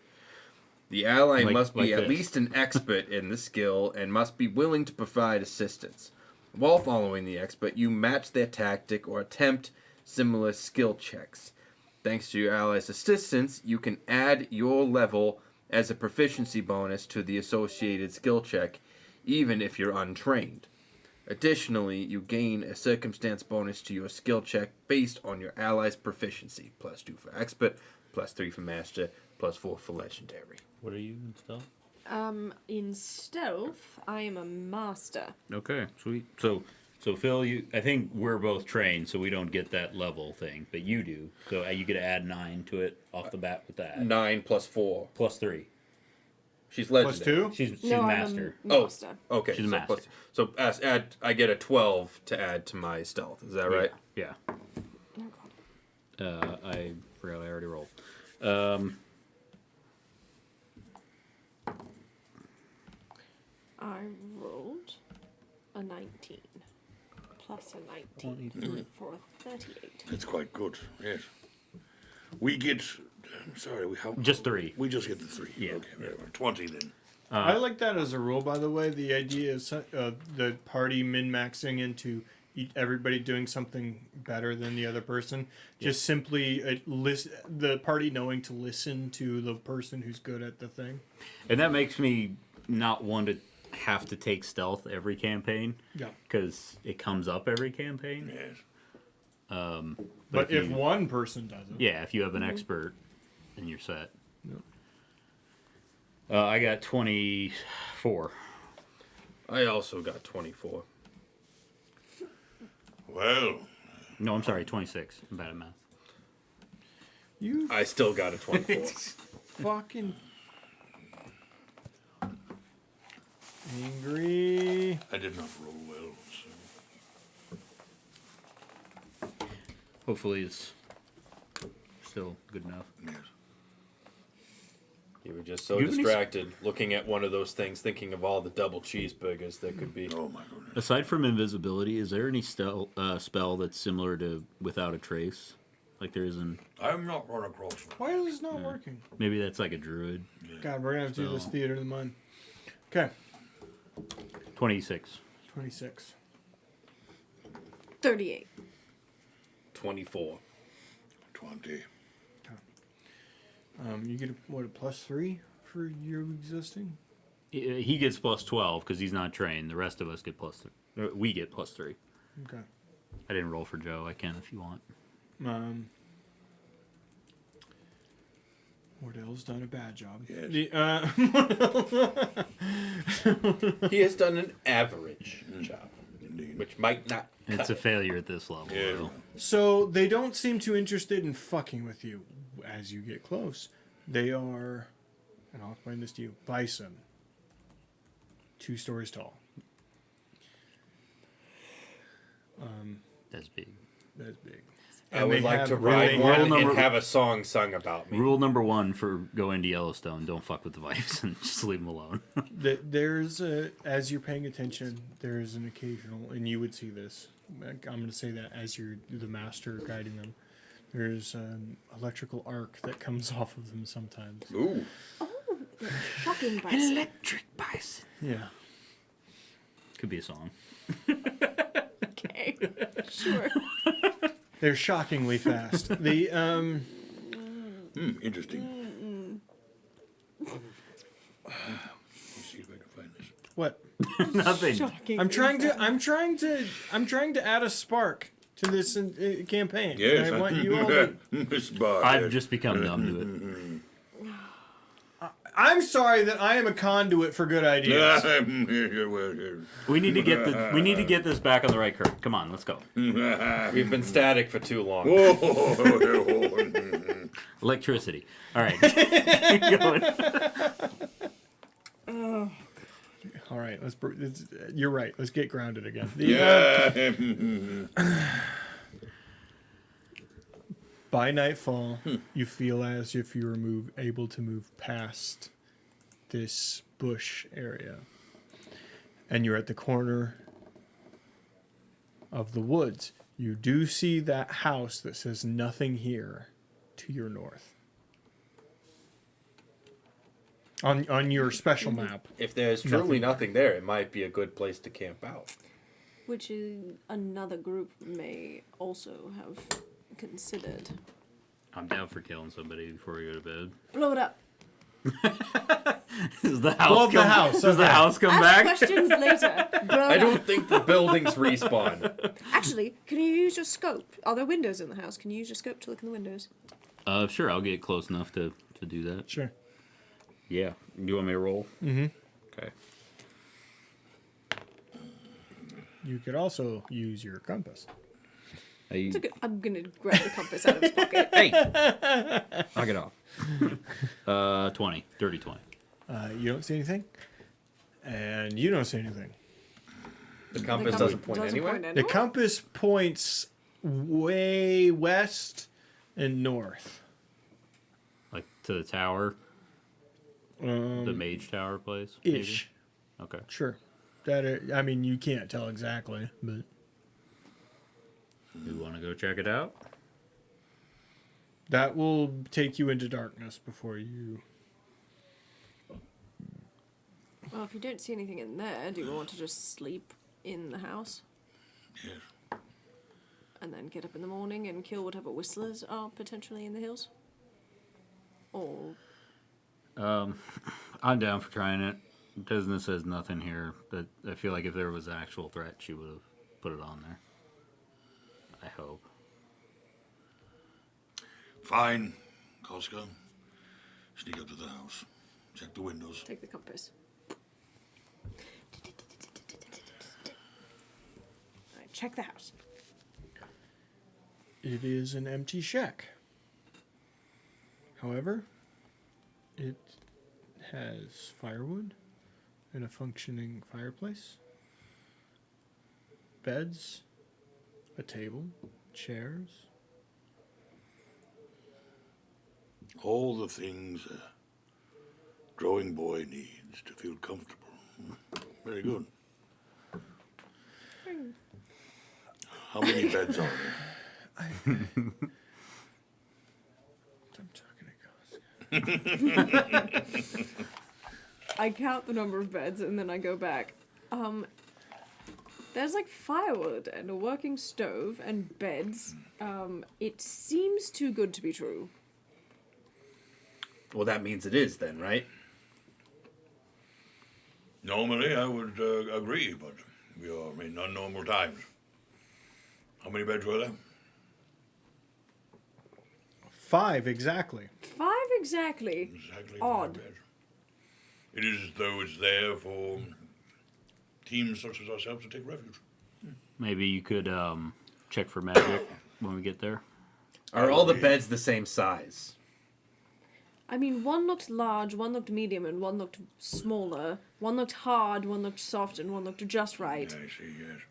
E: The ally
C: Like-
E: must be
C: like
E: at
C: this.
E: least an expert in the skill and must be willing to provide assistance. While following the expert, you match their tactic or attempt similar skill checks. Thanks to your ally's assistance, you can add your level as a proficiency bonus to the associated skill check, even if you're untrained. Additionally, you gain a circumstance bonus to your skill check based on your ally's proficiency. +2 for expert, +3 for master, +4 for legendary.
C: What are you in stealth?
D: In stealth, I am a master.
C: Okay, sweet. So Phil, I think we're both trained, so we don't get that level thing, but you do. So you get to add 9 to it off the bat with that.
E: 9 +4.
C: +3.
E: She's
A: Plus
E: legendary.
A: 2?
C: She's
D: No,
C: master.
D: I'm a master.
E: Okay,
C: She's a
E: so
C: master.
E: add. I get a 12 to add to my stealth. Is that right?
C: Yeah.
D: Oh, God.
C: I forgot I already rolled.
D: I rolled a 19 plus a 19 for a 38.
B: That's quite good. Yes. We get. Sorry, we how?
C: Just 3.
B: We just get the 3.
C: Yeah.
B: Okay, very well. 20 then.
A: I like that as a rule, by the way. The idea is the party min-maxing into everybody doing something better than the other person. Just simply the party knowing to listen to the person who's good at the thing.
C: And that makes me not want to have to take stealth every campaign.
A: Yeah.
C: Because it comes up every campaign.
B: Yes.
A: But if one person does it.
C: Yeah, if you have an expert, then you're set.
A: Yep.
C: I got 24.
E: I also got 24.
B: Well,
C: No, I'm sorry, 26. I'm bad at math.
A: You
E: I still got a 24.
A: fucking angry.
B: I did not roll well, so
C: Hopefully it's still good enough.
B: yes.
E: You were just so
C: You have any
E: distracted looking at one of those things, thinking of all the double cheeseburgers that could be.
B: Oh my goodness.
C: Aside from invisibility, is there any spell that's similar to Without a Trace? Like there is in...
B: I'm not run across it.
A: Why is this not working?
C: Maybe that's like a druid.
A: God, we're gonna have to do this
C: So-
A: theater of the mind. Okay,
C: 26.
A: 26.
D: 38.
E: 24.
B: 20.
A: You get a +3 for your existing.
C: He gets plus 12 because he's not trained. The rest of us get plus 3. We get plus 3.
A: Okay.
C: I didn't roll for Joe. I can if you want.
A: Wardell's done a bad job.
B: Yes.
E: He has done an average job,
B: Indeed.
E: which might not.
C: It's a failure at this level.
B: Yeah.
C: Though.
A: So they don't seem too interested in fucking with you as you get close. They are, and I'll explain this to you, bison. 2 stories tall.
C: That's big.
A: That's big.
E: I
A: And
E: would
A: they
E: like
A: have
E: to
A: really-
E: ride one and
C: number-
E: have a song sung about me.
C: Rule number 1 for going to Yellowstone: don't fuck with the bison. Just leave them alone.
A: There's as you're paying attention, there's an occasional, and you would see this. I'm going to say that as you're the master guiding them. There's an electrical arc that comes off of them sometimes.
E: Ooh.
D: Shocking bison.
C: Electric bison.
A: Yeah.
C: Could be a song.
D: Okay. Sure.
A: They're shockingly fast. The
B: Interesting. Let's see if I can find this.
A: what?
C: Nothing.
D: Shocking.
A: I'm trying to add a spark to this campaign.
B: Yes.
A: And I want you all to,
B: Miss Bar.
C: I've just become numb to it.
A: I'm sorry that I am a conduit for good ideas.
C: We need to get this back on the right curve. Come on, let's go.
E: We've been static for too long.
C: Electricity. All right. Keep going.
A: All right, you're right. Let's get grounded again. By nightfall, you feel as if you were able to move past this bush area. And you're at the corner of the woods. You do see that house that says nothing here to your north. On your special map.
E: If there's truly nothing there, it might be a good place to camp out.
D: Which another group may also have considered.
C: I'm down for killing somebody before we go to bed.
D: Blow it up.
C: Does the house
A: Blow up the
C: come,
A: house,
C: Does the
A: okay.
C: house come
D: Ask
C: back?
D: questions later. Blow
E: I
D: it up.
E: don't think the buildings respawn.
D: Actually, can you use your scope? Are there windows in the house? Can you use your scope to look in the windows?
C: Sure, I'll get close enough to do that.
A: Sure.
C: Yeah. You want me to roll?
A: Mm-hmm.
C: Okay.
A: You could also use your compass.
D: It's a good, I'm gonna grab the compass out of his pocket.
C: Hey! Knock it off. 20. Dirty 20.
A: You don't see anything, and you don't see anything.
E: The compass doesn't point anywhere.
A: The compass points way west and north.
C: Like to the tower? The mage tower place? maybe?
A: Ish.
C: Okay.
A: Sure. I mean, you can't tell exactly, but
C: You want to go check it out?
A: that will take you into darkness before you.
D: Well, if you don't see anything in there, do you want to just sleep in the house?
B: Yes.
D: and then get up in the morning and kill whatever whistlers are potentially in the hills? Or
C: I'm down for trying it. Desna says nothing here, but I feel like if there was an actual threat, she would have put it on there. I hope.
B: Fine, Koska. Sneak up to the house. Check the windows.
D: take the compass. Alright, check the house.
A: It is an empty shack. However, it has firewood and a functioning fireplace, beds, a table, chairs.
B: All the things a growing boy needs to feel comfortable. Very good. How many beds are there?
A: I'm talking to Koska.
D: I count the number of beds and then I go back. There's like firewood and a working stove and beds. It seems too good to be true.
E: Well, that means it is then, right?
B: Normally, I would agree, but we are in unnormal times. How many beds were there?
A: 5 exactly.
D: 5 exactly.
B: Exactly
D: Odd.
B: 5 beds. It is as though it's there for teams such as ourselves to take refuge.
C: Maybe you could check for magic when we get there.
E: Are all the beds the same size?
D: I mean, one looked large, one looked medium, and one looked smaller. One looked hard, one looked soft, and one looked just right.
B: I see, yes.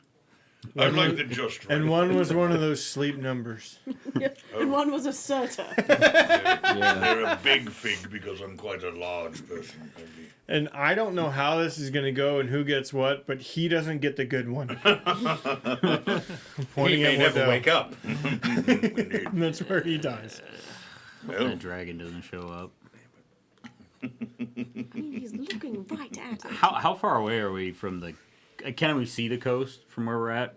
B: I like the just right.
A: And one was one of those sleep numbers.
D: And one was a Surta.
B: They're a big fig because I'm quite a large person.
A: And I don't know how this is going to go and who gets what, but he doesn't get the good one. Pointing
E: He may
A: at
E: never
A: Waddell.
E: wake up.
A: And that's where he dies.
B: Well,
C: That dragon doesn't show up.
D: I mean, he's looking right at it.
C: How far away are we from the... Can we see the coast from where we're at?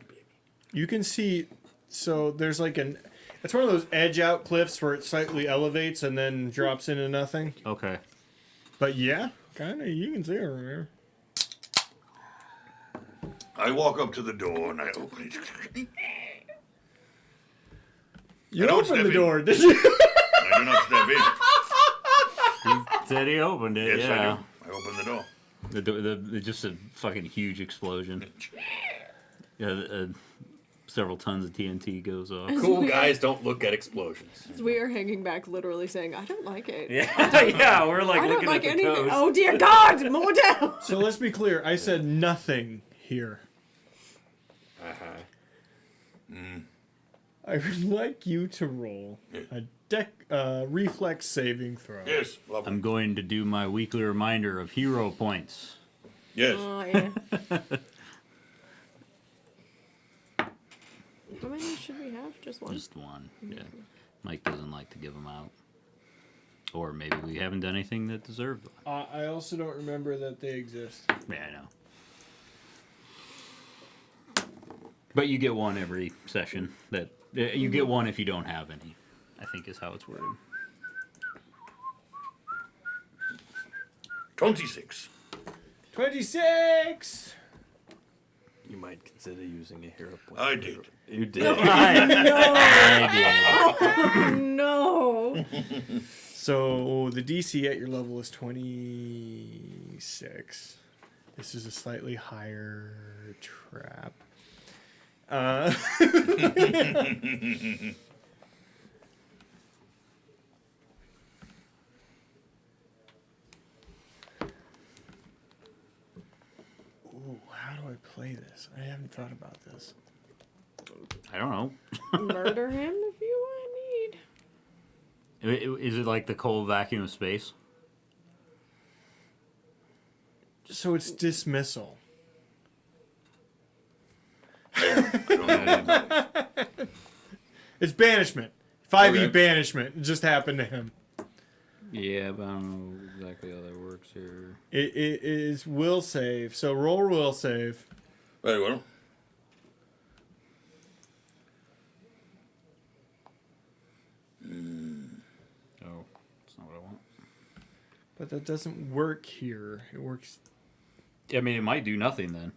A: You can see, so there's like an, it's one of those edge out cliffs where it slightly elevates and then drops into nothing.
C: Okay.
A: But yeah, kind of, you can see it from here.
B: I walk up to the door and I open it.
A: You
B: I don't
A: opened
B: step
A: the
B: in.
A: door, did you?
B: I do not step in.
C: He said he opened it,
B: Yes,
C: yeah.
B: I do. I open the door.
C: Just a fucking huge explosion. Yeah, several tons of TNT goes off.
E: Cool guys don't look at explosions.
D: We are hanging back, literally saying, I don't like it.
C: Yeah, yeah, we're like
D: I don't
C: looking
D: like
C: at the
D: anything.
C: coast.
D: Oh dear God, more down.
A: So let's be clear. I said nothing here. I would like you to roll a reflex saving throw.
B: Yes, lovely.
C: I'm going to do my weekly reminder of hero points.
B: Yes.
D: Oh yeah. How many should we have? Just one.
C: Just one. Yeah. Mike doesn't like to give them out. Or maybe we haven't done anything that deserved one.
A: I also don't remember that they exist.
C: Yeah, I know. But you get one every session. That you get one if you don't have any, I think is how it's worded.
B: 26.
A: 26!
E: You might consider using a hero point.
B: I did.
E: You did.
C: I
D: No.
A: So the DC at your level is 26. This is a slightly higher trap. Ooh, how do I play this? I haven't thought about this.
C: I don't know.
D: Murder him if you need.
C: Is it like the cold vacuum of space?
A: So it's dismissal. It's banishment. 5e
B: Okay.
A: banishment. It just happened to him.
C: Yeah, but I don't know exactly how that works here.
A: It is will save. So roll will save.
B: Very well.
A: But that doesn't work here. It works.
C: I mean, it might do nothing then.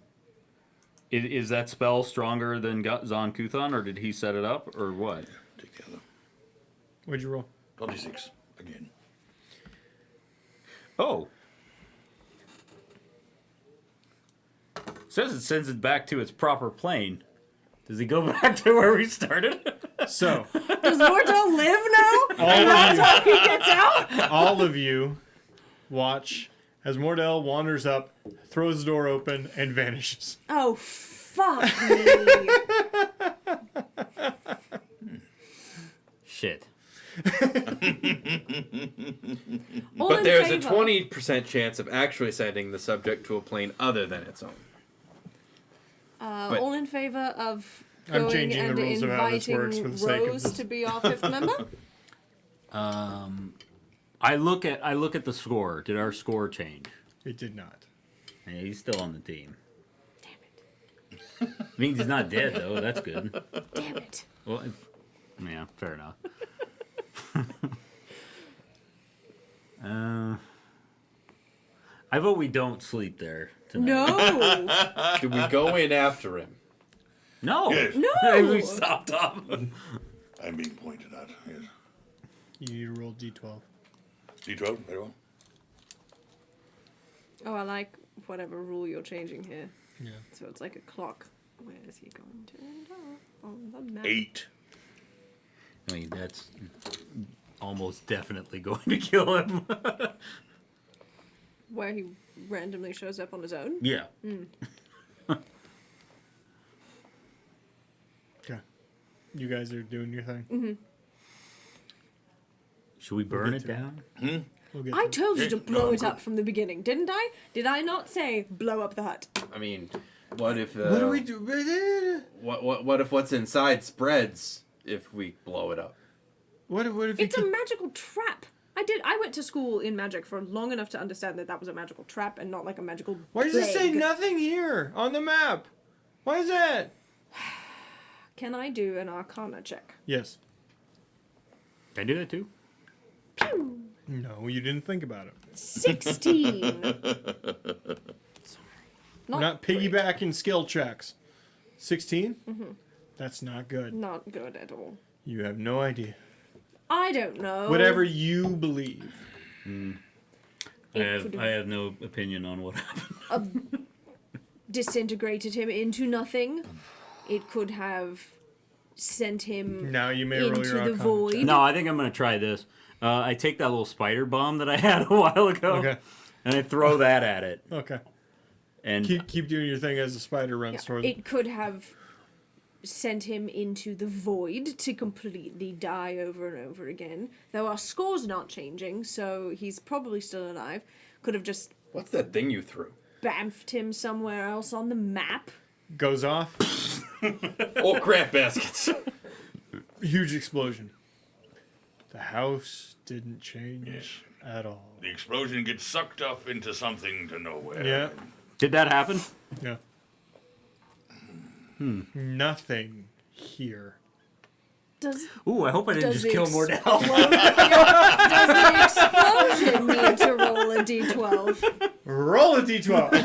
C: Is that spell stronger than Zon Kuthon, or did he set it up, or what?
B: Take the other.
A: What'd you roll?
B: 26 again.
C: Oh. Says it sends it back to its proper plane. Does he go back to where we started?
A: So,
D: Does Mordell live now?
A: all
D: That's
A: of
D: how he gets out?
A: you, all of you watch as Mordell wanders up, throws the door open, and vanishes.
D: Oh, fuck me.
C: Shit.
D: All
E: But
D: in
E: there's a
D: favor.
E: 20% chance of actually sending the subject to a plane other than its own. but-
D: All in favor of
A: I'm
D: going
A: changing the
D: and
A: rules of how this
D: inviting
A: works for the sake of
D: Rose
A: this.
D: to be our fifth member?
C: I look at the score. Did our score change?
A: It did not.
C: Yeah, he's still on the team.
D: Damn it.
C: Means he's not dead though. That's good.
D: Damn it.
C: Well, yeah, fair enough. I vote we don't sleep there tonight.
D: No.
E: Do we go in after him?
C: No.
B: Yes.
D: No.
C: We stopped off.
B: I'm being pointed at. Yes.
A: You need to roll d12.
B: D12, very well.
D: Oh, I like whatever rule you're changing here.
A: Yeah.
D: So it's like a clock. Where is he going to end up on the map?
B: 8.
C: I mean, that's almost definitely going to kill him.
D: Where he randomly shows up on his own?
C: Yeah.
A: Okay. You guys are doing your thing.
D: Mm-hmm.
C: Should we burn
A: get
C: it
A: to it.
C: down?
A: We'll get
D: I
A: to it.
D: told you to
B: Yeah,
D: blow
B: no,
D: it
B: I'm
D: up from the beginning, didn't I? Did I not say blow up the hut?
E: I mean, what if...
A: What do we do?
E: What if what's inside spreads if we blow it up?
A: What if you
D: It's a
A: keep-
D: magical trap. I went to school in magic for long enough to understand that that was a magical trap and not like a magical
A: Why does it say
D: plague.
A: nothing here on the map? Why is that?
D: Can I do an arcana check?
A: Yes.
C: Can I do that too?
D: Pew!
A: No, you didn't think about it.
D: 16.
A: We're not
D: great.
A: piggybacking skill checks. 16? Mm-hmm. That's not good.
D: Not good at all.
A: You have no idea.
D: I don't know.
A: Whatever you believe.
D: It
C: I have no opinion on what happened.
D: disintegrated him into nothing. It could have sent him
A: Now you may roll
D: into
A: your
D: the
A: arcana
D: void.
A: check.
C: No, I think I'm gonna try this. I take that little spider bomb that I had a while ago,
A: Okay.
C: and I throw that at it.
A: Okay.
C: And
A: Keep doing your thing as the spider runs
D: Yeah,
A: towards
D: it could have sent him into the void to completely die over and over again. Though our score's not changing, so he's probably still alive. Could have just
E: What's that thing you threw?
D: bamfed him somewhere else on the map.
A: Goes off.
E: Oh, crap baskets.
A: Huge explosion. The house didn't change at all.
B: The explosion gets sucked up into something to nowhere.
A: Yeah.
C: did that happen?
A: Yeah. Nothing here.
D: Does
C: Ooh, I hope I didn't
D: Does
C: just kill
D: the
C: Mordell.
D: does the explosion need to roll a d12
A: Roll a d12.
D: to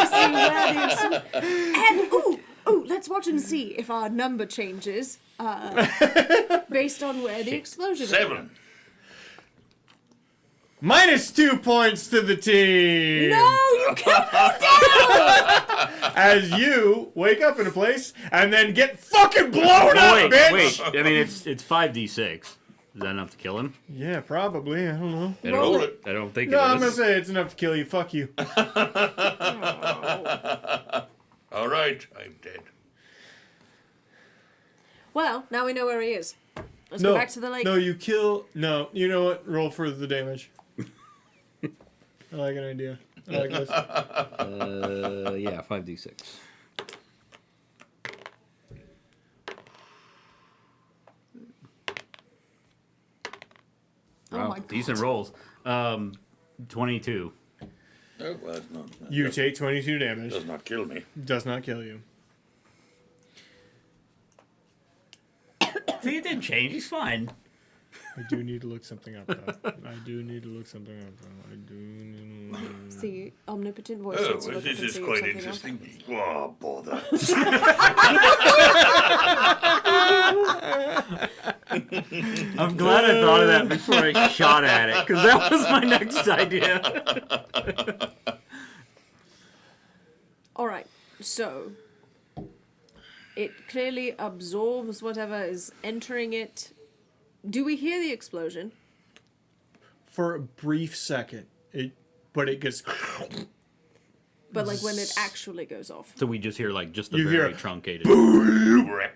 D: see where the and ooh, let's watch and see if our number changes based on where the explosion is.
B: 7.
A: Minus 2 points to the team.
D: No, you can't go down.
A: As you wake up in a place and then get fucking blown up,
C: wait,
A: bitch.
C: wait. I mean, it's 5d6. Is that enough to kill him?
A: Yeah, probably. I don't know.
C: I
D: Roll
C: don't,
D: it.
C: I don't think
A: No,
C: it
A: I'm
C: is.
A: gonna say it's enough to kill you. Fuck you.
B: All right, I'm dead.
D: Well, now we know where he is. Let's
A: No,
D: go back to the lake.
A: no, you kill. No, you know what? Roll for the damage. I like an idea. I like this.
C: Yeah, 5d6.
D: Oh
C: Wow,
D: my God.
C: decent rolls. 22.
B: Oh, well, that's not.
A: You take 22 damage.
B: Does not kill me.
A: Does not kill you.
C: See, it didn't change. He's fine.
A: I do need to look something up, though. I do need to look something up, though. I do need to...
D: See, omnipotent voice.
B: Oh,
D: needs to
B: well,
D: look up
B: this
D: and
B: is
D: see if
B: quite
D: something else
B: interesting.
D: happens.
B: Oh, bother.
C: I'm glad I thought of that before I shot at it, because that was my next idea.
D: All right, so it clearly absorbs whatever is entering it. Do we hear the explosion?
A: For a brief second, but it gets...
D: But like when it actually goes off.
C: So we just hear like just the
A: You hear
C: very
A: a
C: truncated. We don't hear it.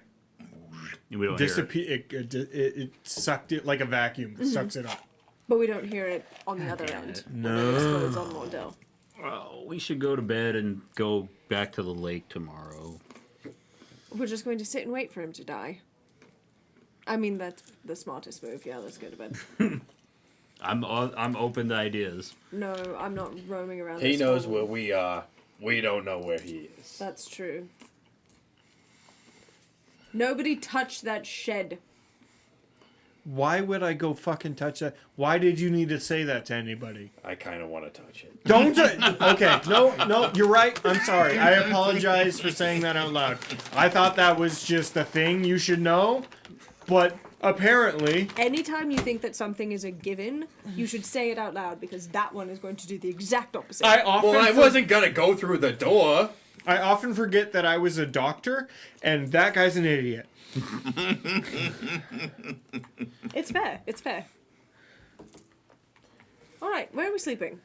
A: it sucked it like a vacuum. Sucks it up.
D: But we don't hear it on the other
C: damn
D: end.
C: it.
D: When it explodes on Mordell.
C: Well, we should go to bed and go back to the lake tomorrow.
D: We're just going to sit and wait for him to die. I mean, that's the smartest move. Yeah, let's go to bed.
C: I'm open to ideas.
D: No, I'm not roaming around.
E: He
D: this
E: knows
D: hole.
E: where we are. We don't know where he is.
D: That's true. Nobody touch that shed.
A: Why would I go fucking touch that? Why did you need to say that to anybody?
E: I kind of want to touch it.
A: Don't. Okay, no, you're right. I'm sorry. I apologize for saying that out loud. I thought that was just a thing you should know, but apparently...
D: Anytime you think that something is a given, you should say it out loud because that one is going to do the exact opposite.
A: I often
E: wasn't gonna go through the door.
A: I often forget that I was a doctor, and that guy's an idiot.
D: It's fair. It's fair. All right, where are we sleeping?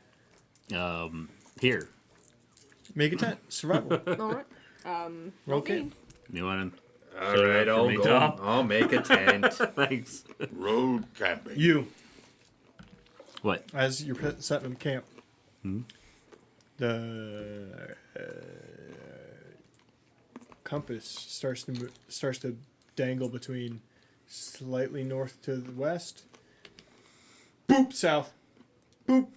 C: Here.
A: Make a tent. Survival.
D: All right.
A: Roll
D: okay.
A: kid.
C: You want to?
E: All right,
C: I'll
E: I'll
C: go.
E: go. I'll make a tent.
C: Thanks.
B: Road camping.
A: You,
C: What?
A: as you're setting up camp, the compass starts to dangle between slightly north to the west. Boop south. Boop,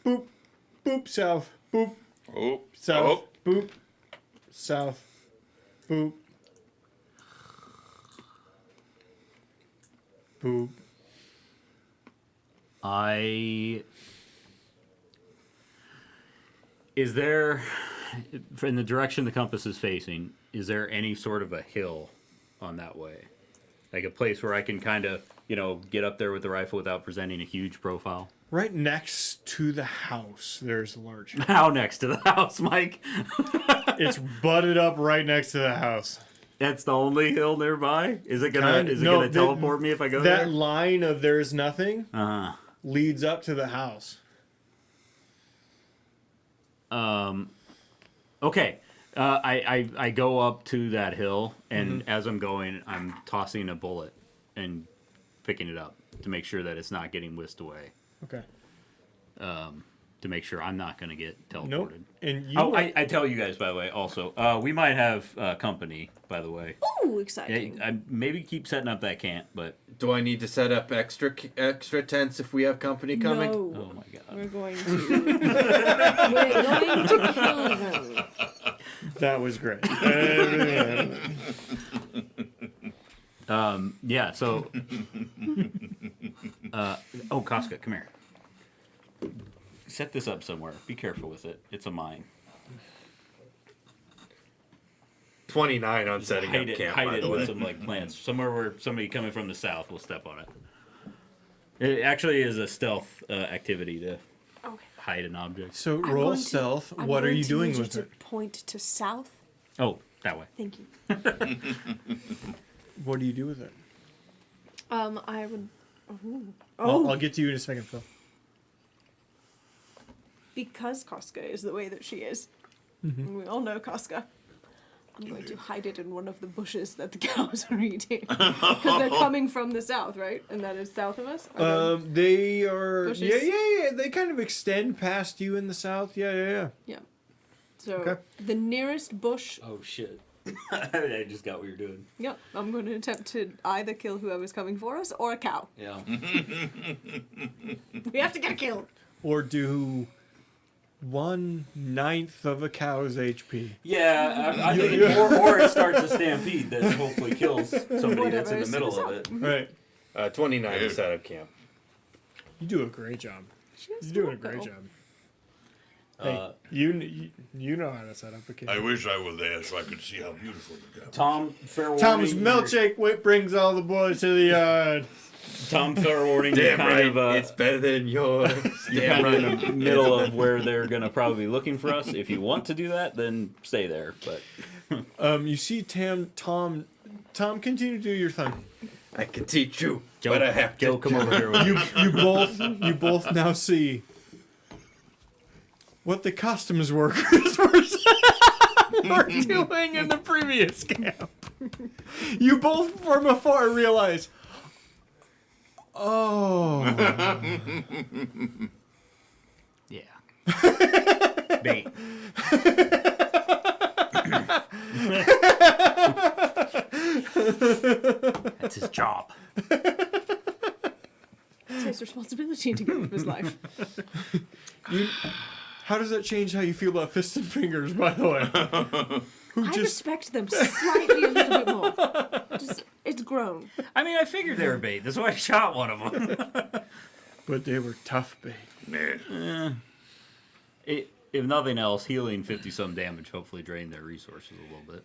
A: boop, boop south. Boop
B: Oh,
A: south.
B: oh.
A: Boop south. Boop. Boop.
C: Is there, in the direction the compass is facing, is there any sort of a hill on that way? Like a place where I can kind of, get up there with the rifle without presenting a huge profile?
A: Right next to the house, there's a large.
C: How next to the house, Mike?
A: It's butted up right next to the house.
C: That's the only hill nearby? Is it
A: Kinda- no,
C: gonna teleport me if I go
A: That
C: there?
A: line of there's nothing
C: Uh-huh.
A: leads up to the house.
C: Okay. I go up to that hill, and as I'm going, I'm tossing a bullet and picking it up to make sure that it's not getting whisked away.
A: Okay.
C: To make sure I'm not going to get teleported.
A: Nope. And you.
C: Oh, I tell you guys, by the way, also, we might have company, by the way.
D: Ooh, exciting.
C: I maybe keep setting up that camp, but...
E: Do I need to set up extra tents if we have company coming?
D: No.
C: Oh, my God.
D: We're going to. We're going to kill them.
A: That was great.
C: Yeah, so... oh, Casca, come here. Set this up somewhere. Be careful with it. It's a mine.
E: 29 on setting
C: Hide
E: up camp,
C: hide
E: by
C: it
E: the
C: with
E: way.
C: some plants. Somewhere where somebody coming from the south will step on it. It actually is a stealth activity to
D: Okay.
C: hide an object.
A: So
D: I'm
A: roll
D: going to-
A: stealth.
D: I'm
A: What are
D: going
A: you
D: to
A: doing
D: need
A: with
D: you
A: it?
D: to point to south.
C: Oh, that way.
D: Thank you.
A: What do you do with it?
D: I would.
A: I'll get to you in a second, Phil.
D: Because Casca is the way that she is. And we all know Casca. I'm going to hide it in one of the bushes that the cows are eating. Because they're coming from the south, right? And that is south of us?
A: They are.
D: Bushes?
A: Yeah. They kind of extend past you in the south. Yeah.
D: Yeah. So,
A: Okay.
D: the nearest bush.
C: Oh, shit. I just got what you're doing.
D: Yep, I'm going to attempt to either kill whoever's coming for us or a cow.
C: Yeah.
D: We have to get a kill.
A: Or do 1/9 of a cow's HP.
C: Yeah, I'm thinking or it starts a stampede that hopefully kills somebody that's in the middle of it.
A: Right.
E: 29 to set up camp.
A: You do a great job.
D: Just
A: You're doing a
D: walk,
A: great
D: though.
A: job. Hey, you know how to set up a camp.
B: I wish I were there so I could see how beautiful the camp.
C: Tom, fair warning.
A: Tom's milkshake whip brings all the boys to the yard.
C: Tom, fair warning. You're
E: Damn
C: kind
E: right,
C: of,
E: it's better than yours.
C: you're
E: Damn
C: kind of
E: right.
C: in the middle of where they're gonna probably be looking for us. If you want to do that, then stay there. But
A: You see Tom, continue to do your thing.
E: I can teach you,
C: Joe,
E: but I have
C: Joe,
E: to.
C: come over here. With me.
A: You both now see what the customs workers were doing in the previous camp. You both from afar realize, oh,
C: Yeah. Bait. That's his job.
D: It's his responsibility to give up his life.
A: how does that change how you feel about fists and fingers? By the way,
D: I respect them slightly a little bit more. Just, it's grown.
C: I mean, I figured they were bait. That's why I shot one of them.
A: but they were tough bait.
B: Yeah.
C: If nothing else, healing 50-some damage hopefully drained their resources a little bit.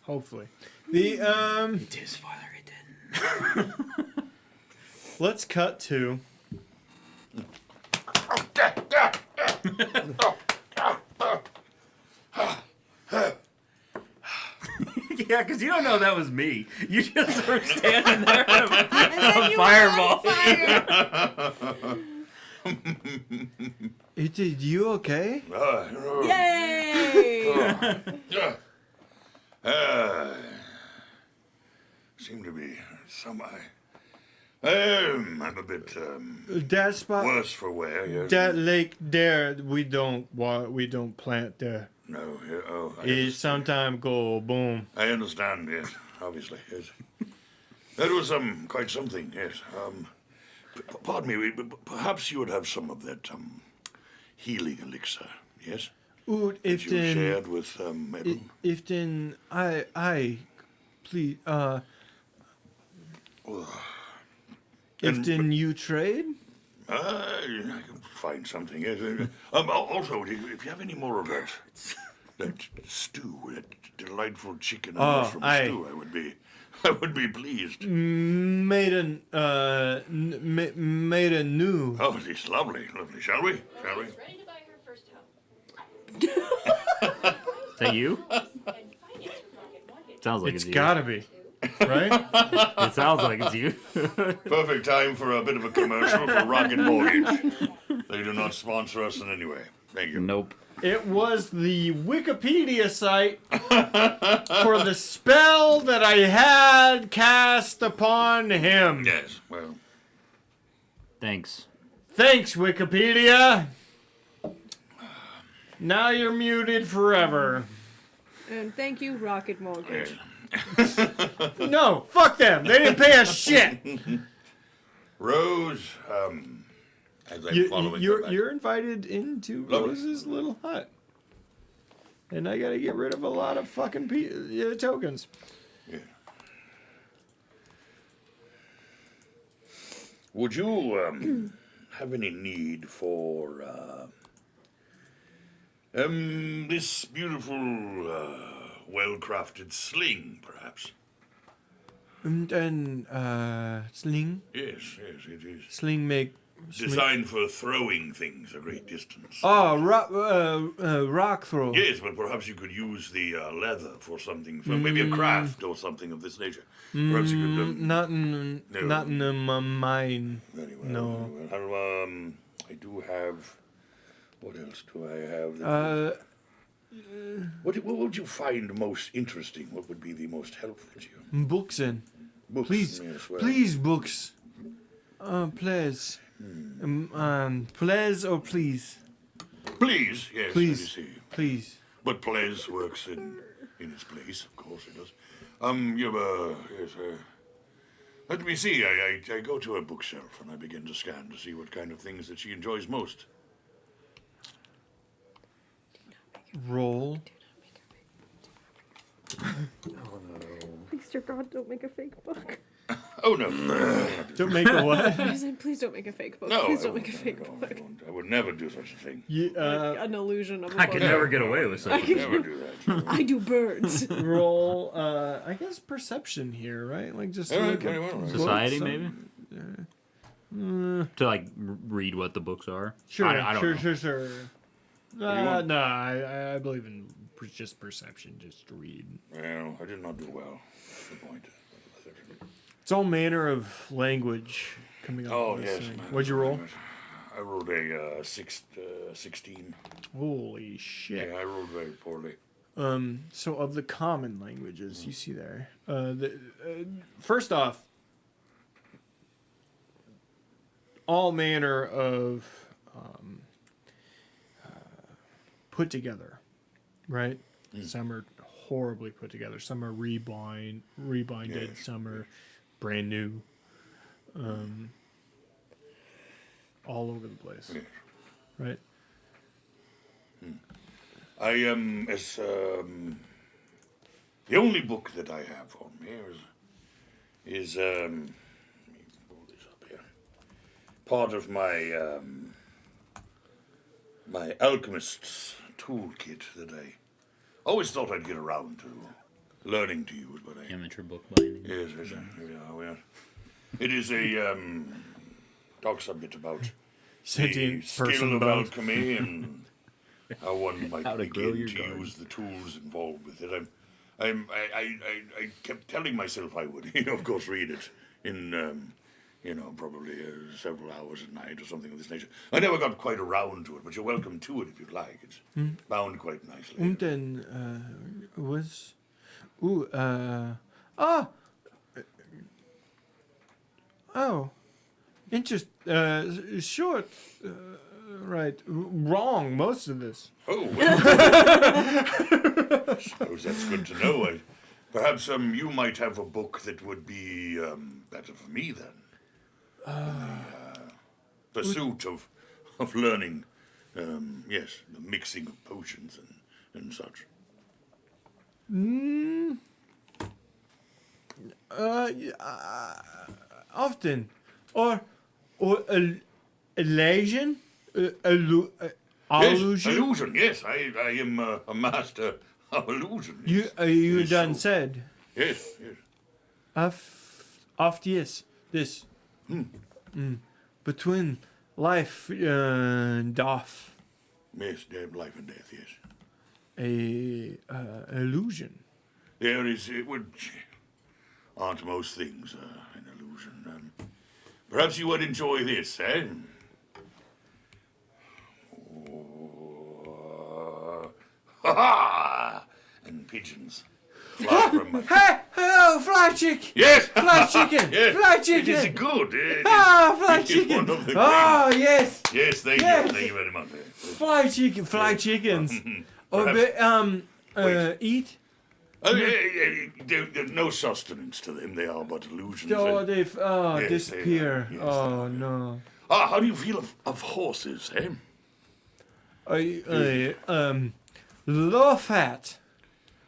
A: Hopefully, the
C: It is father, it didn't.
A: let's cut to.
C: Yeah, because you don't know that was me. You just were standing there
D: And then
C: a
D: you
C: fireball.
D: were on fire.
A: Did you okay?
D: Yay!
B: Seem to be some. I'm a bit
A: That spot,
B: worse for wear. Yes.
A: that lake there, we don't plant there.
B: No. Yeah, oh,
A: It sometimes go boom.
B: I understand. Yes, obviously. Yes. That was quite something. Yes. Pardon me. Perhaps you would have some of that healing elixir. Yes.
A: Oot,
B: That
A: if
B: you
A: then,
B: shared with Evan.
A: if then, please, if
B: And-
A: then you trade,
B: I can find something. Yes. Also, if you have any more of that stew, that delightful chicken and mushroom stew, I would be pleased.
A: made a new.
B: Oh, it's lovely, lovely. Shall we? Shall we?
F: Ready to buy her first home.
C: Is that you? Sounds like it's,
A: It's
C: you.
A: gotta be, right?
C: It sounds like it's you.
B: Perfect time for a bit of a commercial for Rocket Mortgage. They do not sponsor us in any way. Thank you.
C: Nope.
A: It was the Wikipedia site for the spell that I had cast upon him.
B: Yes. Well,
C: Thanks.
A: Thanks, Wikipedia. Now you're muted forever.
D: And thank you, Rocket Mortgage.
A: No, fuck them. They didn't pay us shit.
B: Rose, as I'm following her back.
A: You're invited into
B: Lovely.
A: Rose's little hut. And I gotta get rid of a lot of fucking tokens.
B: Yeah. Would you have any need for this beautiful, well-crafted sling, perhaps?
A: And sling
B: Yes, it is.
A: sling make
B: Designed for throwing things a great distance.
A: oh rock throw.
B: Yes, but perhaps you could use the leather for something, for maybe a craft or something of this nature. Perhaps you could.
A: Not in
B: No.
A: not in my mind.
B: Very well.
A: No.
B: Very well. I do have. What else do I have? That what would you find most interesting? What would be the most helpful to you?
A: Books in.
B: Books.
A: Please,
B: Yes, well,
A: please books. Please. Please or please.
B: Please, yes.
A: Please.
B: I see.
A: Please.
B: But please works in its place. Of course it does. Yes. Let me see. I go to a bookshelf and I begin to scan to see what kind of things that she enjoys most.
A: Roll.
D: Please, dear God, don't make a fake book.
B: Oh, no.
A: Don't make a what?
D: Please don't make a fake book.
B: No,
D: Please
B: I
D: don't make a
B: won't,
D: fake
B: I
D: book.
B: won't. I would never do such a thing.
D: An illusion of a
C: I
D: book.
C: could never get away with
B: I
C: such
B: would
C: a
B: never do that.
D: I do birds.
A: roll, I guess perception here, right? Like just to
B: All right,
A: look at
B: very well.
A: books,
C: society,
A: some-
C: maybe? To like read what the books are.
A: Sure,
C: I don't know.
A: sure.
B: you want?
A: No, I believe in just perception, just read.
B: Well, I did not do well. That's the point.
A: It's all manner of language coming up.
B: Oh,
A: with
B: yes.
A: this thing.
B: man.
A: What'd you roll?
B: I rolled a 16.
A: Holy shit.
B: Yeah, I rolled very poorly.
A: So of the common languages you see there, first off, all manner of put together, right? Some are horribly put together. Some are rebinded.
B: Yes.
A: Some are brand new. All over the place,
B: Yes.
A: right?
B: I am as the only book that I have on me is let me pull this up here. Part of my my alchemist's toolkit that I always thought I'd get around to learning to use, but I
C: Amateur book binding.
B: yes, here we are. It is a talks a bit about the
A: Sentient
B: skill
A: person
B: of
A: bones.
B: alchemy and how one might
C: How to grow
B: begin
C: your
B: to
C: garden.
B: use the tools involved with it. I kept telling myself I would, of course, read it in, probably several hours at night or something of this nature. I never got quite around to it, but you're welcome to it if you'd like. It's bound quite nicely.
A: Und then was interest short right wrong most of this.
B: Oh, suppose that's good to know. Perhaps you might have a book that would be better for me then. The pursuit of learning, yes, the mixing of potions and such.
A: Often or illusion illusion.
B: Yes, illusion. Yes, I am a master of illusion.
A: You
B: Yes.
A: you
B: Yes,
A: done
B: so-
A: said
B: Yes, yes.
A: oft yes this between life and off
B: Yes, life and death. Yes.
A: a illusion.
B: There is. It would. Aren't most things an illusion? Perhaps you would enjoy this, eh? Ha ha! And pigeons fly from my.
A: Hey, oh, fly chick!
B: Yes!
A: Fly chicken!
B: Yes!
A: Fly
B: It is
A: chicken!
B: good.
A: Fly
B: it is
A: chicken!
B: one of the
A: Oh, yes!
B: Yes, thank
A: Yes.
B: you. Thank you very much.
A: Fly chicken, fly chickens. Or
B: Perhaps-
A: eat?
B: There's no sustenance to them. They are but illusions.
A: Oh,
B: and-
A: they
B: Yes, they
A: disappear.
B: are. Yes,
A: Oh,
B: they are.
A: no.
B: How do you feel of horses, eh?
A: Low fat.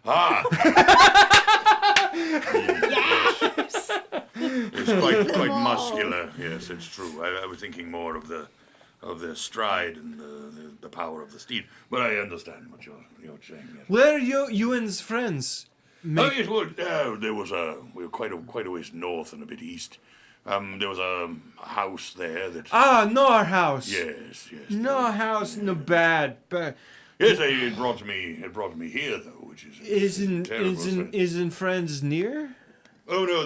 B: Ah. Yes. It's quite muscular. Yes, it's true. I was thinking more of the stride and the power of the steed. But I understand what you're saying. Yes.
A: Where you and's friends?
B: Oh, yes, well, there was we were quite a ways north and a bit east. There was a house there that.
A: No house.
B: Yes.
A: No house, no bad. But
B: Yes, it brought me here though, which is terrible.
A: isn't friends near?
B: Oh no,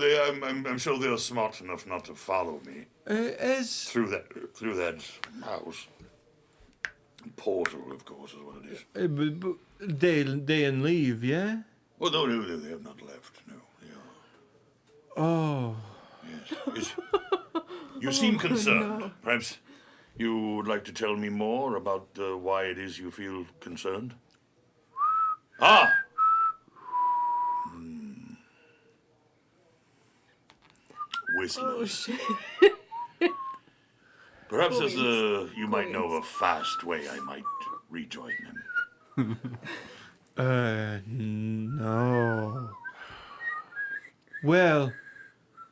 B: I'm sure they're smart enough not to follow me
A: As
B: through that house. Portal, of course, is what it is.
A: but they and leave, yeah.
B: Well, no, they have not left. No, they are.
A: Oh,
B: Yes. You seem concerned. Perhaps you would like to tell me more about why it is you feel concerned? Ah! Whistlers. Perhaps you might know of a fast way I might rejoin them.
A: no. Well,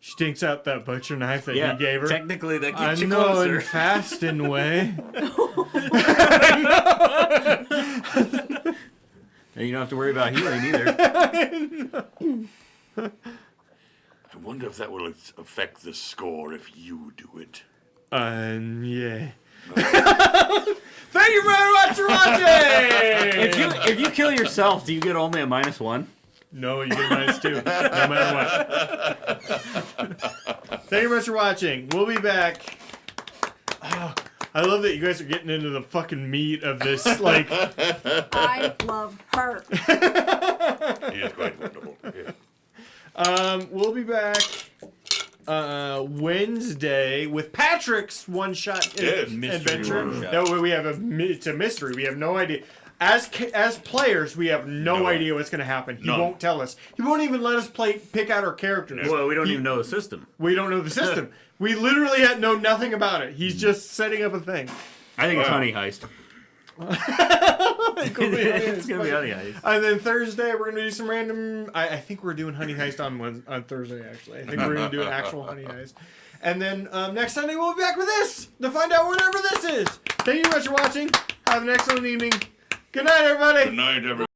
A: She takes out that butcher knife that you gave her.
C: Technically, that
A: I
C: gets you
A: know,
C: closer.
A: and fast in way.
C: And you don't have to worry about healing either.
B: I wonder if that will affect the score if you do it.
A: Yeah. Thank you very much for watching!
C: If you kill yourself, do you get only a -1?
A: No, you get a -2, no matter what. Thank you very much for watching. We'll be back. Oh, I love that you guys are getting into the fucking meat of this. Like,
D: I love her.
B: He is quite wonderful. Yeah.
A: we'll be back Wednesday with Patrick's one-shot
B: Yes,
A: adventure.
B: one-shot.
A: That way we have it's a mystery. We have no idea. As players, we have no idea what's going to happen. He
B: None.
A: won't tell us. He won't even let us pick out our characters.
C: Well, we don't even know the system.
A: We don't know the system. We literally know nothing about it. He's just setting up a thing.
C: I think it's Honey Heist.
A: It's
C: It's gonna be Honey Heist.
A: And then Thursday we're gonna do some random. I think we're doing Honey Heist on Thursday. Actually, I think we're gonna do an actual Honey Heist. And then next Sunday we'll be back with this to find out whatever this is. Thank you very much for watching. Have an excellent evening. Good night, everybody.
B: Good night, everyone.